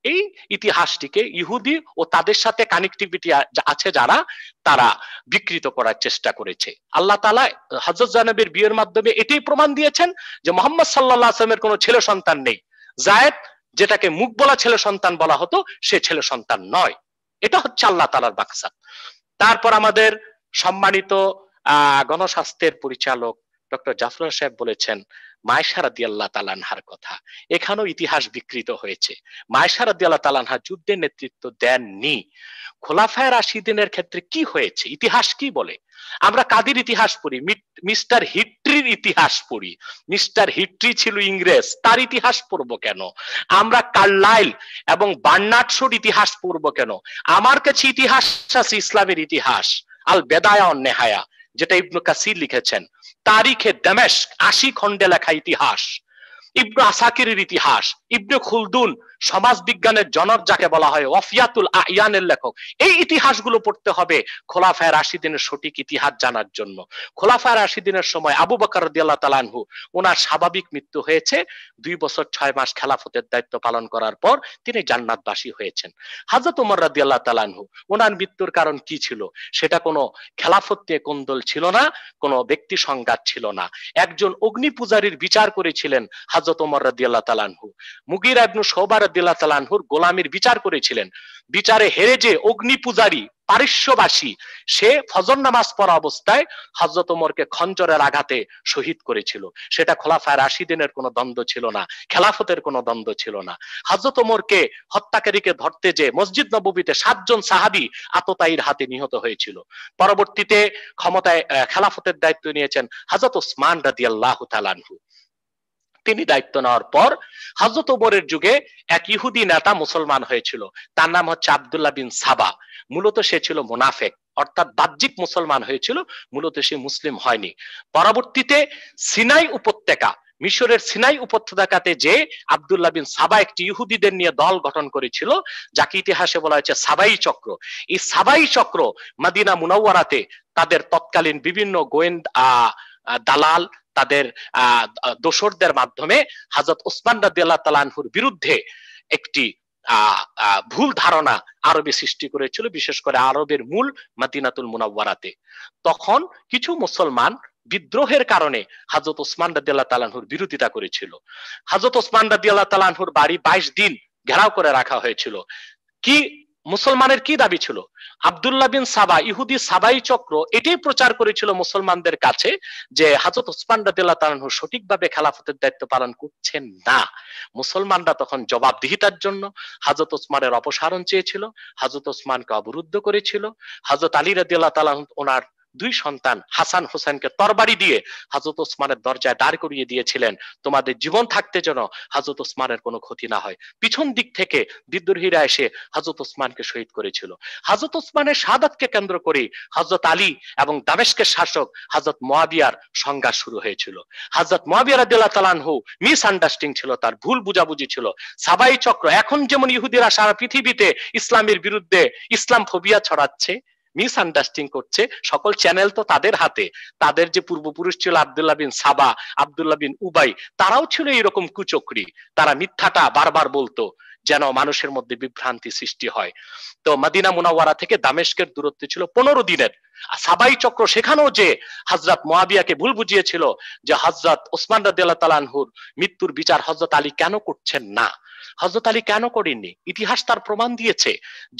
এই ইতিহাসটিকে ইহুদি ও তাদের সাথে কানেক্টিভিটি আছে যারা, তারা বিকৃত করার চেষ্টা করেছে। আল্লাহ তাআলা হযরত জায়নবের বিয়ের মাধ্যমে এটাই প্রমাণ দিয়েছেন যে মুহাম্মদ সাল্লাল্লাহু আলাইহি ওয়াসাল্লামের কোনো ছেলে সন্তান নেই। জায়েদ, যেটাকে মুখ বলা ছেলে সন্তান বলা হতো, সে ছেলে সন্তান নয়। এটা হচ্ছে আল্লাহ তাআলার মাকসাদ। তারপর আমাদের সম্মানিত গণস্বাস্থ্যের পরিচালক ডক্টর জাফর সাহেব বলেছেন মায়েশা রাদিয়াল্লাহু তাআলা আনহার কথা। এখানেও ইতিহাস বিকৃত হয়েছে। মায়েশা রাদিয়াল্লাহু তাআলা আনহা যুদ্ধের নেতৃত্ব দেননি। খোলাফায়ে রাশিদিনের ক্ষেত্রে কি হয়েছে, ইতিহাস কি বলে? আমরা কাদের ইতিহাস পড়ি? মিস্টার হিট্রির ইতিহাস পড়ি। মিস্টার হিট্রি ছিল ইংরেজ, তার ইতিহাস পড়বো কেন? আমরা কার্লাইল এবং বার্নার্ড শোর ইতিহাস পড়বো কেন? আমার কাছে ইতিহাস আছে ইসলামের ইতিহাস, আল বেদায়া ওয়ান নেহায়া, যেটা ইবনে কাসির লিখেছেন। তারিখে দামেস্ক 80 খণ্ডে লেখা ইতিহাস, ইবনে আসাকিরের ইতিহাস, ইবনে খুলদুন সমাজ বিজ্ঞানের জনক যাকে বলা হয়, ওয়াফিয়াতুল আয়ানের লেখক। এই ইতিহাসগুলো পড়তে হবে খোলাফায়ে রাশিদিনের সঠিক ইতিহাস জানার জন্য। খোলাফায়ে রাশিদিনের সময় আবু বকর রাদিয়াল্লাহু তাআলা আনহু, ওনার স্বাভাবিক মৃত্যু হয়েছে। 2 বছর 6 মাস খেলাফতের দায়িত্ব পালন করার পর তিনি জান্নাতবাসী হয়েছেন। হযরত ওমর রাদিয়াল্লাহু তাআলা আনহু, ওনার মৃত্যুর কারণ কি ছিল? সেটা কোনো খেলাফত নিয়ে কোন্দল ছিল না, কোনো ব্যক্তি সংঘাত ছিল না। একজন অগ্নি পূজারীর বিচার করেছিলেন হযরত ওমর রাদিয়াল্লাহু তাআলা আনহু। মুগীরা ইবনে শুবা রাদিয়াল্লাহু তাআলা আনহুর গোলামির বিচার করেছিলেন। বিচারে হেরে যে অগ্নি পূজারী পারস্যবাসী, সে ফজর নামাজ পড়া অবস্থায় হযরত ওমরকে খঞ্জরের আঘাতে শহীদ করেছিল। সেটা খোলাফায়ে রাশিদিনের কোনো দ্বন্দ্ব ছিল না, খেলাফতের কোনো দ্বন্দ্ব ছিল না। হযরত ওমরকে হত্যাকারীকে ধরতে যে মসজিদ নববীতে 7 জন সাহাবী আততায়ীর হাতে নিহত হয়েছিল। পরবর্তীতে ক্ষমতায় খেলাফতের দায়িত্ব নিয়েছেন হযরত ওসমান রাদিয়াল্লাহু তাআলা আনহু। তিনি দায়িত্ব নেওয়ার পর হযরত ওমরের যুগে এক ইহুদি নেতা মুসলমান হয়েছিল, তার নাম হচ্ছে আব্দুল্লাহ বিন সাবা। মূলত সে ছিল মুনাফিক, অর্থাৎ বাহ্যিক মুসলমান হয়েছিল, মূলত সে মুসলিম হয়নি। পরবর্তীতে সিনাই উপত্যকা, মিশরের সিনাই উপত্যকাতে যে আব্দুল্লাহ বিন সাবা একটি ইহুদিদের নিয়ে দল গঠন করেছিল, যাকে ইতিহাসে বলা হয়েছে সাবাই চক্র। এই সাবাই চক্র মদিনা মুনাওয়ারাতে তাদের তৎকালীন বিভিন্ন গোয়েন্দা দালাল, তাদের দোসরদের মাধ্যমে হযরত ওসমান রাদিয়াল্লাহু তাআলা আনহুর বিরুদ্ধে একটি ভুল ধারণা আরবে সৃষ্টি করেছিল, বিশেষ করে আরবের মূল মদিনাতুল মুনাওয়ারাতে। তখন কিছু মুসলমান বিদ্রোহের কারণে হযরত ওসমান রাদিয়াল্লাহু তাআলা আনহুর বিরোধিতা করেছিল। হযরত ওসমান রাদিয়াল্লাহু তাআলা আনহুর বাড়ি 22 দিন ঘেরাও করে রাখা হয়েছিল। কি মুসলমানের কি দাবি ছিল? আব্দুল্লাহ বিন সাবা, ইহুদি সাবাই চক্র এটাই প্রচার করেছিল মুসলমানদের কাছে যে হযরত ওসমান রাদিয়াল্লাহু তাআলা আনহু সঠিকভাবে খেলাফতের দায়িত্ব পালন করছেন না। মুসলমানরা তখন জবাবদিহিতার জন্য হযরত ওসমানের অপসারণ চেয়েছিল, হযরত ওসমানকে অবরুদ্ধ করেছিল। হযরত আলী রাদিয়াল্লাহু তাআলা ওনার 2 সন্তান হাসান হোসেনকে তরবারি দিয়ে হযরত ওসমানের দরজায় দাঁড় করিয়ে দিয়েছিলেন, তোমাদের জীবন থাকতে যেন হযরত ওসমানের কোনো ক্ষতি না হয়। পিছন দিক থেকে বিদ্রোহীরা এসে হযরত ওসমানকে শহীদ করেছিল। হযরত ওসমানের শাহাদাতকে কেন্দ্র করে হযরত আলী এবং দামেস্কের শাসক হযরত মুয়াবিয়ার সংঘাত শুরু হয়েছিল। হযরত মুয়াবিয়া রাদিয়াল্লাহু তাআলা আনহু মিস আন্ডারস্ট্যান্ডিং ছিল, তার ভুল বুঝাবুঝি ছিল। সাবাই চক্র এখন যেমন ইহুদিরা সারা পৃথিবীতে ইসলামের বিরুদ্ধে ইসলাম ফোবিয়া ছড়াচ্ছে, মিস আন্ডারস্ট্যান্ডিং করছে, সকল চ্যানেল তো তাদের হাতে। তাদের যে পূর্বপুরুষ ছিল আব্দুল্লাহ বিন সাবা, আব্দুল্লাহ বিন উবাই, তারাও ছিল এরকম কুচক্রী। তারা মিথ্যাটা বারবার বলতো যেন মানুষের মধ্যে বিভ্রান্তি সৃষ্টি হয়। তো মদিনা মুনাওয়ারা থেকে দামেস্কের দূরত্ব ছিল 15 দিনের। সাবাই চক্র সেখানেও যে হযরত মুয়াবিয়াকে ভুল বুঝিয়েছিল যে হযরত ওসমান রাদিয়াল্লাহু তাআলা আনহুর মৃত্যুর বিচার হযরত আলী কেন করছেন না, হযরত আলী কেন করেননি। ইতিহাস তার প্রমাণ দিয়েছে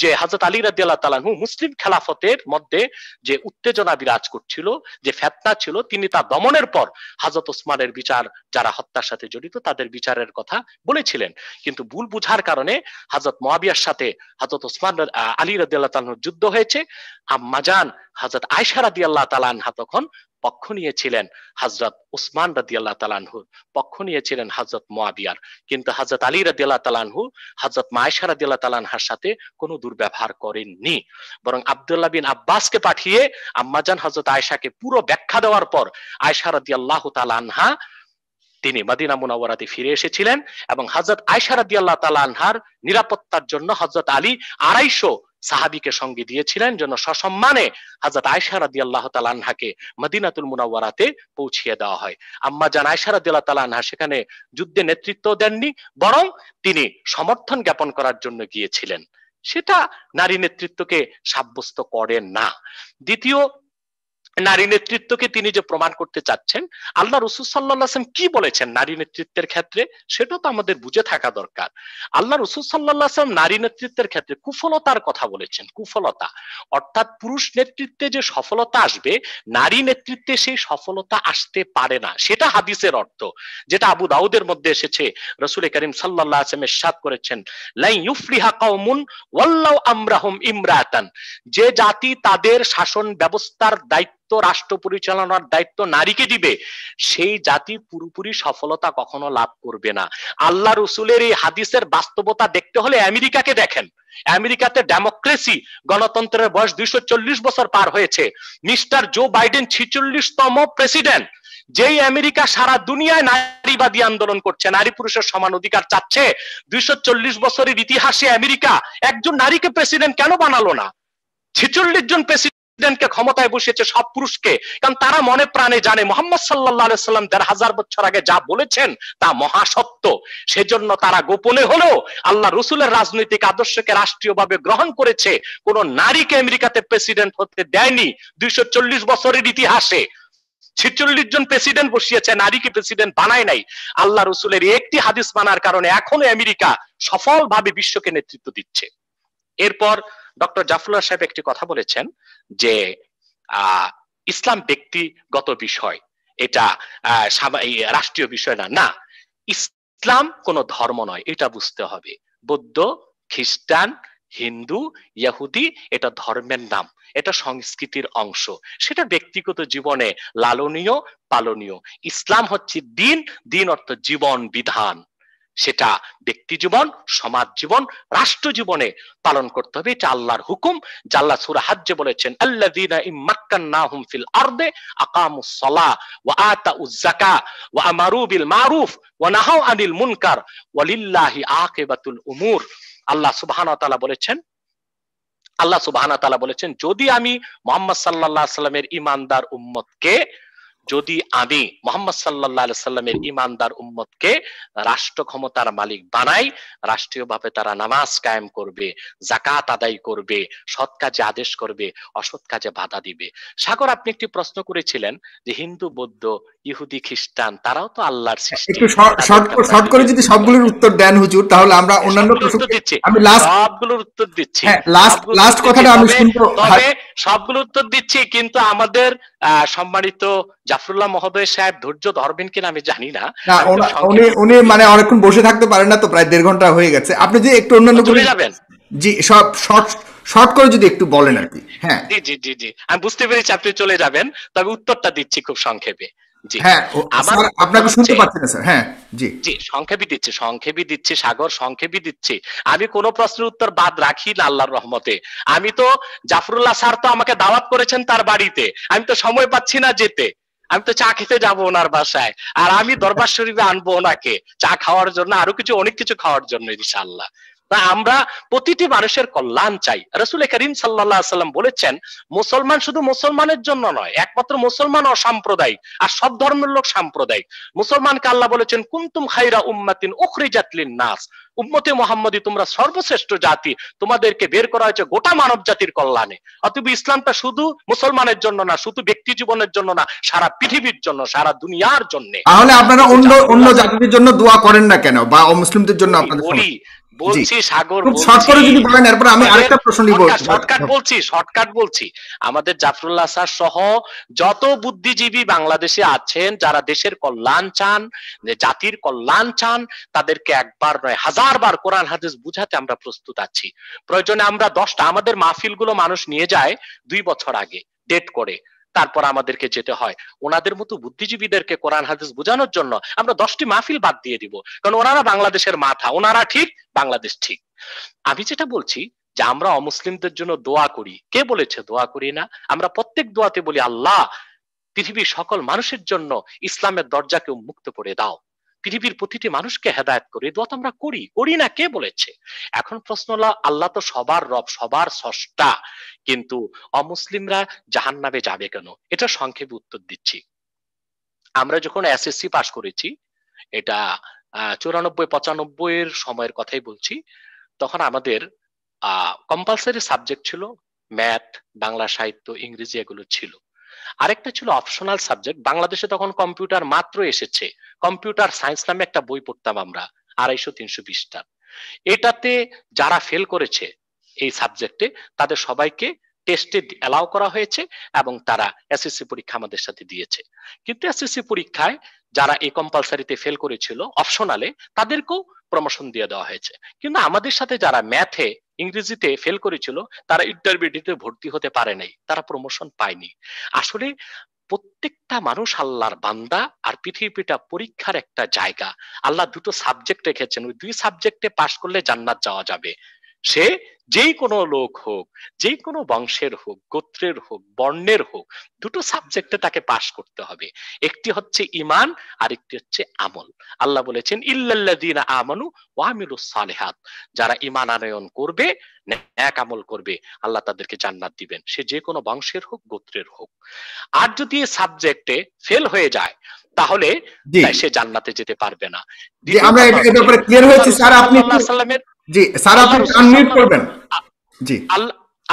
যে হযরত আলী রাদিয়াল্লাহু তাআলা আনহু মুসলিম খেলাফতের মধ্যে যে উত্তেজনা বিরাজ করছিল, যে ফিতনা ছিল, তিনি তা দমনের পর হযরত ওসমানের বিচার, যারা হত্যার সাথে জড়িত তাদের বিচারের কথা বলেছিলেন। কিন্তু ভুল বুঝার কারণে হযরত মুয়াবিয়ার সাথে হযরত ওসমান আলী রাদিয়াল্লাহু তাআলা আনহুর যুদ্ধ হয়েছে। আম্মাজান হযরত আয়েশা রাদিয়াল্লাহু তাআলা আনহা তখন পক্ষ নিয়েছিলেন হযরত ওসমান রাদিয়াল্লাহু তাআলা আনহুর, পক্ষ নিয়েছিলেন হযরত মুয়াবিয়ার। কিন্তু হযরত আলী রাদিয়াল্লাহু তাআলা আনহু হযরত আয়েশা রাদিয়াল্লাহু তাআলা আনহার সাথে কোনো দুর্ব্যবহার করেননি, বরং আব্দুল্লাহ বিন আব্বাসকে পাঠিয়ে আম্মাজান হযরত আয়েশাকে পুরো ব্যাখ্যা দেওয়ার পর আয়েশা রাদিয়াল্লাহু তাআলা আনহা তিনি মদিনা মুনাওয়ারাতে ফিরে এসেছিলেন এবং হযরত আয়েশা রাদিয়াল্লাহু তাআলা আনহার নিরাপত্তার জন্য হযরত আলী 250 সাহাবীকে সঙ্গে দিয়েছিলেন, যেন সসম্মানে হযরত আয়েশা রাদিয়াল্লাহু তাআলা আনহাকে মদিনাতুল মুনাওয়ারাতে পৌঁছিয়ে দেওয়া হয়। আম্মা জান আয়েশা রাদিয়াল্লাহু তাআলা আনহা সেখানে যুদ্ধে নেতৃত্ব দেননি, বরং তিনি সমর্থন জ্ঞাপন করার জন্য গিয়েছিলেন। সেটা নারী নেতৃত্বকে সাব্যস্ত করেন না। দ্বিতীয়, নারী নেতৃত্বকে তিনি যে প্রমাণ করতে চাচ্ছেন, আল্লাহ রাসূল সাল্লাল্লাহু আলাইহি ওয়াসাল্লাম কি বলেছেন নারী নেতৃত্বের ক্ষেত্রে সেটা তো আমাদের বুঝে থাকা দরকার। আল্লাহ রাসূল সাল্লাল্লাহু আলাইহি ওয়াসাল্লাম নারী নেতৃত্বের ক্ষেত্রে কুফলতার কথা বলেছেন। কুফলতা অর্থাৎ পুরুষ নেতৃত্বে যে সফলতা আসবে, নারী নেতৃত্বে সেই সফলতা আসতে পারে না, সেটা হাদিসের অর্থ, যেটা আবু দাউদের মধ্যে এসেছে। রাসূল করিম সাল্লাল্লাহু আলাইহি ওয়াসাল্লাম ইরশাদ করেছেন, লা ইউফলিহা কওমুন ওয়াল্লাউ আমরাহুম ইমরাতান, যে জাতি তাদের শাসন ব্যবস্থার দায়িত্ব, রাষ্ট্র পরিচালনার দায়িত্ব নারীকে দিবে, সেই জাতি পুরোপুরি সফলতা কখনো লাভ করবে না। আল্লাহ রাসূলের এই হাদিসের বাস্তবতা দেখতে হলে আমেরিকাকে দেখেন। আমেরিকাতে ডেমোক্রেসি, গণতন্ত্রের বয়স 240 বছর পার হয়েছে। মিস্টার জো বাইডেন 46তম প্রেসিডেন্ট। যেই আমেরিকা সারা দুনিয়ায় নারীবাদী আন্দোলন করছে, নারী পুরুষের সমান অধিকার চাচ্ছে, 240 বছরের ইতিহাসে আমেরিকা একজন নারীকে প্রেসিডেন্ট কেন বানালো না? 46 জন প্রেসিডেন্টকে ক্ষমতায় বসিয়েছে, সব পুরুষকে। কারণ তারা মনে প্রাণে জানে মুহাম্মদ সাল্লাল্লাহু আলাইহি সাল্লাম 1500 বছর আগে যা বলেছেন তা মহাসত্য। সেজন্য তারা গোপনে হলেও আল্লাহ রাসূলের রাজনৈতিক আদর্শকে রাষ্ট্রীয়ভাবে গ্রহণ করেছে। কোন নারীকে আমেরিকাতে প্রেসিডেন্ট হতে দেয়নি 240 বছরের ইতিহাসে। 46 জন প্রেসিডেন্ট বসিয়েছে, নারীকে প্রেসিডেন্ট বানায় নাই। আল্লাহ রাসূলের একটি হাদিস মানার কারণে এখনো আমেরিকা সফলভাবে বিশ্বকে নেতৃত্ব দিচ্ছে। এরপর ডক্টর জাফরুল্লাহ সাহেব একটি কথা বলেছেন যে ইসলাম ব্যক্তিগত বিষয়, এটা রাষ্ট্রীয় বিষয় না। না, ইসলাম কোন ধর্ম নয়, এটা বুঝতে হবে। বৌদ্ধ, খ্রিস্টান, হিন্দু, ইহুদি এটা ধর্মের নাম, এটা সংস্কৃতির অংশ, সেটা ব্যক্তিগত জীবনে লালনীয় পালনীয়। ইসলাম হচ্ছে দিন, দিন অর্থ জীবন বিধান, সেটা ব্যক্তি জীবন, সমাজ জীবন, রাষ্ট্র জীবনে পালন করতে হবে। এটা আল্লাহর হুকুম। আল্লাহ সূরা হজ্জে বলেছেন, আল্লাযীনা ইম্মাক্কান্নাহুম ফিল আরদে আকামুস সালাহ ওয়া আতাউয যাকাহ ওয়া আমারু বিল মারুফ ওয়া নাহাউ আনিল মুনকার ওয়ালিল্লাহি আকিবাতুল উমুর। আল্লাহ সুবহানাহু ওয়া তাআলা বলেছেন, যদি আমি মুহাম্মদ সাল্লাল্লাহু আলাইহি ওয়াসাল্লামের ঈমানদার উম্মতকে যদি আমি মুহাম্মদ সাল্লাল্লাহু আলাইহি সাল্লামের ঈমানদার উম্মতকে রাষ্ট্র ক্ষমতার মালিক বানাই, রাষ্ট্রীয়ভাবে তারা নামাজ কায়েম করবে, যাকাত আদায় করবে, সৎ কাজে আদেশ করবে, অসৎ কাজে বাধা দিবে। সাগর, আপনি একটি প্রশ্ন করেছিলেন যে হিন্দু, বৌদ্ধ, ইহুদি, খ্রিস্টান তারাও তো আল্লাহর সৃষ্টি। একটু শর্ট করে যদি সবগুলোর উত্তর দেন হুজুর, তাহলে আমরা অন্যান্য প্রশ্ন দিচ্ছি, আমি সবগুলোর উত্তর দিচ্ছি, লাস্ট কথাটা আমি শুনবো। তবে সবগুলো উত্তর দিচ্ছি, কিন্তু আমাদের সম্মানিত জাফরুল্লাহ মহোদয় সাহেব ধৈর্য ধরবেন কিনা আমি জানি না। উনি মানে অনেকক্ষণ বসে থাকতে পারেন না, তো প্রায় 1.5 ঘন্টা হয়ে গেছে। আপনি যে একটু অন্যান্য চলে যাবেন, জি সব শর্ট করে যদি একটু বলেন আর কি। হ্যাঁ জি জি জি, আমি বুঝতে পেরেছি আপনি চলে যাবেন, তবে উত্তরটা দিচ্ছি খুব সংক্ষেপে। জি হ্যাঁ, আপনাকে শুনতে পাচ্ছি না স্যার। হ্যাঁ জি জি, সংক্ষেপে দিচ্ছি সাগর, সংক্ষেপে দিচ্ছি। আমি কোন প্রশ্নের উত্তর বাদ রাখি না আল্লাহর রহমতে। আমি তো জাফরুল্লাহ স্যার তো আমাকে দাওয়াত করেছেন তার বাড়িতে, আমি তো সময় পাচ্ছি না যেতে। আমি তো চা খেতে যাবো ওনার বাসায়, আর আমি দরবার শরীফে আনবো ওনাকে চা খাওয়ার জন্য, আরো অনেক কিছু খাওয়ার জন্য ইনশাআল্লাহ। আমরা প্রতিটি মানুষের কল্যাণ চাই। রাসূল করিম সাল্লাল্লাহু আলাইহি সাল্লাম বলেছেন, মুসলমান শুধু মুসলমানের জন্য নয়, একমাত্র মুসলমান অসাম্প্রদায়িক, আর সব ধর্মের লোক সাম্প্রদায়িক। মুসলমানকে আল্লাহ বলেছেন, কুনতুম খায়রা উম্মাতিন উখরিজাত লিন-নাস, উম্মতে মুহাম্মাদি তোমরা সর্বশ্রেষ্ঠ জাতি, তোমাদেরকে বের করা হয়েছে গোটা মানব জাতির কল্যাণে। অতএব ইসলামটা শুধু মুসলমানের জন্য না, শুধু ব্যক্তি জীবনের জন্য না, সারা পৃথিবীর জন্য, সারা দুনিয়ার জন্য। তাহলে আপনারা অন্য জাতিদের জন্য দোয়া করেন না কেন, বা অমুসলিমদের জন্য? আপনাদের বলছি সাগর, আমি আরেকটা প্রশ্ন নিব, শর্টকাট বলছি। আমাদের জাফরুল্লাহ স্যার সহ যত বুদ্ধিজীবী বাংলাদেশে আছেন, যারা দেশের কল্যাণ চান, জাতির কল্যাণ চান, তাদেরকে একবার নয় 1000 বার কোরআন হাদিস বুঝাতে আমরা প্রস্তুত আছি। প্রয়োজনে আমরা 10টা, আমাদের মাহফিলগুলো মানুষ নিয়ে যায় 2 বছর আগে ডেট করে, তারপর আমাদেরকে যেতে হয়। ওনাদের মতো বুদ্ধিজীবীদেরকে কোরআন হাদিস বোঝানোর জন্য আমরা 10টি মাহফিল বাদ দিয়ে দিব, কারণ ওনারা বাংলাদেশের মাথা, ওনারা ঠিক, বাংলাদেশ ঠিক। আমি যেটা বলছি যে আমরা অমুসলিমদের জন্য দোয়া করি, কে বলেছে দোয়া করি না? আমরা প্রত্যেক দোয়াতে বলি, আল্লাহ পৃথিবীর সকল মানুষের জন্য ইসলামের দরজাকে উন্মুক্ত করে দাও, পৃথিবীর প্রতিটি মানুষকে হেদায়েত করে। দোয়া তো আমরা করি না, কে বলেছে? এখন প্রশ্ন হলো, আল্লাহ তো সবার রব, সবার স্রষ্টা, কিন্তু অমুসলিমরা জাহান্নামে যাবে কেন? এটা সংক্ষেপে উত্তর দিচ্ছি। আমরা যখন এসএসসি পাস করেছি, এটা 94-95 এর সময়ের কথাই বলছি, তখন আমাদের কম্পালসারি সাবজেক্ট ছিল ম্যাথ, বাংলা সাহিত্য, ইংরেজি, এগুলো ছিল। আরেকটা ছিল অপশনাল সাবজেক্ট। বাংলাদেশে তখন কম্পিউটার মাত্র এসেছে, কম্পিউটার সায়েন্স নামে একটা বই পড়তাম আমরা 250-300 পৃষ্ঠার। এটাতে যারা ফেল করেছে এই সাবজেক্টে, তাদের সবাইকে টেস্টে অ্যালাউ করা হয়েছে এবং তারা এসএসসি পরীক্ষা আমাদের সাথে দিয়েছে। কিন্তু এসএসসি পরীক্ষায় যারা এই কম্পালসারিতে ফেল করেছিল অপশনালে, তাদেরকেও প্রমোশন দিয়ে দেওয়া হয়েছে। কিন্তু আমাদের সাথে যারা ম্যাথে, ইংরেজিতে ফেল করেছিল, তারা ইন্টারমিডিয়েটে ভর্তি হতে পারে নাই, তারা প্রমোশন পায়নি। আসলে প্রত্যেকটা মানুষ আল্লাহর বান্দা, আর পৃথিবীটা পরীক্ষার একটা জায়গা। আল্লাহ 2টো সাবজেক্ট রেখেছেন, ওই 2 সাবজেক্টে পাশ করলে জান্নাত যাওয়া যাবে। সে যেই কোনো লোক হোক, যেই কোনো বংশের হোক, গোত্রের হোক, বর্ণের হোক, 2টো সাবজেক্টে তাকে পাশ করতে হবে। একটি হচ্ছে ঈমান, আর একটি হচ্ছে আমল। আল্লাহ বলেছেন, ইল্লাল্লাযীনা আমানু ওয়া আমিলুস সালিহাত, যারা ঈমান আনয়ন করবে, নেক আমল করবে, আল্লাহ তাদেরকে জান্নাত দিবেন, সে যে কোনো বংশের হোক, গোত্রের হোক। আর যদি এই সাবজেক্টে ফেল হয়ে যায়, তাহলে সে জান্নাতে যেতে পারবে না। আমরা এর ব্যাপারে ক্লিয়ার হয়েছে স্যার। আপনি জি স্যার, আপনি আনমিউট করবেন। জি,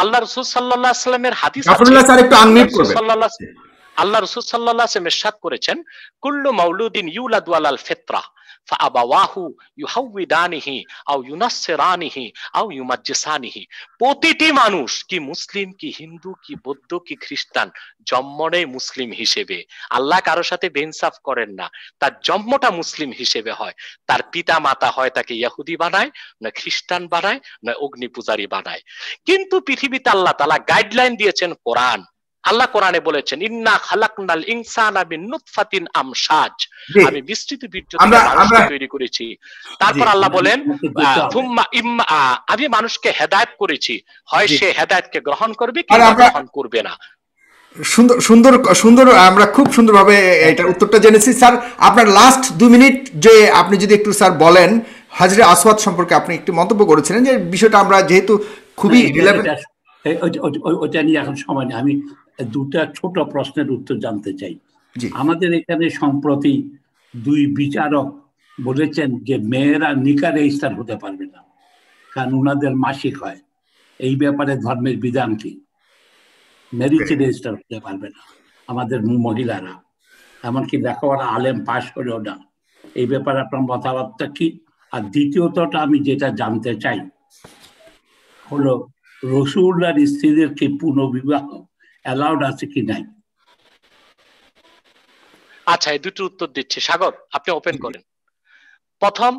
আল্লাহ রাসূল সাল্লাল্লাহু আলাইহি ওয়াসাল্লামের হাদিস আছে, জাফরুল্লাহ স্যার একটু আনমিউট করবেন। আল্লাহ রাসূল সাল্লাল্লাহু আলাইহি ওয়াসাল্লাম ইরশাদ করেছেন, কুল্লু মাউলুদিন ইউলাদু আলাল ফিতরা ফাআবাওয়াহু ইউহাউইদানিহি আও ইউনাসসিরানিহি আও ইউমাজ্জিসানিহি। প্রতিটি মানুষ, কি মুসলিম, কি হিন্দু, কি বৌদ্ধ, কি খ্রিস্টান, জন্মনে মুসলিম হিসেবে। আল্লাহ কারো সাথে বেইনসাফ করেন না, তার জন্মটা মুসলিম হিসেবে হয়। তার পিতা মাতা হয় তাকে ইহুদি বানায়, না খ্রিস্টান বানায়, না অগ্নি পূজারী বানায়। কিন্তু পৃথিবীতে আল্লাহ তাআলা গাইডলাইন দিয়েছেন কোরআন। আল্লাহ কোরআনে বলেছেন, ইন্না খালাকনাল ইনসানা মিন নুতফাতিন আমশাজ, আমি বিস্তৃত বীর্য থেকে মানুষকে তৈরি করেছি। তারপর আল্লাহ বলেন, আমি মানুষকে হেদায়েত করেছি, হয় সে হেদায়েতকে গ্রহণ করবে কিংবা গ্রহণ করবে না। সুন্দর, আমরা খুব সুন্দরভাবে এটা উত্তরটা জেনেছি। স্যার, আপনার লাস্ট 2 মিনিট যে আপনি যদি একটু স্যার বলেন, হাজরে আসওয়াদ সম্পর্কে আপনি একটু মন্তব্য করেছিলেন, যে বিষয়টা আমরা যেহেতু খুবই ওটা নিয়ে এখন সময় নেই। আমি 2টা ছোট প্রশ্নের উত্তর জানতে চাই। জি আমাদের এখানে সম্প্রতি 2 বিচারক বলেছেন যে মেয়েরা নিকাহ রেজিস্টার হতে পারবে না, কারণ ওনাদের মাসিক হয়। এই ব্যাপারে ধর্মের বিধান কি? ম্যারিজ রেজিস্টার হতে পারবে না আমাদের মহিলারা, এমনকি লেখাপড়া আলেম পাশ করেও না। এই ব্যাপারে আপনার মতামতটা কি? আর দ্বিতীয়তটা আমি যেটা জানতে চাই হলো, রাসূলুল্লাহর স্ত্রীদের কি পুনর্বিবাহ অ্যালাউড আছে কি নাই? আচ্ছা, এই দুটো উত্তর দিচ্ছি। সাগর, আপনি ওপেন করেন। প্রথম,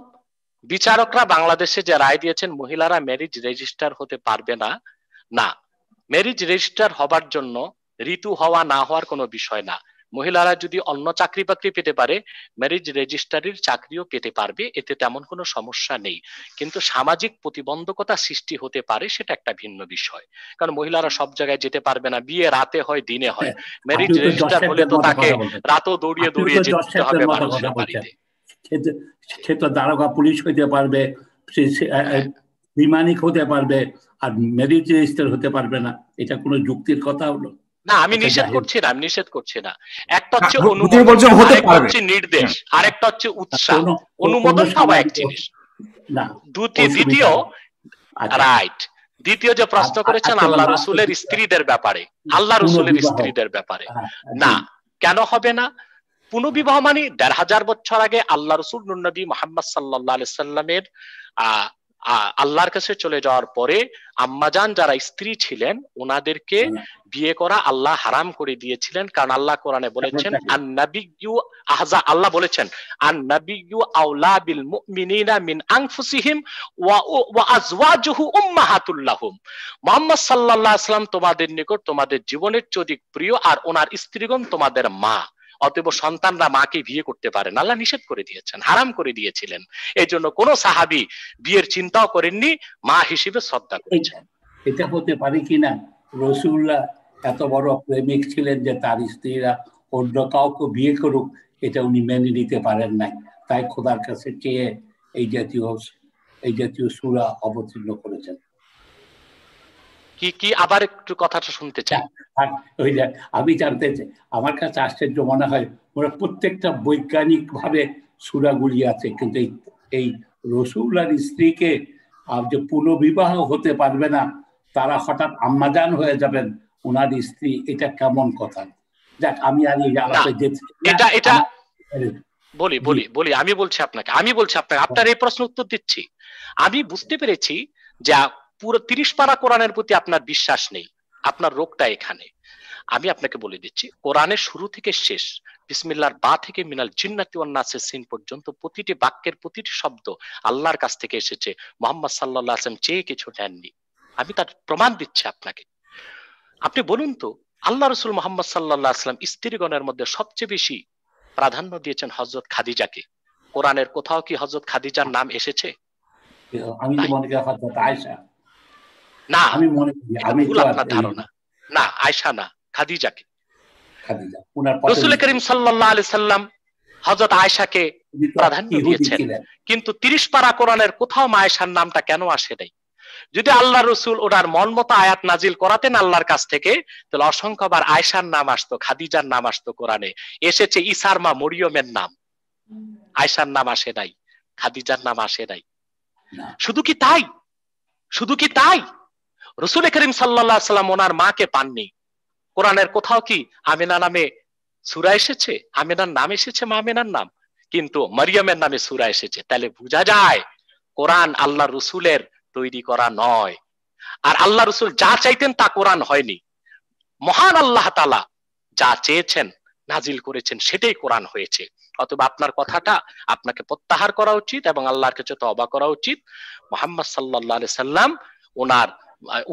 বিচারকরা বাংলাদেশে যে রায় দিয়েছেন মহিলারা ম্যারিজ রেজিস্টার হতে পারবে না, না, ম্যারিজ রেজিস্টার হবার জন্য ঋতু হওয়া না হওয়ার কোনো বিষয় না। মহিলারা যদি অন্য চাকরি বাকরি পেতে পারে, ম্যারিজ রেজিস্ট্রারির চাকরিও পেতে পারবে, এতে তেমন কোনো সমস্যা নেই। কিন্তু সামাজিক প্রতিবন্ধকতা সৃষ্টি হতে পারে, সেটা একটা ভিন্ন বিষয়। কারণ মহিলারা সব জায়গায় যেতে পারবে না, বিয়ে রাতে হয় দিনে হয়। ম্যারিজ রেজিস্টার হলে তো তাকে রাতও দৌড়িয়ে দৌড়িয়ে যেতে হবে মানুষের বাড়িতে। সে তো দারোগা পুলিশ হইতে পারবে, বিমানিক হতে পারবে, আর ম্যারিজ রেজিস্টার হতে পারবে না, এটা কোনো যুক্তির কথা হলো? না, আমি নিষেধ করছি না, আমি নিষেধ করছি না। একটা হচ্ছে ভূতের অনুমোদন, বর্জন হতে আরেকটা পারবে। হচ্ছে নির্দেশ, আরেকটা হচ্ছে উৎসাহ। কোনো অনুমোদন সব এক সামাজিক জিনিস। না, দ্বিতীয়, আচ্ছা, রাইট, দ্বিতীয় যে প্রশ্ন করেছেন আচ্ছা, আল্লাহ last রসুলের কথা। স্ত্রীদের ব্যাপারে, আল্লাহ রসুলের পুনর্বিবাহ। স্ত্রীদের ব্যাপারে জি। না, কেন হবে না? পুনর্বিবাহ মানে 1500 বছর আগে আল্লাহ রসুল নবী মুহাম্মদ সাল্লাল্লাহু আলাইহি সাল্লামের আল্লাহর কাছে চলে যাওয়ার পরে আম্মাজান যারা স্ত্রী ছিলেন ওনাদেরকে বিয়ে করা আল্লাহ হারাম করে দিয়েছিলেন। কারণ আল্লাহ কোরআনে বলেছেন আন-নাবিয়্যু আল্লাহ বলেছেন আন-নাবিয়্যু আওলা বিল মুমিনিনা মিন আনফুসিহিম ওয়া আজওয়াজুহু উম্মাহাতুল লাহুম। মুহাম্মদ সাল্লাল্লাহু আলাইহি সাল্লাম তোমাদের নিকট তোমাদের জীবনের চেয়ে অধিক প্রিয়, আর ওনার স্ত্রীগণ তোমাদের মা। অতএব সন্তানরা মাকে বিয়ে করতে পারেন, আল্লাহ নিষেধ করে দিয়েছেন, হারাম করে দিয়েছিলেন। এই জন্য কোন সাহাবী বিয়ের চিন্তাও করেননি, মা হিসেবে শ্রদ্ধা করেছেন। এটা হতে পারে কিনা রাসূলুল্লাহ এত বড় প্রেমিক ছিলেন যে তার স্ত্রীরা অন্য কাউকে বিয়ে করুক, এটা উনি মেনে নিতে পারেন নাই, তাই খোদার কাছে চেয়ে এই জাতীয় সূরা অবতীর্ণ করেছেন। কি কি আবার একটু কথাটা শুনতে চাই। আমি জানতে চাই, আমার কাছে আশ্চর্য মনে হয় ওরা প্রত্যেকটা বৈজ্ঞানিক ভাবে সূরাগুলি আছে, কিন্তু এই রাসূলুল্লাহর স্ত্রীকে যে পুনর্বিবাহ হতে পারবে না, তারা হঠাৎ আম্মাজান হয়ে যাবেন ওনার স্ত্রী, এটা কেমন কথা? যাক, আমি আর এই আলাপে যেতে এটা বলি আমি বলছি আপনাকে আপনার এই প্রশ্ন উত্তর দিচ্ছি। আমি বুঝতে পেরেছি যে পুরো 30 পারা কোরআনের প্রতি আপনার বিশ্বাস নেই, আপনার রোগটা এখানে। আমি আপনাকে বলে দিচ্ছি, কোরআনের শুরু থেকে শেষ, বিসমিল্লাহর বা থেকে মিনাল জিন্নাতি ওয়ান নাসের সিন পর্যন্ত প্রতিটি বাক্যের প্রতিটি শব্দ আল্লাহর কাছ থেকে এসেছে। মুহাম্মদ সাল্লাল্লাহু আলাইহি ওয়াসাল্লাম চেয়ে কিছু নেননি। আমি তার প্রমাণ দিচ্ছি আপনাকে। আপনি বলুন তো, আল্লাহ রাসূল মুহাম্মদ সাল্লাল্লাহু আলাইহি ওয়াসাল্লাম স্ত্রীগণের মধ্যে সবচেয়ে বেশি প্রাধান্য দিয়েছেন হযরত খাদিজাকে। কোরআনের কোথাও কি হযরত খাদিজার নাম এসেছে? আমি তো মনে করি হযরত আয়েশা। না, আমি মনে করি ভুল আপনার ধারণা। না, আয়েশা না, খাদিজাকে। রাসূল করিম সাল্লাল্লাহু আলাইহি সাল্লাম হযরত আয়েশাকে প্রাধান্য দিয়েছেন, কিন্তু 30 পারা কোরআনের কোথাও আয়েশার নামটা কেন আসে নাই? যদি আল্লাহ রসুল ওনার মন মতো আয়াত নাজিল করাতেন আল্লাহর কাছ থেকে, তাহলে অসংখ্যবার আয়েশার নাম আসতো, খাদিজার নাম আসতো। কোরআনে এসেছে ঈসার মা মরিয়মের নাম, আয়েশার নাম আসে নাই, খাদিজার নাম আসে নাই। শুধু কি তাই রাসূল করিম সাল্লাল্লাহু আলাইহি সাল্লাম ওনার মাকে পাননি। কোরআনের কোথাও কি আমিনা নামে সূরা এসেছে? আমিনার নাম এসেছে, মা আমিনার নাম, কিন্তু মারিয়ামের নামে সূরা এসেছে। তাহলে বোঝা যায় কোরআন আল্লাহ রসুলের তৈরি করা নয়। আর আল্লাহ রসুল যা চাইতেন তা কোরআন হয়নি। মহান আল্লাহ তাআলা যা চেয়েছেন নাজিল করেছেন সেটাই কোরআন হয়েছে। অথবা আপনার কথাটা আপনাকে প্রত্যাহার করা উচিত এবং আল্লাহর কাছে তওবা করা উচিত। মুহাম্মদ সাল্লাল্লাহু আলাইহি সাল্লাম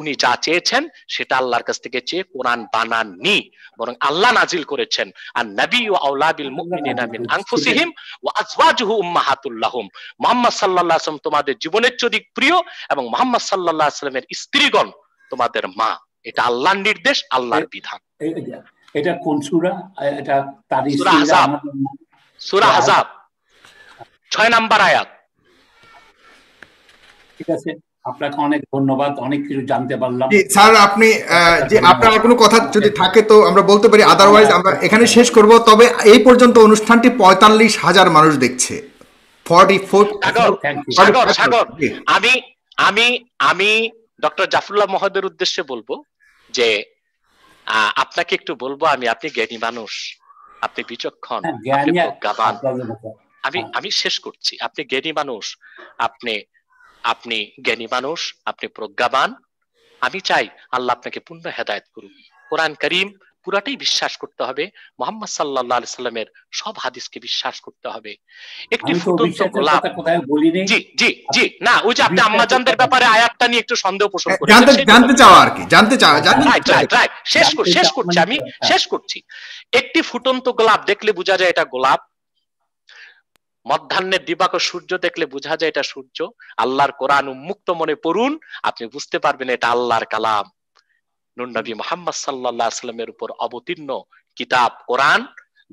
উনি যা চেয়েছেন সেটা আল্লাহর কাছ থেকে চেয়ে কোরআন বানাননি, বরং আল্লাহ নাজিল করেছেন আর নাবিয়্যু আওলা বিল মুমিনিনা মিন আনফুসিহিম ওয়া আজওয়াজুহু উম্মাহাতুল লাহুম। মুহাম্মদ সাল্লাল্লাহু আলাইহি ওয়াসাল্লাম তোমাদের জীবনের চেয়ে অধিক প্রিয় এবং মুহাম্মদ সাল্লাল্লাহু আলাইহি ওয়াসাল্লামের স্ত্রীগণ তোমাদের মা। এটা আল্লাহর নির্দেশ, আল্লাহর বিধান। এটা কোন সূরা? এটা সূরা আহজাব 6 নম্বর আয়াত। ঠিক আছে, আপনাকে অনেক ধন্যবাদ, অনেক কিছু জানতে পারলাম। স্যার আপনি যে আপনার কোনো কথা যদি থাকে তো আমরা বলতে পারি, আদারওয়াইজ আমরা এখানে শেষ করব। তবে এই পর্যন্ত অনুষ্ঠানটি 45,000 মানুষ দেখছে। 44 সাগর, আমি ডক্টর জাফরুল্লাহ মহোদয়ের উদ্দেশ্যে বলবো যে আপনাকে একটু বলবো, আপনি জ্ঞানী মানুষ, আপনি বিচক্ষণ, আপনি প্রজ্ঞাবান। আমি শেষ করছি। আপনি জ্ঞানী মানুষ, আপনি জ্ঞানী মানুষ, আপনি প্রজ্ঞাবান। আমি চাই আল্লাহ আপনাকে পূর্ণ হেদায়েত করুন। কোরআন কারীম পুরাটাই বিশ্বাস করতে হবে, মুহাম্মদ সাল্লাল্লাহু আলাইহি সাল্লামের সব হাদিসকে বিশ্বাস করতে হবে। একটি ফুটন্ত গোলাপ, জি না, ওই যে আপনি আম্মাজানদের ব্যাপারে আয়াতটা নিয়ে একটু সন্দেহ পোষণ করেছেন, জানতে চাওয়া আর কি, জানতে চাওয়া। আমি শেষ করছি। একটি ফুটন্ত গোলাপ দেখলে বোঝা যায় এটা গোলাপ, মধ্যাহ্নের দিবাকর সূর্য দেখলে বোঝা যায় এটা সূর্য। আল্লাহর কোরআন উন্মুক্ত মনে পড়ুন, আপনি বুঝতে পারবেন এটা আল্লাহর কালাম। নূর নবী মুহাম্মদ সাল্লাল্লাহু আলাইহি সাল্লামের উপর অবতীর্ণ কিতাব কোরআন,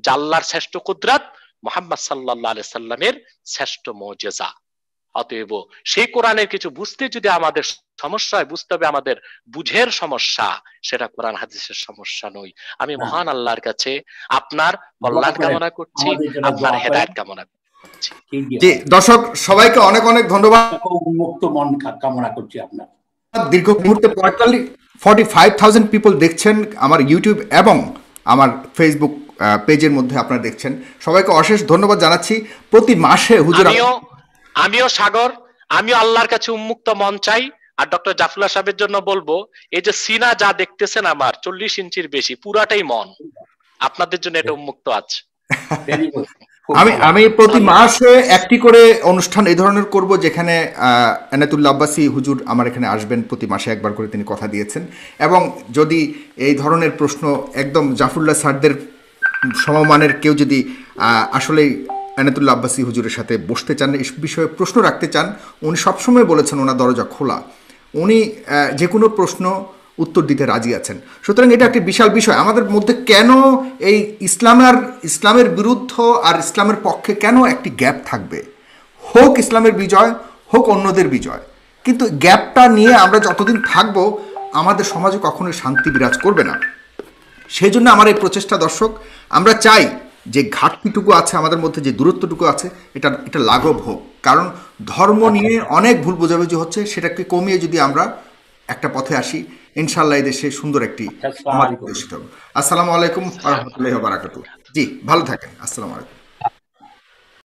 যা আল্লাহর শ্রেষ্ঠ কুদরত, মুহাম্মদ সাল্লাল্লাহু আলাইহি সাল্লামের শ্রেষ্ঠ মুজিজা। অতএব সেই কোরআনের কিছু বুঝতে যদি আমাদের সমস্যা হয়, বুঝতে হবে আমাদের বুঝের সমস্যা, সেটা কোরআন হাদিসের সমস্যা নয়। আমি মহান আল্লাহর কাছে আপনার কল্যাণ কামনা করছি, আপনার হেদায়েত কামনা করছি। জি দর্শক সবাইকে অনেক অনেক ধন্যবাদ। উন্মুক্ত মন কামনা করছি আপনার। দীর্ঘ মুহূর্তে 45,000 পিপল দেখছেন আমার ইউটিউব এবং আমার ফেসবুক পেজের মধ্যে আপনারা দেখছেন। সবাইকে অশেষ ধন্যবাদ জানাচ্ছি। প্রতি মাসে হুজুর, আমিও সাগর, আমিও আল্লাহর কাছে উন্মুক্ত মন চাই। আর ডক্টর জাফরুল্লাহ সাহেবের জন্য বলবো, এই যে সিনা যা দেখতেছেন আমার 40 ইঞ্চির বেশি, পুরাটাই মন আপনাদের জন্য এটা উন্মুক্ত আছে। আমি প্রতি মাসে একটি করে অনুষ্ঠান এই ধরনের করব, যেখানে এনায়েতুল্লাহ আব্বাসী হুজুর আমার এখানে আসবেন। প্রতি মাসে একবার করে তিনি কথা দিয়েছেন। এবং যদি এই ধরনের প্রশ্ন একদম জাফরুল্লাহ স্যারদের সমমানের কেউ যদি আসলেই এনায়েতুল্লাহ আব্বাসী হুজুরের সাথে বসতে চান, এই বিষয়ে প্রশ্ন রাখতে চান, উনি সবসময় বলেছেন ওনার দরজা খোলা, উনি যে কোনো প্রশ্ন উত্তর দিতে রাজি আছেন। সুতরাং এটা একটি বিশাল বিষয়। আমাদের মধ্যে কেন এই ইসলামের বিরুদ্ধ আর ইসলামের পক্ষে কেন একটি গ্যাপ থাকবে? হোক ইসলামের বিজয়, হোক অন্যদের বিজয়, কিন্তু গ্যাপটা নিয়ে আমরা যতদিন থাকব আমাদের সমাজে কখনোই শান্তি বিরাজ করবে না। সেই জন্য আমার এই প্রচেষ্টা। দর্শক, আমরা চাই যে ঘাটতিটুকু আছে আমাদের মধ্যে, যে দূরত্বটুকু আছে, এটা লাঘব হোক। কারণ ধর্ম নিয়ে অনেক ভুল বোঝাবুঝি হচ্ছে, সেটাকে কমিয়ে যদি আমরা একটা পথে আসি, ইনশাআল্লাহ এই দেশে সুন্দর একটি সমাজ প্রতিষ্ঠিত হবে। আসসালামু আলাইকুম ওয়া রাহমাতুল্লাহি ওয়া বারাকাতুহু। জি ভালো থাকেন। আসসালামু আলাইকুম।